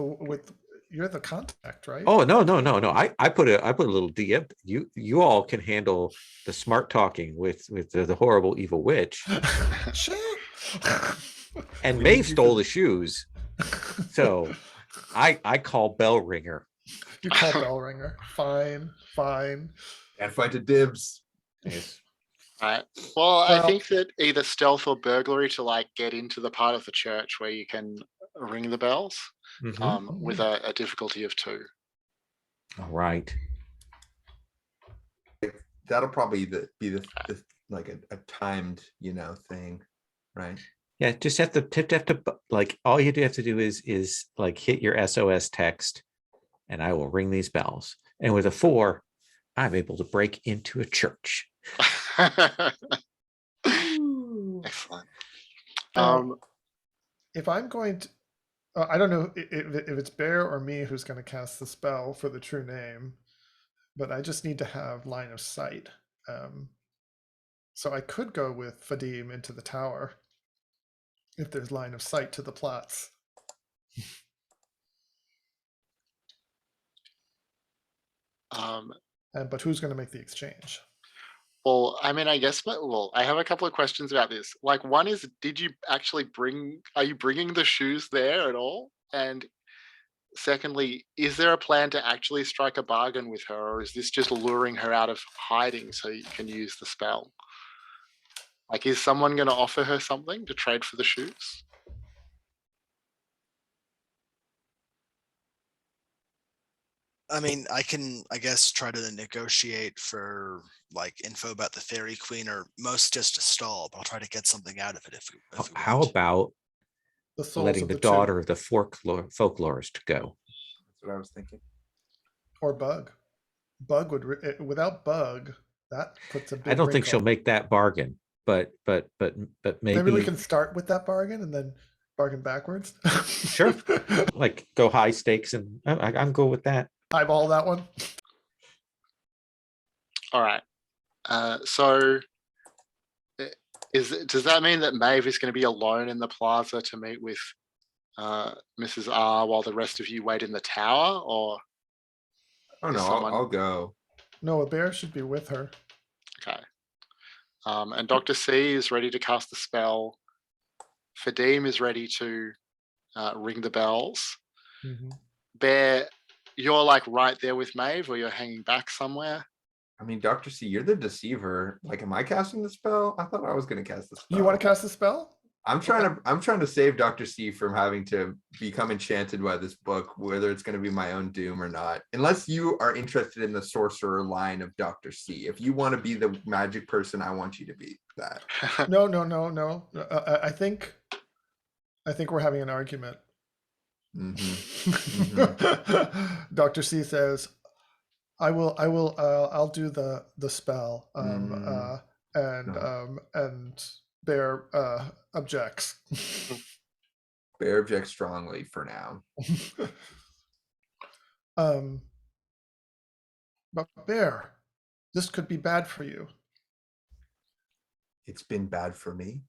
you're the contact, right? Oh no. I put a little DM. You all can handle the smart talking with the horrible evil witch. Shit. And We Maeve need you stole to- the shoes. So I call bell ringer. You call bell ringer. Fine. Can't fight a dibs. Yes. Right. Well, I Well- think that either stealth or burglary to like get into the part of the church where you can ring the bells, Mhm. with a difficulty of 2. All right. That'll probably be the like a timed, thing, right? Yeah, just have to like all you do have to do is like hit your SOS text, and I will ring these bells. And with a 4, I'm able to break into a church. Excellent. Now, if I'm going to, I don't know if it's Bear or me who's going to cast the spell for the true name, but I just need to have line of sight. So I could go with Fadim into the tower if there's line of sight to the plots. But who's going to make the exchange? Well, I mean, I guess, well, I have a couple of questions about this. Like, one is, did you actually are you bringing the shoes there at all? And secondly, is there a plan to actually strike a bargain with her, or is this just luring her out of hiding so you can use the spell? Like, is someone going to offer her something to trade for the shoes? I mean, I can, I guess, try to negotiate for like info about the Fairy Queen, or most just a stall. But I'll try to get something out of it if we How want. about The souls letting of the two, daughter of the folklorist go? That's what I was thinking. or Bug. Bug would without Bug, that puts a big I don't think she'll wrinkle. make that bargain, but Maybe we can start with that bargain and then bargain backwards. Sure. like go high stakes, and I'm go with that. Eyeball that one. All right. So does that mean that Maeve is going to be alone in the plaza to meet with Mrs. R while the rest of you wait in the tower, or Oh no, someone- I'll go. No, a bear should be with her. okay? And Dr. C is ready to cast the spell. Fadim is ready to ring the bells. Mhm. Bear, you're like right there with Maeve, or you're hanging back somewhere. I mean, Dr. C, you're the deceiver. Like, am I casting the spell? I thought I was gonna cast the spell. You want to cast the spell? I'm trying to save Dr. C from having to become enchanted by this book, whether it's going to be my own doom or not. Unless you are interested in the sorcerer line of Dr. C. If you want to be the magic person, I want you to be that. No. I think we're having an argument. Mhm. Dr. C says, I'll do the spell. And Bear objects. Bear objects strongly for now. But Bear, this could be bad for you. It's been bad for me.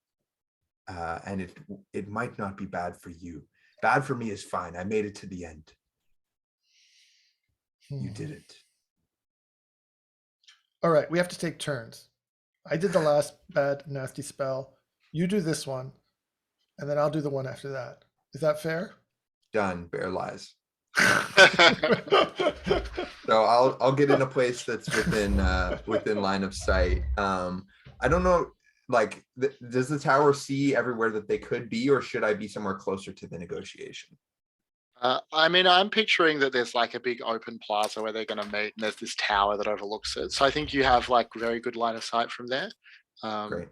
And it might not be bad for you. Bad for me is fine. I made it to the end. You didn't. All right, we have to take turns. I did the last bad, nasty spell. You do this one, and then I'll do the one after that. Is that fair? Done. Bear lies. So I'll get in a place that's within line of sight. I don't know, like, does the tower see everywhere that they could be, or should I be somewhere closer to the negotiation? I mean, I'm picturing that there's like a big open plaza where they're going to meet, and there's this tower that overlooks it. So I think you have like very good line of sight from there. Great.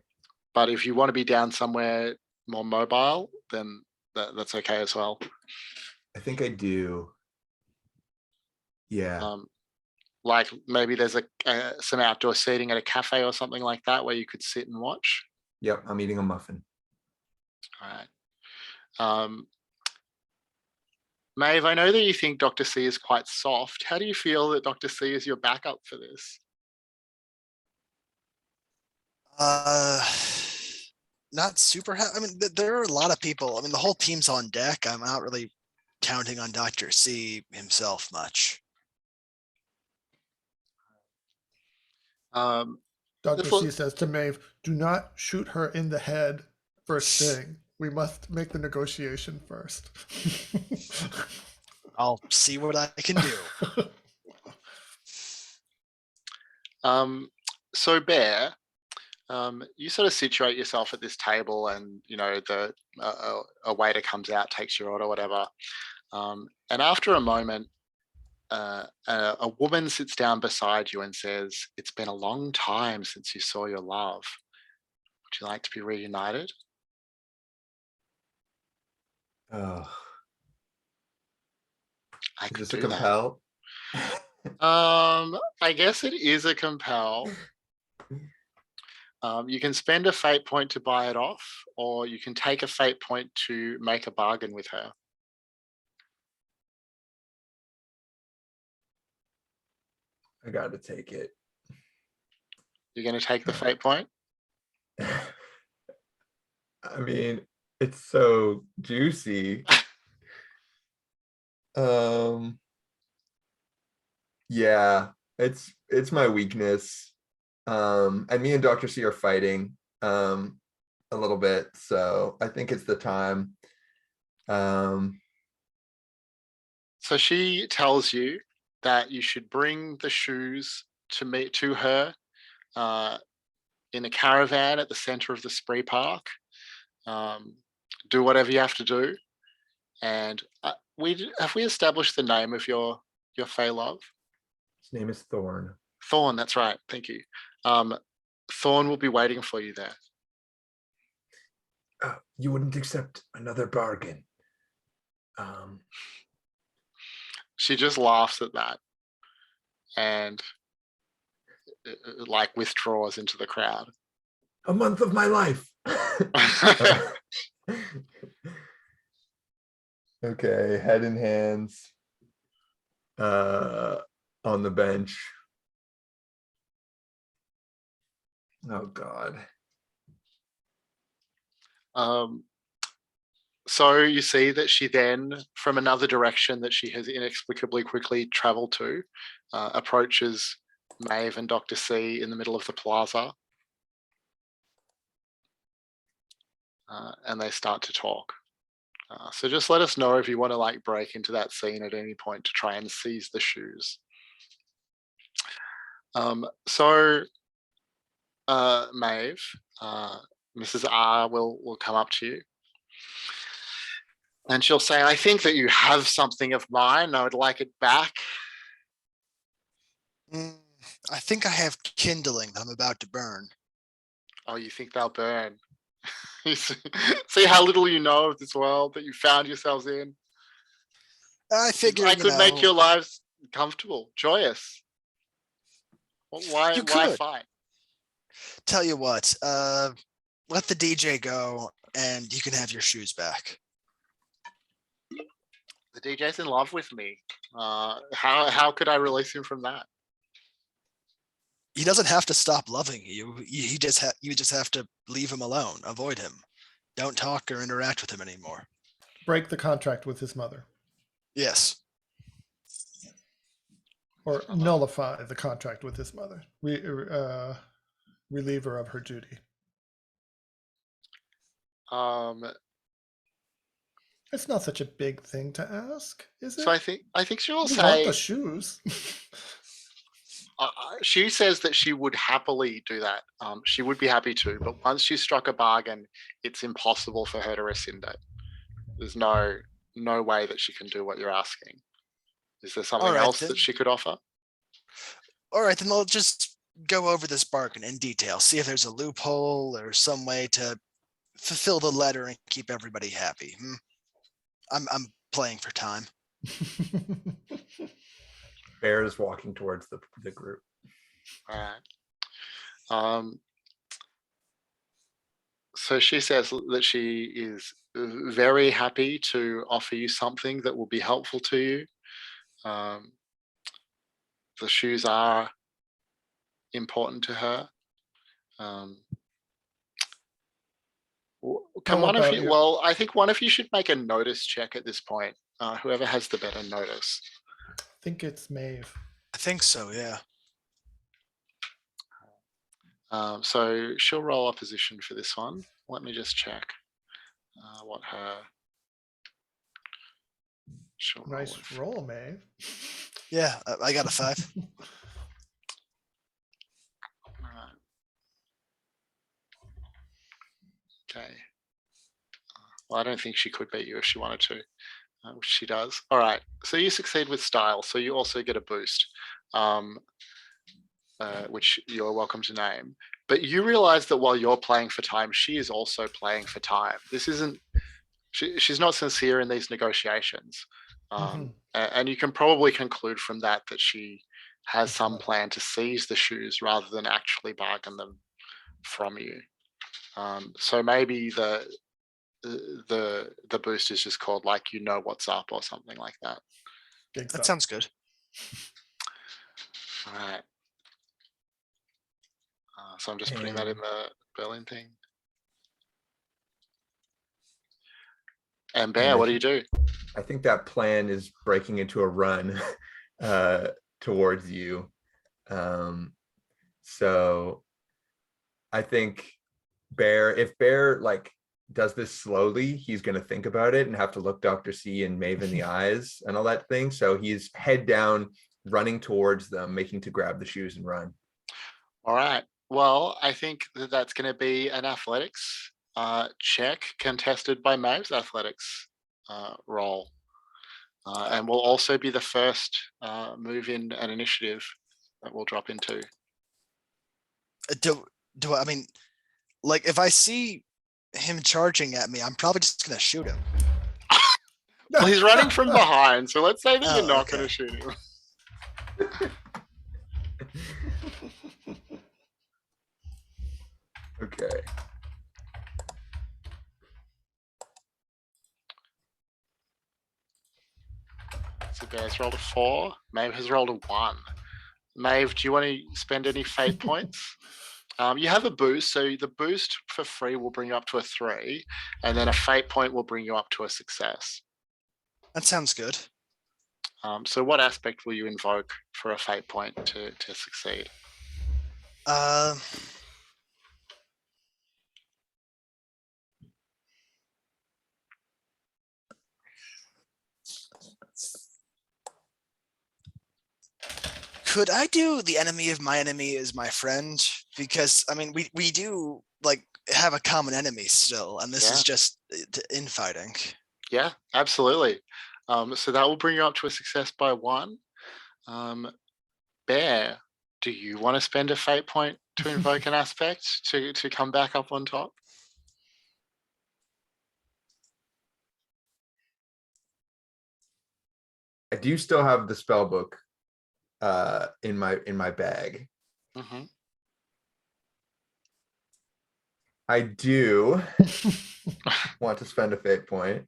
But if you want to be down somewhere more mobile, then that's okay as well. I think I do. Yeah. Like maybe there's some outdoor seating at a cafe or something like that where you could sit and watch. Yep. I'm eating a muffin. All right. Maeve, I know that you think Dr. C is quite soft. How do you feel that Dr. C is your backup for this? Not super. I mean, there are a lot of people. I mean, the whole team's on deck. I'm not really counting on Dr. C himself much. Dr. C says to Maeve, do not shoot her in the head first thing. We must make the negotiation first. I'll see what I can do. So Bear, you sort of situate yourself at this table, and you know a waiter comes out, takes your order, whatever. And after a moment, a woman sits down beside you and says, "It's been a long time since you saw your love. Would you like to be reunited?" Oh, I is could this a do that. compel? I guess it is a compel. You can spend a fate point to buy it off, or you can take a fate point to make a bargain with her. I got to take it. You're going to take the fate point? I mean, it's so juicy. Yeah, it's my weakness. And me and Dr. C are fighting a little bit, so I think it's the time. So she tells you that you should bring the shoes to her in a caravan at the center of the spree park. Do whatever you have to do. And have we established the name of your Fey love? His name is Thorn. Thorn, that's right. Thank you. Thorn will be waiting for you there. You wouldn't accept another bargain. She just laughs at that and like withdraws into the crowd. A month of my life. Okay, head in hands on the bench. Oh God. So you see that she then, from another direction that she has inexplicably quickly traveled to, approaches Maeve and Dr. C in the middle of the plaza. And they start to talk. So just let us know if you want to like break into that scene at any point to try and seize the shoes. Maeve, Mrs. R will come up to you. And she'll say, I think that you have something of mine. I would like it back. I think I have kindling that I'm about to burn. Oh, you think they'll burn? See how little you know of this world that you found yourselves in? I figure I could make your lives comfortable, joyous. Why fight? Tell you what, let the DJ go and you can have your shoes back. The DJ's in love with me. How could I release him from that? He doesn't have to stop loving you. You just have to leave him alone. Avoid him. Don't talk or interact with him anymore. Break the contract with his mother. Yes. Or nullify the contract with his mother. Relieve her of her duty. It's not such a big thing to ask, is it? So I think she will You want say the shoes. she says that she would happily do that. She would be happy to, but once she struck a bargain, it's impossible for her to rescind it. There's no way that she can do what you're asking. Is there something right, else then. that she could offer? All right, then I'll just go over this bargain in detail, see if there's a loophole or some way to fulfill the letter and keep everybody happy. I'm playing for time. Bear is walking towards the group. All right. So she says that she is very happy to offer you something that will be helpful to you. The shoes are important to her. Can How one of about you? you? Well, I think one of you should make a notice check at this point. Whoever has the better notice. I think it's Maeve. I think so, yeah. So she'll roll opposition for this one. Let me just check what her. She'll roll Nice with. roll, Maeve. Yeah, I got a 5. Alright. Okay. Well, I don't think she could beat you if she wanted to, which she does. All right. So you succeed with style. So you also get a boost, which you're welcome to name. But you realize that while you're playing for time, she is also playing for time. This isn't. She's not sincere in these negotiations, and you can probably conclude from that that she has some plan to seize the shoes rather than actually bargain them from you. So maybe the boost is just called like you know what's up or something like that. That sounds good. All right. So I'm just putting that in the Berlin thing. And Bear, what do you do? I think that plan is breaking into a run towards you. So I think if Bear like does this slowly, he's going to think about it and have to look Dr. C and Maeve in the eyes and all that thing. So he's head down, running towards them, making to grab the shoes and run. All right. Well, I think that's going to be an athletics check contested by Maeve's athletics roll. And will also be the first move in an initiative that we'll drop into. I mean, like if I see him charging at me, I'm probably just gonna shoot him. Well, he's running from behind, so let's say that Oh, you're not okay. going to shoot him. Okay. So Bear's rolled a 4. Maeve has rolled a 1. Maeve, do you want to spend any fate points? You have a boost, so the boost for free will bring you up to a 3, and then a fate point will bring you up to a success. That sounds good. So what aspect will you invoke for a fate point to succeed? Could I do the enemy of my enemy is my friend? Because I mean, we do like have a common enemy still, and this is just infighting. Yeah, absolutely. So that will bring you up to a success by 1. Bear, do you want to spend a fate point to invoke an aspect to come back up on top? I do still have the spell book in my bag. Mm-hmm. I do want to spend a fate point.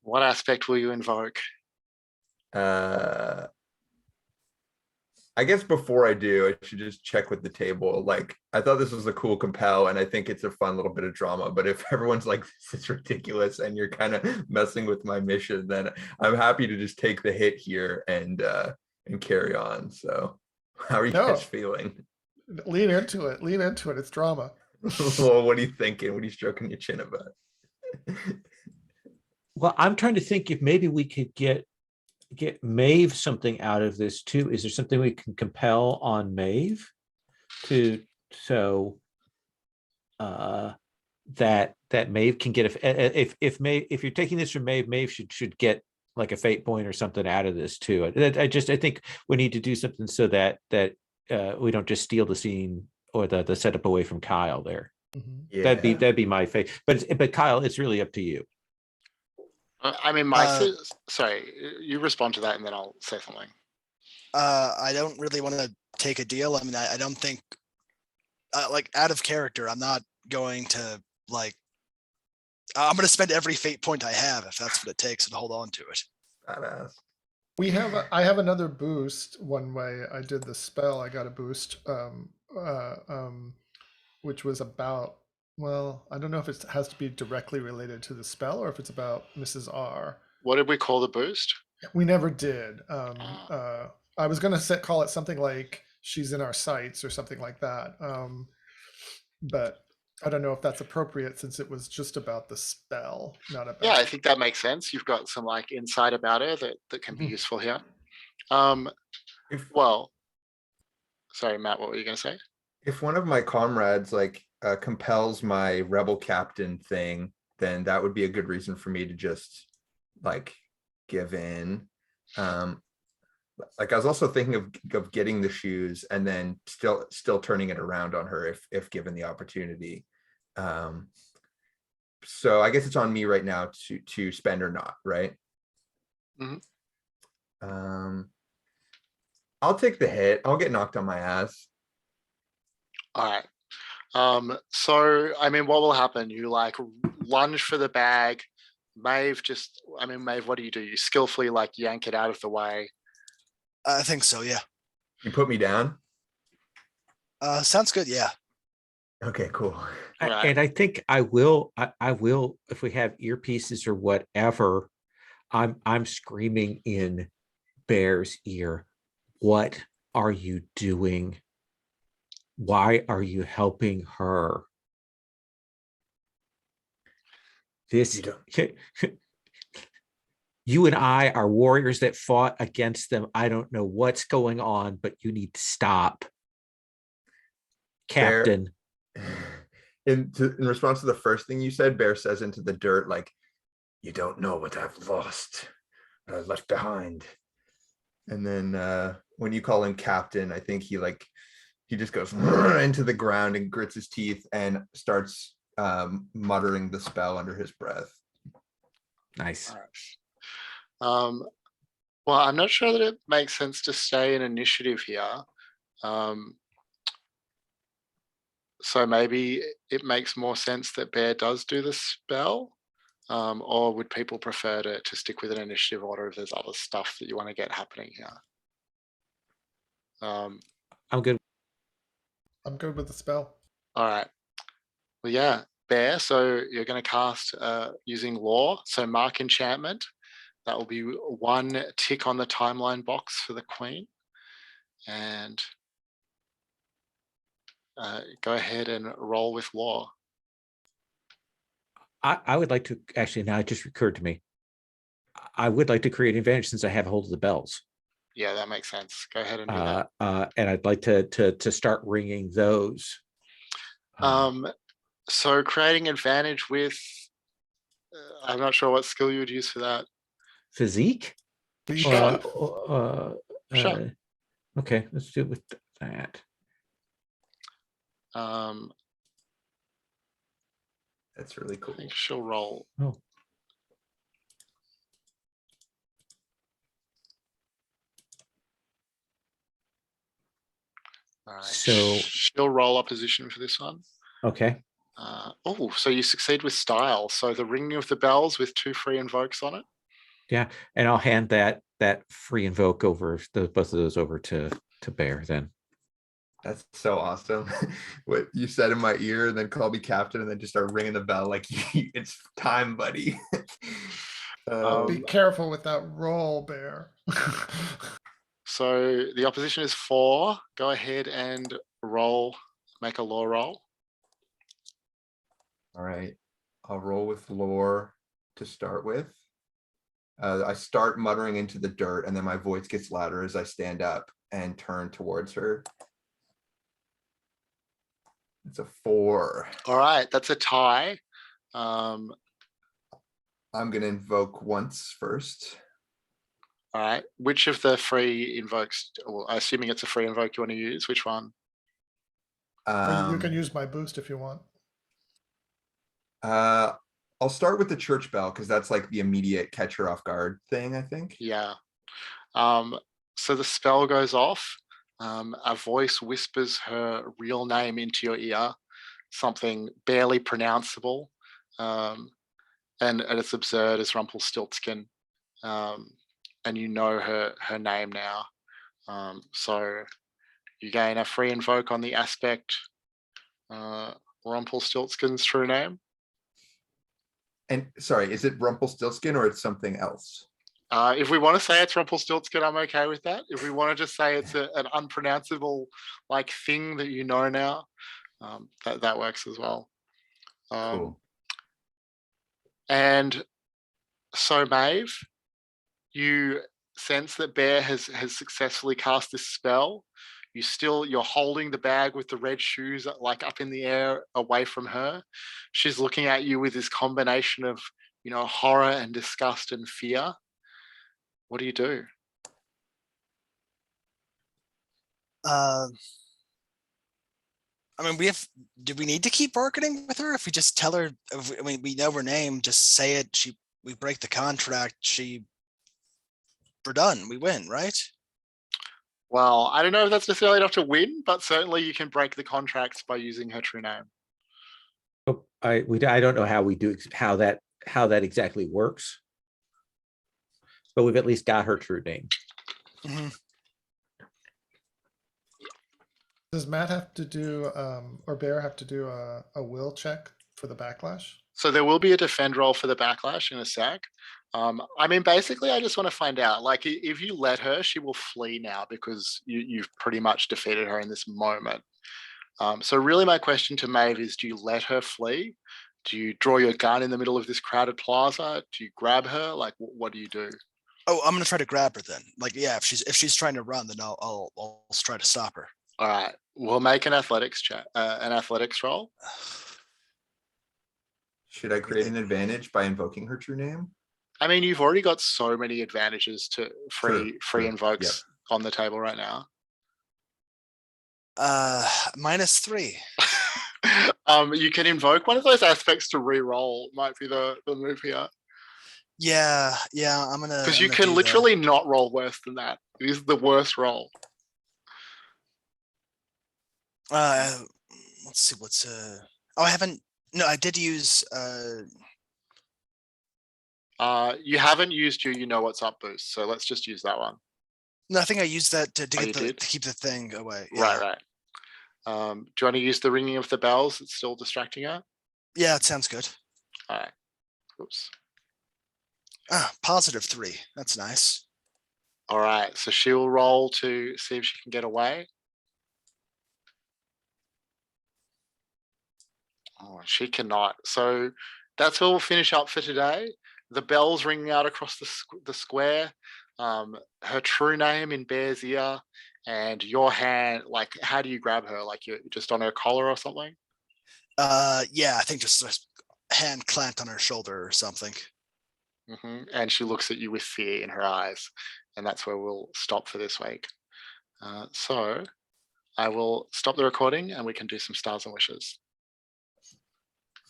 What aspect will you invoke? I guess before I do, I should just check with the table. Like, I thought this was a cool compel, and I think it's a fun little bit of drama. But if everyone's like, this is ridiculous, and you're kind of messing with my mission, then I'm happy to just take the hit here and carry on. So, how are you guys feeling? Lean into it. Lean into it. It's drama. Well, what are you thinking? What are you stroking your chin about? Well, I'm trying to think if maybe we could get Maeve something out of this too. Is there something we can compel on Maeve to so that Maeve can get if Maeve, if you're taking this from Maeve, Maeve should get like a fate point or something out of this too. I think we need to do something so that we don't just steal the scene or the setup away from Kyle there. Mhm. Yeah. That'd be my fate. But Kyle, it's really up to you. I mean, sorry, you respond to that and then I'll say something. I don't really want to take a deal. I mean, I don't think, like, out of character, I'm not going to, like, I'm going to spend every fate point I have if that's what it takes and hold on to it. Badass. I have another boost. One way I did the spell, I got a boost, which was about, well, I don't know if it has to be directly related to the spell or if it's about Mrs. R. What did we call the boost? We never did. Ah. I was gonna call it something like she's in our sights or something like that. But I don't know if that's appropriate since it was just about the spell, not about. Yeah, I think that makes sense. You've got some like insight about her that can be Mhm. useful here. If Well, sorry, Matt, what were you going to say? if one of my comrades like compels my rebel captain thing, then that would be a good reason for me to just like give in. Like I was also thinking of getting the shoes and then still turning it around on her if given the opportunity. So I guess it's on me right now to spend or not, right? Mhm. I'll take the hit. I'll get knocked on my ass. All right. So I mean, what will happen? You like lunge for the bag. Maeve, what do? You skillfully like yank it out of the way. I think so, yeah. You put me down? Sounds good, yeah. Okay, cool. Right. And I think I will if we have earpieces or whatever, I'm screaming in Bear's ear, what are you doing? Why are you helping her? This You don't. you and I are warriors that fought against them. I don't know what's going on, but you need to stop. Bear- Captain. In response to the first thing you said, Bear says into the dirt, like, You don't know what I've lost, left behind. and then when you call him captain, I think he just goes into the ground and grits his teeth and starts muttering the spell under his breath. Nice. All right. Well, I'm not sure that it makes sense to stay in initiative here. So maybe it makes more sense that Bear does do the spell. Or would people prefer to stick with an initiative order if there's other stuff that you want to get happening here? I'm good. I'm good with the spell. All right. Well, yeah, Bear. So you're going to cast using law. So mark enchantment. That will be 1 tick on the timeline box for the Queen. And go ahead and roll with law. I would like to actually, now it just occurred to me. I would like to create an advantage since I have hold of the bells. Yeah, that makes sense. Go ahead and do that. And I'd like to start ringing those. So creating advantage with, I'm not sure what skill you would use for that. Physique? Sure. Sure. Okay, let's do it with that. That's really I cool. think she'll roll. Oh. All right. So- she'll roll opposition for this one. Okay. So you succeed with style. So the ringing of the bells with 2 free invokes on it. Yeah, and I'll hand that free invoke over both of those over to Bear then. That's so awesome. What you said in my ear, and then call me captain, and then just start ringing the bell like it's time, buddy. Be careful with that roll, Bear. So the opposition is 4. Go ahead and roll, make a law roll. All right, I'll roll with lore to start with. I start muttering into the dirt, and then my voice gets louder as I stand up and turn towards her. It's a 4. All right, that's a tie. I'm gonna invoke once first. All right, which of the free invokes, well, assuming it's a free invoke you want to use, which one? Or you can use my boost if you want. I'll start with the church bell because that's like the immediate catch her off guard thing, I think. Yeah. So the spell goes off. A voice whispers her real name into your ear, something barely pronounceable. And it's absurd as Rumpelstiltskin. And you know her name now. So you gain a free invoke on the aspect Rumpelstiltskin's true name. And sorry, is it Rumpelstiltskin or it's something else? If we want to say it's Rumpelstiltskin, I'm okay with that. If we want to just say it's an unpronounceable like thing that you know now, that works as well. Cool. And so, Maeve, you sense that Bear has successfully cast this spell. You're holding the bag with the red shoes like up in the air away from her. She's looking at you with this combination of, horror and disgust and fear. What do you do? I mean, do we need to keep bargaining with her? If we just tell her, we know her name, just say it. We break the contract. We're done. We win, right? Well, I don't know if that's necessarily enough to win, but certainly you can break the contracts by using her true name. Oh, I don't know how we do how that exactly works, but we've at least got her true name. Mm-hmm. Does Matt have to do, or Bear have to do a will check for the backlash? So there will be a defend roll for the backlash in a sec. I mean, basically, I just want to find out, like, if you let her, she will flee now because you've pretty much defeated her in this moment. So really my question to Maeve is, do you let her flee? Do you draw your gun in the middle of this crowded plaza? Do you grab her? Like, what do you do? Oh, I'm gonna try to grab her then. Like, yeah, if she's trying to run, then I'll try to stop her. All right, we'll make an athletics roll. Should I create an advantage by invoking her true name? I mean, you've already got so many advantages to free True. invokes on the table right now. -3. You can invoke one of those aspects to re-roll. Might be the move here. Yeah, I'm gonna. Because you can literally not roll worse than that. It is the worst roll. Let's see what's Oh, I haven't. No, I did use. You haven't used your what's up boost, so let's just use that one. No, I think I used that to Oh, to keep the thing away. Right. Do you want to use the ringing of the bells? It's still distracting her. Yeah, it sounds good. All right. Oops. +3. That's nice. All right. So she will roll to see if she can get away. Oh, she cannot. So that's where we'll finish up for today. The bells ringing out across the square. Her true name in Bear's ear, and your hand. Like, how do you grab her? Like, you're just on her collar or something? Yeah, I think just a hand clamped on her shoulder or something. And she looks at you with fear in her eyes, and that's where we'll stop for this week. So I will stop the recording, and we can do some stars and wishes.